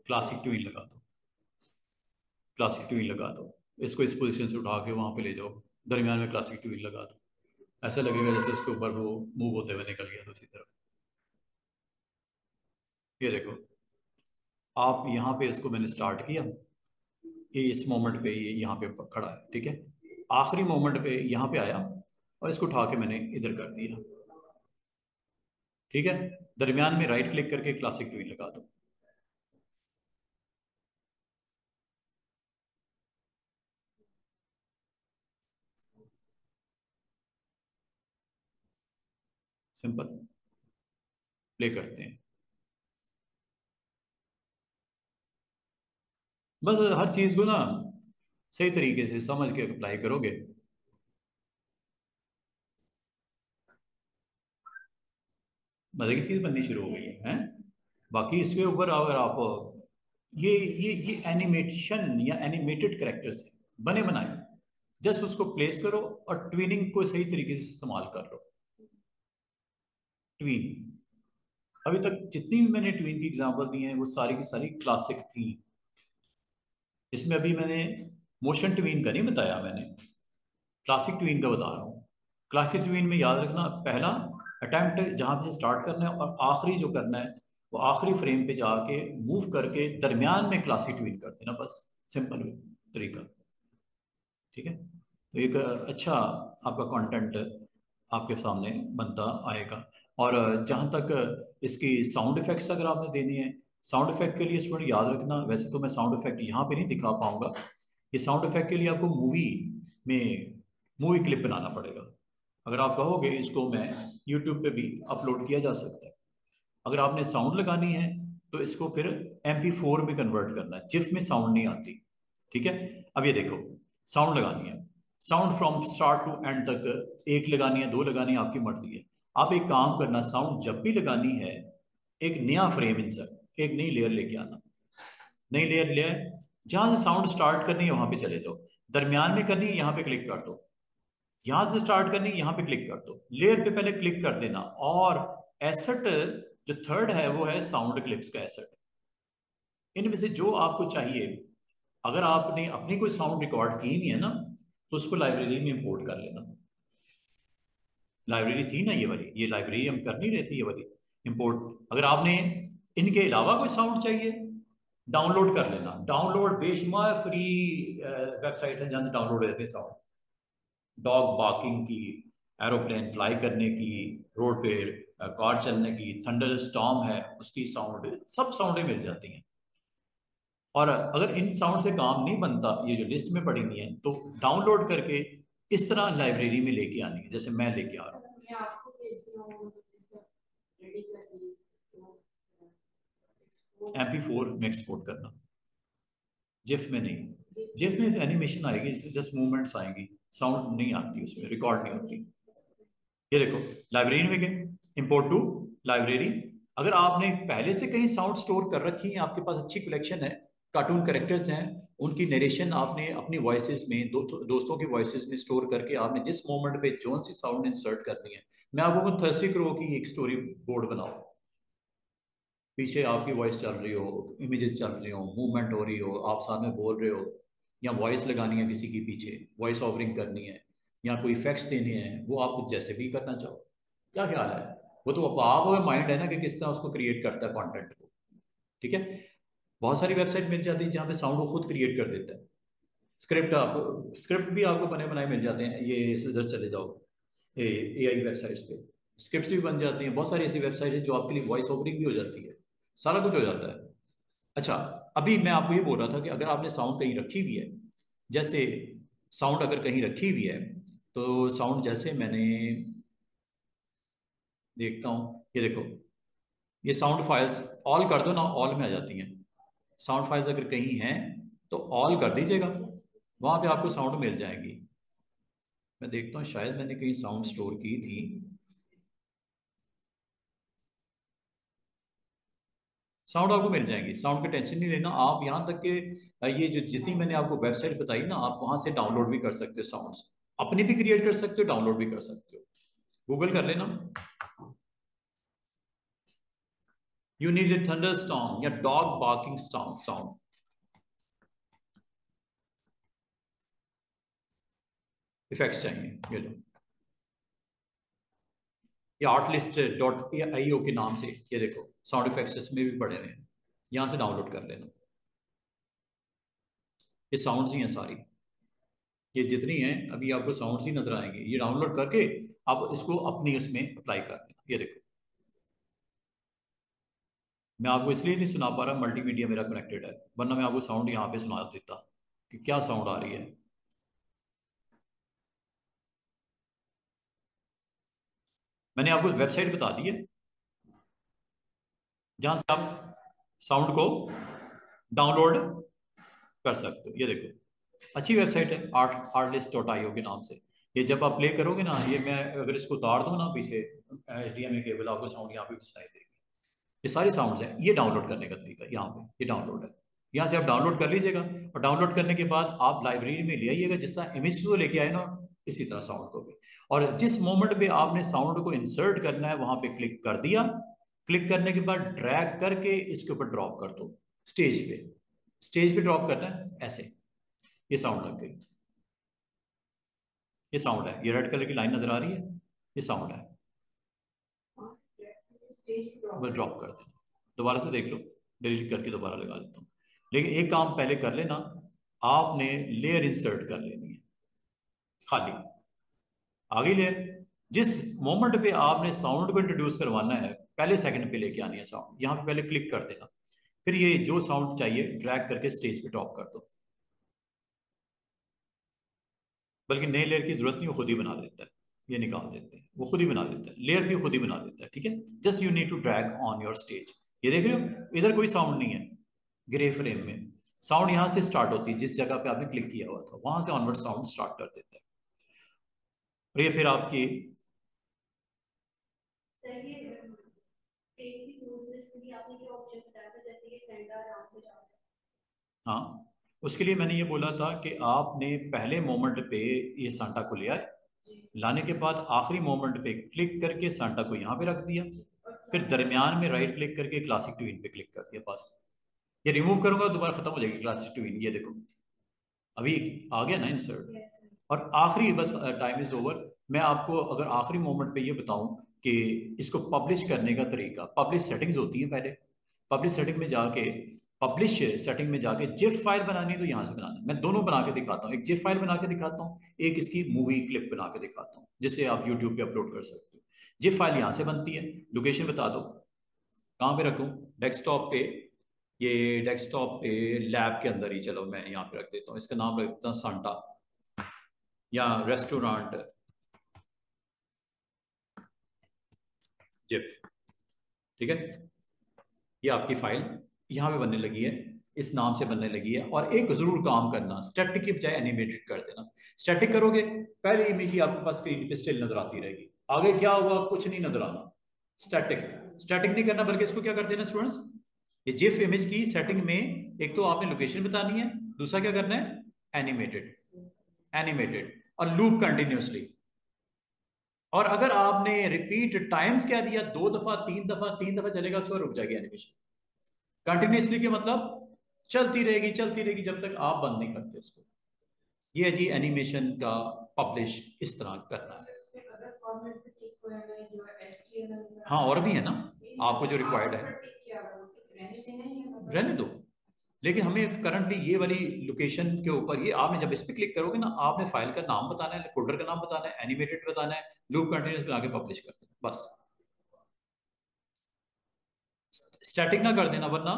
क्लासिक ट्यून लगा दो, क्लासिक ट्यून लगा दो, इसको इस पोजीशन से उठा के वहां पे ले जाओ, दरमियान में क्लासिक ट्यून लगा दो, ऐसा लगेगा जैसे उसके ऊपर वो मूव होते हुए निकल गया दूसरी तरफ। ये देखो, आप यहाँ पे इसको मैंने स्टार्ट किया, ये इस मोमेंट पे ये यहाँ पे खड़ा है, ठीक है। आखिरी मोमेंट पे यहाँ पे आया और इसको उठा के मैंने इधर कर दिया, ठीक है। दरमियान में राइट क्लिक करके क्लासिक ट्यून लगा दो। सिंपल, प्ले करते हैं। बस हर चीज को ना सही तरीके से समझ के अप्लाई करोगे, मजे की चीज बननी शुरू हो गई है, हैं? बाकी इसके ऊपर अगर आप ये एनिमेशन या एनिमेटेड करेक्टर्स बने बनाए, जस्ट उसको प्लेस करो और ट्विनिंग को सही तरीके से इस्तेमाल कर लो। ट्वीन, अभी तक जितनी भी मैंने ट्वीन की एग्जांपल दी हैं वो सारी की सारी क्लासिक थी। इसमें अभी मैंने मोशन ट्वीन का नहीं बताया, मैंने क्लासिक ट्वीन का बता रहा हूँ। क्लासिक ट्वीन में याद रखना, पहला अटेम्प्ट जहां पे स्टार्ट करना है और आखिरी जो करना है वो आखिरी फ्रेम पे जाके मूव करके दरमियान में क्लासिक ट्वीन कर देना, बस सिंपल तरीका, ठीक है। तो एक अच्छा आपका कंटेंट आपके सामने बनता आएगा। और जहाँ तक इसकी साउंड इफेक्ट्स अगर आपने देनी है, साउंड इफेक्ट के लिए स्टूडेंट याद रखना, वैसे तो मैं साउंड इफेक्ट यहाँ पे नहीं दिखा पाऊंगा, ये साउंड इफेक्ट के लिए आपको में मूवी क्लिप बनाना पड़ेगा। अगर आप कहोगे इसको मैं यूट्यूब पे भी अपलोड किया जा सकता है। अगर आपने साउंड लगानी है तो इसको फिर MP4 में कन्वर्ट करना है, जिफ में साउंड नहीं आती, ठीक है। अब ये देखो, साउंड लगानी है, sound from start to end तक, एक लगानी है, दो लगानी है, आपकी मर्जी है। आप एक काम करना, साउंड जब भी लगानी है एक नया फ्रेम इंसर्ट, एक नई लेयर लेके आना, नई लेयर ले आए, जहां से साउंड स्टार्ट करनी है वहां पे चले जाओ, दरमियान में करनी है यहाँ पे क्लिक कर दो, यहां से स्टार्ट करनी है यहाँ पे क्लिक कर दो, लेयर पे पहले क्लिक कर देना। और एसेट जो थर्ड है वो है साउंड क्लिप्स का एसेट। इनमें से जो आपको चाहिए, अगर आपने अपनी कोई साउंड रिकॉर्ड की हुई है ना तो उसको लाइब्रेरी में इंपोर्ट कर लेना। लाइब्रेरी थी ना ये वाली, ये लाइब्रेरी हम कर नहीं रहे थे, ये वाली इंपोर्ट। अगर आपने इनके अलावा कोई साउंड चाहिए, डाउनलोड कर लेना। डाउनलोड बेशुमार फ्री वेबसाइट है जहाँ से डाउनलोड हो जाते हैं साउंड, डॉग बार्किंग की, एरोप्लेन फ्लाई करने की, रोड पे कार चलने की, थंडर स्टॉर्म है उसकी साउंड, सब साउंडें मिल जाती हैं। और अगर इन साउंड से काम नहीं बनता, ये जो लिस्ट में पड़ी हुई है, तो डाउनलोड करके इस तरह लाइब्रेरी में लेके आनी है, जैसे मैं लेके आ रहा हूँ। MP4 में एक्सपोर्ट करना, जिफ में नहीं। जिफ में एनिमेशन आएगी, जस्ट मूवमेंट्स आएंगी, साउंड नहीं आती, उसमें रिकॉर्ड नहीं होती। ये देखो लाइब्रेरी में गए, इंपोर्ट टू लाइब्रेरी। अगर आपने पहले से कहीं साउंड स्टोर कर रखी है, आपके पास अच्छी कलेक्शन है, कार्टून कैरेक्टर्स हैं, उनकी नरेशन आपने अपनी वॉइसेस में दोस्तों की वॉइसेस में स्टोर करके आपने जिस मोमेंट पे जोन सी साउंड इंसर्ट करनी है, मैं आपको थर्स्टी क्रो की एक स्टोरी बोर्ड बनाओ, पीछे आपकी वॉइस चल रही हो, इमेजेस चल रही हो, मूवमेंट हो रही हो, आप साथ में बोल रहे हो, या वॉइस लगानी है किसी की पीछे, वॉइस ओवरिंग करनी है, या कोई इफेक्ट्स देने हैं, वो आप जैसे भी करना चाहो। क्या ख्याल है? वो तो आप माइंड है ना कि किस तरह उसको क्रिएट करता है कंटेंट को। ठीक है, बहुत सारी वेबसाइट मिल जाती है जहाँ पे साउंड वो खुद क्रिएट कर देता है। स्क्रिप्ट भी आपको बने बनाए मिल जाते हैं, ये इधर चले जाओ AI वेबसाइट्स पे स्क्रिप्ट भी बन जाती हैं। बहुत सारी ऐसी वेबसाइट है जो आपके लिए वॉइस ओवरिंग भी हो जाती है, सारा कुछ हो जाता है। अच्छा, अभी मैं आपको ये बोल रहा था कि अगर आपने साउंड कहीं रखी हुई है, जैसे साउंड अगर कहीं रखी हुई है, तो साउंड जैसे मैंने देखता हूँ, ये देखो, ये साउंड फाइल्स ऑल कर दो ना, ऑल में आ जाती हैं। साउंड फाइल्स अगर कहीं हैं तो ऑल कर दीजिएगा, वहां पे आपको साउंड मिल जाएंगी। मैं देखता हूँ शायद मैंने कहीं साउंड स्टोर की थी। साउंड आपको मिल जाएंगी, साउंड की टेंशन नहीं लेना आप। यहाँ तक कि ये जो जितनी मैंने आपको वेबसाइट बताई ना, आप वहां से डाउनलोड भी कर सकते हो साउंड्स, अपने भी क्रिएट कर सकते हो, डाउनलोड भी कर सकते हो। गूगल कर लेना, you need a thunder storm या डॉग बार्किंग साउंड, इफेक्ट्स चाहिए, ये लो, ये artlist.io के नाम से, ये देखो साउंड इफेक्ट्स इसमें भी पड़े हुए हैं, यहाँ से डाउनलोड कर लेना। ये साउंड्स ही हैं सारी, ये जितनी हैं अभी आपको साउंड्स ही नजर आएंगे। ये डाउनलोड करके आप इसको अपनी उसमें अप्लाई कर लेना। ये देखो, मैं आपको इसलिए नहीं सुना पा रहा, मल्टीमीडिया मेरा कनेक्टेड है, वरना मैं आपको साउंड यहाँ पे सुना देता कि क्या साउंड आ रही है। मैंने आपको वेबसाइट बता दी है जहां से आप साउंड को डाउनलोड कर सकते हो। ये देखो अच्छी वेबसाइट है, artlist.io के नाम से। ये जब आप प्ले करोगे ना, ये मैं अगर इसको उतार दूं ना पीछे HDMI केबल, आपको साउंड यहाँ पे सुनाई देगी। ये सारी साउंड्स हैं। ये डाउनलोड करने का तरीका यहाँ पे, ये डाउनलोड है, यहाँ से आप डाउनलोड कर लीजिएगा। और डाउनलोड करने के बाद आप लाइब्रेरी में ले आइएगा, जिस तरह इमेज को लेके आए ना, इसी तरह साउंड को भी। और जिस मोमेंट पे आपने साउंड को इंसर्ट करना है, वहां पे क्लिक कर दिया। क्लिक करने के बाद ड्रैग करके इसके ऊपर ड्रॉप कर दो स्टेज पे। स्टेज पे ड्रॉप करना है ऐसे, ये साउंड लग गई, ये साउंड है, ये रेड कलर की लाइन नजर आ रही है, ये साउंड है। बस ड्रॉप कर देना, दोबारा से देख लो, डिलीट करके दोबारा लगा लेता हूँ। लेकिन एक काम पहले कर लेना, आपने लेयर इंसर्ट कर लेनी है खाली, आगे लेयर। जिस मोमेंट पे आपने साउंड को इंट्रोड्यूस करवाना है, पहले सेकंड पे लेके आनी है साउंड, यहाँ पे पहले क्लिक कर देना, फिर ये जो साउंड चाहिए ड्रैग करके स्टेज पे ड्रॉप कर दो। बल्कि नए लेयर की जरूरत नहीं, वो खुद ही बना देता है, ये निकाल देते हैं, वो खुद ही बना देता है, लेयर भी खुद ही बना देता है। ठीक है, just you need to drag on your stage. ये देख रहे हो, इधर कोई साउंड नहीं है, ग्रे फ्रेम में साउंड यहां से स्टार्ट होती है, जिस जगह पे आपने क्लिक किया हुआ था वहां से ऑनवर्ड साउंड स्टार्ट कर देता है। और ये फिर आपकी हाँ, उसके लिए मैंने ये बोला था कि आपने पहले मोमेंट पे ये सांता को ले आए, लाने के बाद आखिरी मोमेंट पे क्लिक करके सांता को यहाँ पे रख दिया, फिर दरमियान में राइट क्लिक करके क्लासिक ट्यून पे क्लिक कर दिया, बस। ये रिमूव करूंगा दोबारा खत्म हो जाएगी क्लासिक ट्यून। ये देखो अभी आ गया ना इंसर्ट। और आखिरी बस, टाइम इज ओवर। मैं आपको अगर आखिरी मोमेंट पे ये बताऊं कि इसको पब्लिश करने का तरीका, पब्लिश सेटिंग्स होती है पहले, पब्लिश सेटिंग में जाके पब्लिश सेटिंग में जाके जिफ फाइल बनानी है तो यहाँ से बनाना है। मैं दोनों बना के दिखाता हूँ, एक जिफ फाइल बना के दिखाता हूँ, एक इसकी मूवी क्लिप बना के दिखाता हूँ जिसे आप यूट्यूब पे अपलोड कर सकते हो। जिफ फाइल यहाँ से बनती है, लोकेशन बता दो कहाँ पे रखूँ, डेस्कटॉप पे, ये डेस्कटॉप पे लैब के अंदर ही, चलो मैं यहाँ पे रख देता हूँ, इसका नाम रख देता हूँ सांटा या रेस्टोरेंट जिफ, ठीक है। ये आपकी फाइल यहाँ पे बनने लगी है, इस नाम से बनने लगी है। और एक जरूर काम करना, स्टैटिक की बजाय एनिमेटेड कर देना। स्टैटिक करोगे पहले इमेज ही आपके पास स्क्रीन पे स्टिल नजर आती रहेगी, आगे क्या हुआ कुछ नहीं नजर आना। स्टैटिक स्टैटिक नहीं करना, बल्कि इसको क्या कर देना स्टूडेंट्स, ये जिफ इमेज की सेटिंग में एक तो आपने लोकेशन बतानी है, दूसरा क्या करना है, एनिमेटेड, एनिमेटेड और लूप कंटिन्यूसली। और अगर आपने रिपीट टाइम्स क्या दिया, 2 दफा 3 दफा 3 दफा चलेगा, उसको रुक जाएगी एनिमेशन। कंटिन्यूसली के मतलब चलती रहेगी जब तक आप बंद नहीं करते इसको। ये जी एनिमेशन का पब्लिश इस तरह करना है। हाँ और भी है ना, आपको जो रिक्वायर्ड है रहने दो, लेकिन हमें करंटली ये वाली लोकेशन के ऊपर, ये आपने जब इस पर क्लिक करोगे ना, आपने फाइल का नाम बताना है, फोल्डर का नाम बताना है, एनिमेटेड बताना है, लूप कंटिन्यूस बना के पब्लिश कर देना बस। स्टैटिक ना कर देना वरना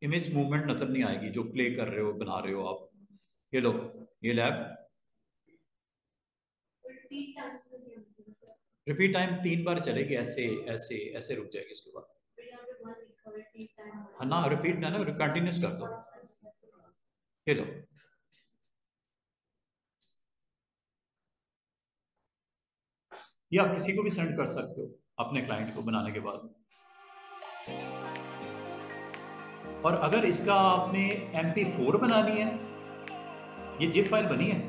इमेज मूवमेंट नजर नहीं आएगी जो प्ले कर रहे हो, बना रहे हो आप। ये लो, ये लैब रिपीट टाइम 3 बार चलेगी, ऐसे ऐसे ऐसे रुक जाएगी इसके बाद। हाँ ना, रिपीट ना कंटिन्यूस कर दो। ये लो, ये आप किसी को भी सेंड कर सकते हो अपने क्लाइंट को बनाने के बाद। और अगर इसका आपने MP4 बनानी है, ये जिप फाइल बनी है,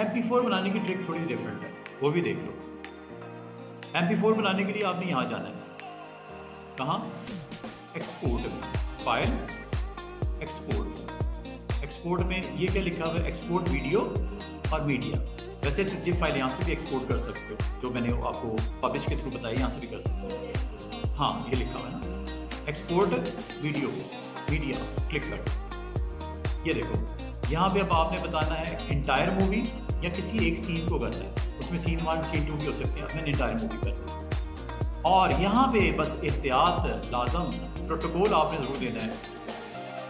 MP4 बनाने की ट्रिक थोड़ी डिफरेंट है, वो भी देख लो। MP4 बनाने के लिए आपने यहाँ जाना है, कहाँ, एक्सपोर्ट, फाइल, एक्सपोर्ट। एक्सपोर्ट में ये क्या लिखा हुआ है, एक्सपोर्ट वीडियो और मीडिया। वैसे तो जिप फाइल यहाँ से भी एक्सपोर्ट कर सकते हो, जो मैंने आपको पब्लिश के थ्रू बताया, यहाँ से भी कर सकते हो। हाँ ये लिखा हुआ है ना, एक्सपोर्ट वीडियो मीडिया, क्लिक कर। ये देखो यहाँ पे अब आपने बताना है इंटायर मूवी या किसी एक सीन को करना है, उसमें सीन 1 सीन 2 भी हो सकते हैं, अपने इंटायर मूवी करना है। और यहाँ पे बस एहतियात लाजम, प्रोटोकॉल आपने जरूर देना है,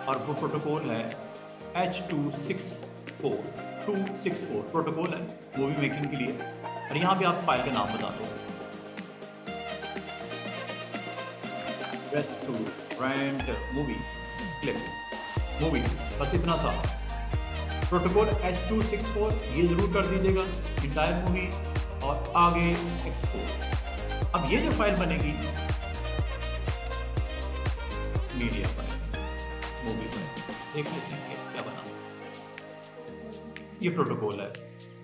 और वो प्रोटोकॉल है H264 प्रोटोकॉल है मूवी मेकिंग के लिए। और यहाँ पे आप फाइल का नाम बता दो, रेस्टोरेंट मूवी क्लिप मूवी, बस इतना सा। प्रोटोकॉल H264 ये जरूर कर दीजिएगा, इंटायर मूवी और आगे एक्सपोर्ट। अब ये जो फाइल बनेगी मीडिया फाइल, मूवी फाइल, देख लेते हैं क्या बना। ये प्रोटोकॉल है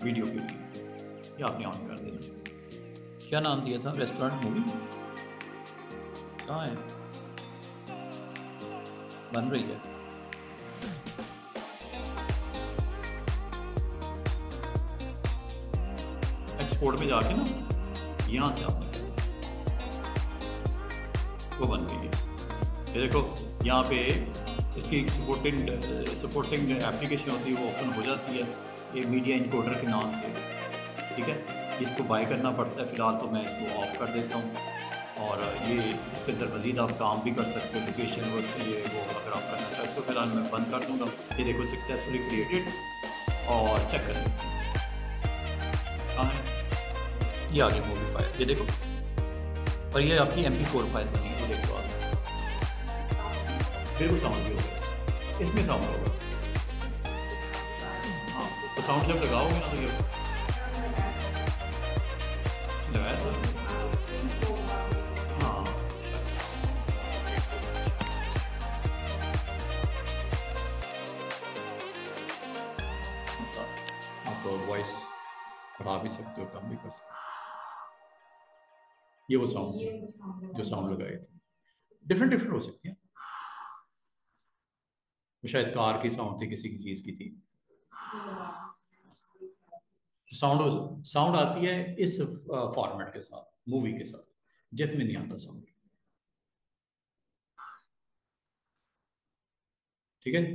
वीडियो के लिए, ये आपने ऑन कर देना। क्या नाम दिया था, रेस्टोरेंट मूवी, कहाँ है, बन रही है। एक्सपोर्ट में जाके ना यहाँ से आपने वो बन गई है। ये देखो यहाँ पे इसकी सपोर्टिंग एप्लीकेशन होती है, वो ओपन हो जाती है, ये मीडिया इनकोडर के नाम से, ठीक है। इसको बाय करना पड़ता है, फिलहाल तो मैं इसको ऑफ कर देता हूँ। और ये इसके अंदर मजीद आप काम भी कर सकते हो, लोकेशन वो ये वो अगर आप करना चाहें। इसको फिलहाल मैं बंद कर दूँगा। ये देखो सक्सेसफुली क्रिएटेड, और चेक करें कहाँ है, ये आ गई मूवी फाइल, ये देखो। और ये आपकी MP4 फाइल बनी है, वो देखो आप, बिल्कुल साउंड भी होगा, इसमें साउंड होगा। हाँ तो साउंड जब लगाओगे ना तो ये लगाया था। हाँ आप तो वॉइस बढ़ा भी सकते हो, कम भी कर सकते हो। ये वो साउंड जो साउंड लगाए थे, डिफरेंट हो सकती है। शायद कार की साउंड थी, किसी की चीज की थी। साउंड आती है इस फॉर्मेट के साथ, मूवी के साथ, जिफ में नहीं आता साउंड। ठीक है।